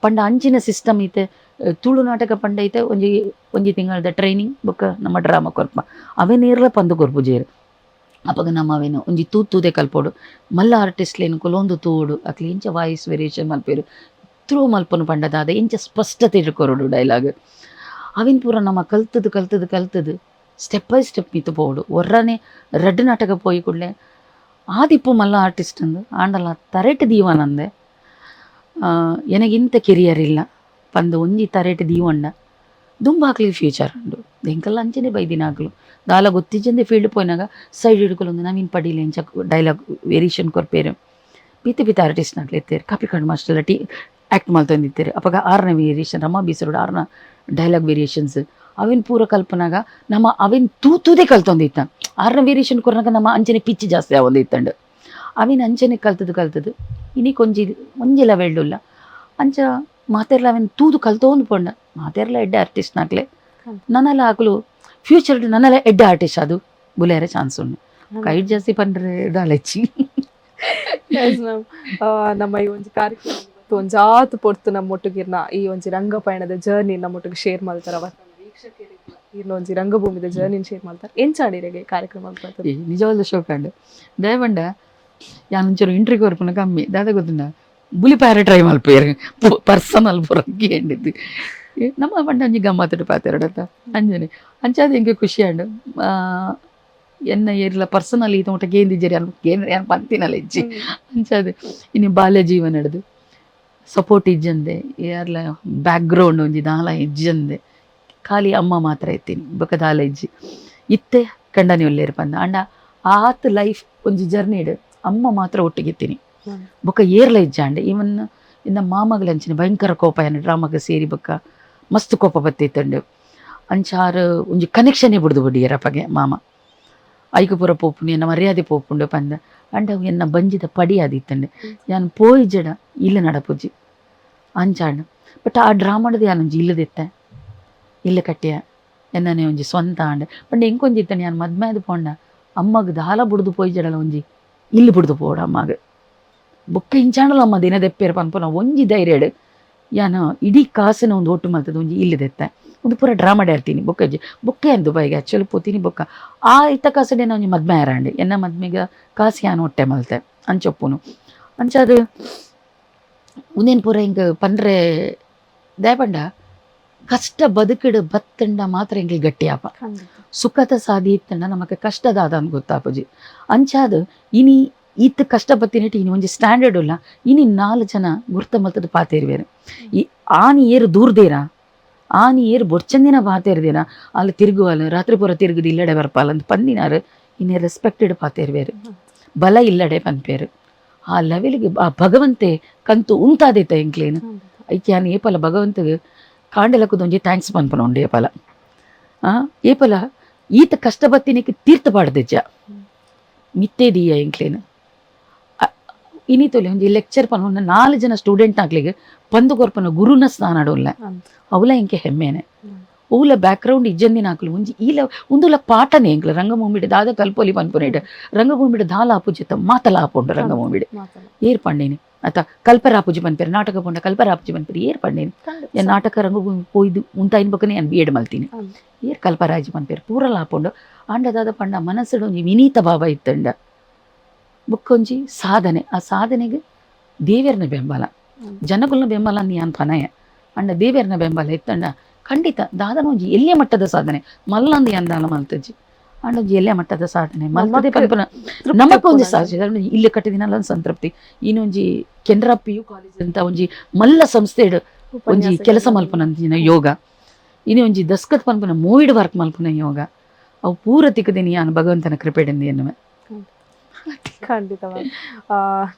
ಪಂಡ ಅಂಚಿನ ಸಿಸ್ಟಮ್ ಐತೆ ತುಳು ನಾಟಕ ಪಂಡ ಐತೆ ಒಂಜಿ ತಿಂಗಳದ ಟ್ರೈನಿಂಗ್ ಬೊಕ್ಕ ನಮ್ಮ ಡ್ರಾಮಾ ಕೊರ್ಪ ಅವೇ ನೇರ್ಲ ಪಂದು ಕೊರ್ಪುಜೇರು ಅಪ್ಪಗ ನಮ್ಮ ಅವೇನು ಒಂಜಿ ತೂದೆ ಕಲ್ಪೋಡು ಮಲ್ಲ ಆರ್ಟಿಸ್ಟ್ಲೇನು ಕೊಲೊಂದು ತೂಡು ಅಕ್ಲಿ ಇಂಚ ವಾಯ್ಸ್ ವೇರಿಯೇಷನ್ ಮಲ್ಪೇರು ಥ್ರೂ ಮಲ್ಪನು ಪಂಡದಾದ ಇಂಚ ಸ್ಪಷ್ಟತೆ ಇಟ್ಕೊರೋಡು ಡೈಲಾಗ್ ಅವಿನ ಪೂರ ನಮ್ಮ ಕಲ್ತದು ಸ್ಟೆಪ್ ಬೈ ಸ್ಟೆಪ್ ಮಿತ್ತು ಪೋಡು ಒರ್ರನೆ ರೆಡ್ ನಾಟಕ ಪೋಯಿ ಕೂಡಲೇ ಆದಿಪ್ಪು ಮಲ್ಲ ಆರ್ಟಿಸ್ಟ್ ಅಂದು ಆಂಡಲ ತರೆಟ್ ದೀವನಂದೆ ಎನಗಿಂತ ಕೆರಿಯರ್ ಇಲ್ಲ ಪಂದು ಒಂಜಿ ತರೆಟ್ ದೀವಂಡ ದುಂಬಾಕ್ಲಿ ಫ್ಯೂಚರ್ ಉಂಡು ಎಂಕಲ್ಲ ಅಂಚನೆ ಬೈದಿನ ಆಗ್ಲು ದಾಲ ಗೊತ್ತಿಜ್ಜಂದೆ ಫೀಲ್ಡ್ ಪೋಯಿನಾಗ ಸೈಡ್ ಹಿಡ್ಕೊಳ್ಳೊಂದು ನವೀನ್ ಪಡೀಲಿ ಎಂಚ ಡೈಲಾಗ್ ವೇರಿಯೇಷನ್ ಕೊರ್ಪೇರು ಪಿತ್ತ ಆರ್ಟಿಸ್ಟ್ ನಾಗ್ಲೆತ್ತೇರು ಕಾಪಿ ಕಣ್ಣು ಮಾಸ್ಟರ್ ಆ್ಯಕ್ಟ್ ಮಾಡ್ತಂದಿತ್ತೇರು ಅವಾಗ ಆರ್ನ ವೇರಿಯೇಷನ್ ರಮಾ ಬೀಸರೋಡು ಆರ್ನ ಡೈಲಾಗ್ ವೇರಿಯೇಷನ್ಸ್ ಅವೇನು ಪೂರ ಕಲ್ಪನಾಗ ನಮ್ಮ ಅವೇನು ತೂತುದೇ ಕಲ್ತೊಂದಿತ್ತ ಆರ್ನ ವೇರಿಯೇಷನ್ ಕೊರ್ನಾಗ ನಮ್ಮ ಅಂಚನೆ ಪಿಚ್ಚಿ ಜಾಸ್ತಿ ಆವೊಂದಿತ್ತಂಡು ಅವೇನು ಅಂಚನೆ ಕಲ್ತದು ಇನ್ನೀ ಒಂಜಿ ಲೆವೆಲ್ಡುಲ್ಲ ಅಂಚ ಮಾತೆರ್ಲ ಅವೇನು ತೂದು ಕಲ್ತೊಂದು ಪೊಂಡ ಮಾತೆರ್ಲ ಎಡ್ಡೆ ಆರ್ಟಿಸ್ಟ್ ನಾಗ್ಲೆ ನನ್ನೆಲ್ಲ ಆಗ್ಲು ಫ್ಯೂಚರ್ ನನ್ನೆಲ್ಲ ಎಡ್ಡೆ ಆರ್ಟಿಸ್ಟ್ ಅದು ಬುಲೇರೆ ಚಾನ್ಸ್ ಉಂಡು ಕೈಟ್ ಜಾಸ್ತಿ ಪಂಡ್ರೆ ಡಾಲೆಚ್ಚಿ ನಮ್ಮ ಈ ಒಂಜಿ ಕಾರ್ಯಕ್ರಮ ಒಂಜಾತು ಪೊರ್ತು ನಮ್ಮೊಟ್ಟಿಗಿರ್ನ ಈ ಒಂಜಿ ರಂಗಪಯಣದ ಜರ್ನಿ ನಮ್ಮೊಟ್ಟಿಗೆ ಶೇರ್ ಮಾಡ್ತಾರ ವೀಕ್ಷಕರಿಗೆ ಇರ್ನ ಒಂಜಿ ರಂಗಭೂಮಿದ ಜರ್ನಿನ ಶೇರ್ ಮಾಡ್ತಾರೆ ಎಂಚಾಡಿರೆಗೆ ಕಾರ್ಯಕ್ರಮ ನಿಜವಾದ ಶೋಕಾಂಡ್ ದಯವಂಡ ಯಾನ್ ಒಂಚೂರು ಇಂಟ್ರಿಗೆ ಬರ್ಪುನ ಕಮ್ಮಿ ದಾದ ಗೊತ್ತುಂಡ ಬುಲಿಪಾರ ಟ್ರೈ ಮಲ್ಪೇರು ಪರ್ಸನಲ್ ಪುರಕ್ಕೆ ಎಂಡಿದ್ದು ನಮ್ಮ ಪಂಡ ಒಂಜಿ ಗಮ್ಮತ್ತು ಪಾತೆರಡತ್ತ ಅಂಜನೆ ಅಂಚಾದ ಹೆಂಗೆ ಖುಷಿ ಆಂಡು ಎನ್ನ ಏರ್ಲ ಪರ್ಸನಲ್ ಈತ ಊಟ ಗೇಂದಿಜರಿ ಏನು ಪಂತಿನಲ್ಲ ಇಜ್ಜಿ ಅಂಚದು ಇನ್ನು ಬಾಲ್ಯ ಜೀವನ ನಡೆದು ಸಪೋರ್ಟ್ ಇಜ್ಜಂದೆ ಯಾರ್ಲ ಬ್ಯಾಕ್ಗ್ರೌಂಡ್ ಒಂಜಿ ದಾಲ ಇಜ್ಜಂದೆ ಖಾಲಿ ಅಮ್ಮ ಮಾತ್ರ ಇತ್ತೀನಿ ಬೊಕ ದಾಲ ಇಜ್ಜಿ ಇತ್ತೆ ಕಂಡನಿ ಒಲ್ಲೇರು ಪಂದ ಅಂಡ ಆತ್ ಲೈಫ್ ಒಂಜಿ ಜರ್ನಿಡ್ ಅಮ್ಮ ಮಾತ್ರ ಒಟ್ಟಿಗಿತ್ತೀನಿ ಬೊಕ ಏರ್ಲ ಇಜ್ಜಾಂಡೆ ಇವನ್ ಇನ್ನ ಮಾಮಗಳಂಚಿನ ಭಯಂಕರ ಕೋಪ ಏನು ಡ್ರಾಮಾಗ ಸೇರಿ ಬೊಕ್ಕ ಮಸ್ತ್ ಕೋಪ ಬತ್ತಿತ್ತಂಡು ಅಂಚಾರು ಒಂಜಿ ಕನೆಕ್ಷನೇ ಬಿಡ್ದು ಬಿಡಿ ಎರಪಗೆ ಮಾಮ ಐಕು ಪೂರ ಪೋಪುಂಡು ಎನ್ನ ಮರ್ಯಾದೆ ಪೋಪುಂಡು ಪಂದ ಅಂಡ ಎನ್ನ ಬಂಜಿದ ಪಡಿ ಆದಿತ್ತಂಡೆ ಯಾನ್ ಪೋಯಿ ಜಡ ಇಲ್ಲ ನಡಪುಜಿ ಅಂಚಾಂಡು ಬಟ್ ಆ ಡ್ರಾಮಾಡದು ಯಾನೊಂಜಿ ಇಲ್ಲದಿತ್ತೆ ಇಲ್ಲ ಕಟ್ಟಿಯ ಎನ್ನನೆ ಒಂಜಿ ಸ್ವಂತ ಆಂಡೆ ಪಂಡ ಎಂಕೊಂಜಿತ್ತಂಡು ಯಾನ್ ಮದ್ಮೆದು ಪೋಂಡ ಅಮ್ಮಗ್ ದಾಲ ಬುಡ್ದು ಪೋಯಿ ಜಡಲ ಒಂಜಿ ಇಲ್ಲಿ ಬುಡ್ದು ಪೋಡ ಅಮ್ಮಗ ಬೊಕ್ಕ ಇಂಚಾಂಡಲ ಅಮ್ಮ ದಿನ ದೆಪ್ಪೇರ ಪನ್ಪುನ ಒಂಜಿ ಧೈರ್ಯಡ್ ಯಾನ ಇಡೀ ಕಾಸಿನ ಒಂದು ಒಟ್ಟು ಮಲ್ತದ ಒಂಜಿ ಇಲ್ಲಿ ದೆತ್ತೆ ಒಂದು ಪೂರ ಡ್ರಾಮಾ ಡೇರ್ತೀನಿ ಬೊಕ್ಕಜ್ಜಿ ಬೊಕ್ಕ ಏನು ದುಬೈಗೆ ಆ್ಯಕ್ಚುಲಿ ಪೋತೀನಿ ಬೊಕ್ಕ ಆ ಇತ್ತ ಕಾಸಡೆ ಒಂಜಿ ಮದ್ಮೆ ಆರಾಂಡಿ ಎನ್ನ ಮದ್ಮೆಗೆ ಕಾಸು ಯಾನು ಹೊಟ್ಟೆ ಮಲ್ತೆ ಅಂಚೊಪ್ಪುನು ಅಂಚಾದು ಉಂದೇನು ಪೂರ ಹಿಂಗೆ ಪಂಡ್ರೆ ದಯಪಂಡ ಕಷ್ಟ ಬದುಕಿಡು ಬತ್ತಂಡ ಮಾತ್ರ ಹಿಂಗೆ ಗಟ್ಟಿ ಆಪ ಸುಖದ ಸಾಧಿ ಇತ್ತಂಡ ನಮಗೆ ಕಷ್ಟದಾದ ಅಂತ ಗೊತ್ತಾಪಜಿ ಅಂಚಾದು ಇನಿ ಈತ್ ಕಷ್ಟ ಬತ್ತಿನಿಟ್ಟು ಇನ್ನು ಒಂಜಿ ಸ್ಟ್ಯಾಂಡರ್ಡ್ ಇಲ್ಲ ಇನಿ 4 ಜನ ಗುರ್ತ ಮಲ್ತದ ಪಾತೇರ್ವೇರು ಈ ಆನಿ ಏರು ದೂರ್ದೇರಾ ಆನಿ ಏರು ಬೊಡ್ಚಂದಿನ ಪಾತೇರ್ದೇನ ಅಲ್ಲಿ ತಿರುಗುವಲ್ಲ ರಾತ್ರಿ ಪೂರ ತಿರುಗುದು ಇಲ್ಲಡೆ ಬರ್ಪಾಲ ಅಂತ ಪಂದಿನಾರು ಇನ್ನೇ ರೆಸ್ಪೆಕ್ಟೆಡ್ ಪಾತೇರ್ವೇರು ಬಲ ಇಲ್ಲಡೆ ಪನ್ಪೇರು ಆ ಲೆವೆಲ್ಗೆ ಆ ಭಗವಂತೆ ಕಂತು ಉಂಟಾದೈತ ಎಂಕ್ಲೇನು ಐಕೆ ಯಾನು ಏಪಲ ಭಗವಂತಗೆ ಕಾಂಡೆಲಕ್ಕದು ಒಂಜಿ ಥ್ಯಾಂಕ್ಸ್ ಪನ್ಪನ ಉಂಡು ಏಪಲ ಏಪಲ ಈತ ಕಷ್ಟ ಬತ್ತಿನಿಕ್ಕೆ ತೀರ್ಥ ಪಾಡ್ದೆಜ್ಜ ಮಿತ್ತೇ ದೀಯ ಎಂಕ್ಲೇನು ಇನಿತೊಲೆ ಒಂಜಿ ಲೆಕ್ಚರ್ ಪನ್ಪನ 4 ಜನ ಸ್ಟೂಡೆಂಟ್ ಆಗ್ಲಿಗೆ ಪಂದು ಕೊರ್ಪನ ಗುರುನ ಸ್ಥಾನ ಆಡೋಲ್ಲ ಅವಲ ಇಂಕೆ ಹೆಮ್ಮೆನೆ ಊಲ ಬ್ಯಾಕ್ಗ್ರೌಂಡ್ ಇಜ್ಜಂದಿನ ಹಾಕಲು ಒಂಜಿ ಈಲ ಒಂದುಲ ಪಾಠನೆ ಎಂಕ್ಲ ರಂಗಭೂಮಿಡ್ ದಾದ ಕಲ್ಪೊಲಿ ಪನ್ಪುನೇಟ್ ರಂಗಭೂಮಿಡ್ ದಾಲ ಆಪುಜಿತ ಮಾತಲ ಆಪುಂಡು ರಂಗಭೂಮಿಡ್ ಏರ್ ಪಂಡೇನಿ ಆತ ಕಲ್ಪರಾಪುಜಿ ಪನ್ಪೇರು ನಾಟಕ ಪುಂಡ ಕಲ್ಪರಾಪುಜಿ ಪನ್ಪೇರು ಏರ್ ಪಂಡೇನಿ ಏನ್ ನಾಟಕ ರಂಗಭೂಮಿ ಪೋಯ್ದು ಉಂಟಾಯಿನ ಬಕ್ಕನೆ ನಾನು B.Ed ಮಲ್ತೀನಿ ಏರ್ ಕಲ್ಪರಾಜಿ ಪನ್ಪೇರು ಪೂರಲ ಆಪುಂಡು ಆಂಡದಾದ ಪಂಡ ಮನಸ್ಸುಡು ಒಂಜಿ ವಿನೀತ ಭಾವ ಇತ್ತಂಡ ಬೊಕ್ಕೊಂಜಿ ಸಾಧನೆ ಆ ಸಾಧನೆಗೆ ದೇವೇರ್ನ ಬೆಂಬಲ ಜನಗಳನ್ನ ಬೆಂಬಲ ನೀ ಅನ್ ಪನಯ ಅಂಡ ದೇವೇರ್ನ ಬೆಂಬಲ ಇತ್ತಂಡ ಖಂಡಿತ ದಾದನ ಒಂಜಿ ಎಲ್ಲೇ ಮಟ್ಟದ ಸಾಧನೆ ಮಲ್ಲಂದು ಅಂದಾಲ ಮಲ್ತಜ್ಜಿ ಅಂಡ ಒಂಜಿ ಎಲ್ಲೇ ಮಟ್ಟದ ಸಾಧನೆ ಮಲ್ತದೆ ಪನ್ಪುನ ನಮಕ್ ಒಂಜಿ ಸಾಧ್ಯ ಇಲ್ಲಿ ಕಟ್ಟಿದಿನಲ್ಲ ಸಂತೃಪ್ತಿ ಇನ್ನೊಂಜಿ ಕೆನರಾ PU ಕಾಲೇಜ್ ಅಂತ ಒಂಜಿ ಮಲ್ಲ ಸಂಸ್ಥೆಡ್ ಒಂಜಿ ಕೆಲಸ ಮಲ್ಪುನಂಚಿನ ಯೋಗ ಇನ್ನು ಒಂಜಿ ದಸ್ಕತ್ ಪನ್ಪುನ ಮೂವಿಡ್ ವರ್ಕ್ ಮಲ್ಪುನ ಯೋಗ ಅವು ಪೂರ ತಿಕ್ಕದಿನಿ ಯಾನು ಭಗವಂತನ ಕೃಪೆಡೆಂದು ಎನ್ನುವೆ ಖಂಡಿತವಾಗಿ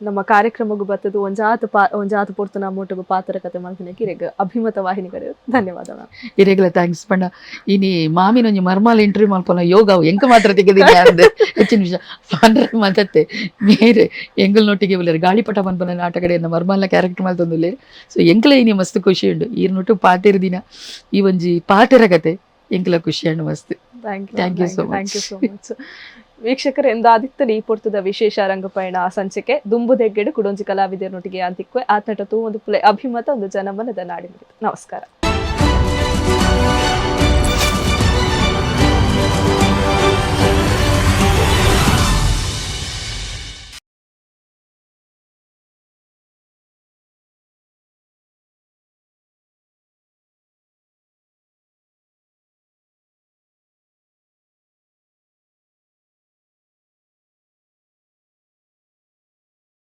ನಮ್ಮ ಕಾರ್ಯಕ್ರಮಗೂ ಬರ್ತದು ಒಂಜಾತು ಪೊರ್ತು ನಮ್ಮೊಟ್ಟಿಗೆ ಪಾತ್ರಕತೆ ಮಲ್ಪನಕ್ಕೆ ಇರೆಗ ಅಭಿಮತ ವಾಹಿನಿಗಳು ಧನ್ಯವಾದ ಮ್ಯಾಮ್ ಇರೆಗ್ಲ ಥ್ಯಾಂಕ್ಸ್ ಪಂಡ ಇನಿ ಮಾಮಿನ ಒಂಜಿ ಮರ್ಮಾಲ ಇಂಟರ್ವ್ಯೂ ಮಲ್ಪನ ಯೋಗ ಅವು ಎಂಕ ಮಾತ್ರ ತೆಗೆದಿನಿ ಅಂದೆ ಹೆಚ್ಚಿನ ವಿಷಯ ಪಂಡ್ರೆ ಮತತ್ತೆ ಬೇರೆ ಎಂಗಲ್ನೊಟ್ಟಿಗೆ ಬಲ್ಲೇರು ಗಾಳಿಪಟ ಪನ್ಪನ ನಾಟಕಡೆಯಿಂದ ಮರ್ಮಾಲ ಕ್ಯಾರೆಕ್ಟರ್ ಮಲ್ತೊಂದುಲ್ಲೆ ಸೊ ಎಂಕಲ ಇನಿ ಮಸ್ತ್ ಖುಷಿ ಉಂಡು ಈರ್ನೊಟ್ಟು ಪಾತೆರ್ ದಿನ ಈ ಒಂಜಿ ಪಾತೆರ ಕತೆ ಎಂಕಲ ಖುಷಿ ಉಂಡು ಮಸ್ತ್ ಥ್ಯಾಂಕ್ ಯು ಸೋ ಮಚ್ ವೀಕ್ಷಕರು ಎಂದಾದಿತ್ತಲ್ಲಿ ಈ ಪೊರ್ತದ ವಿಶೇಷ ರಂಗಪಯಣ ಸಂಚಿಕೆ ದುಂಬುದೆಗ್ಗೆಡು ಕುಡೊಂಜಿ ಕಲಾವಿದರೊಟ್ಟಿಗೆ ಅಂತಿಕ್ವೆ ಆತಟ ತೂ ಒಂದು ಅಭಿಮತ ಒಂದು ಜನಮನದ ನಾಡಿ ನಮಸ್ಕಾರ.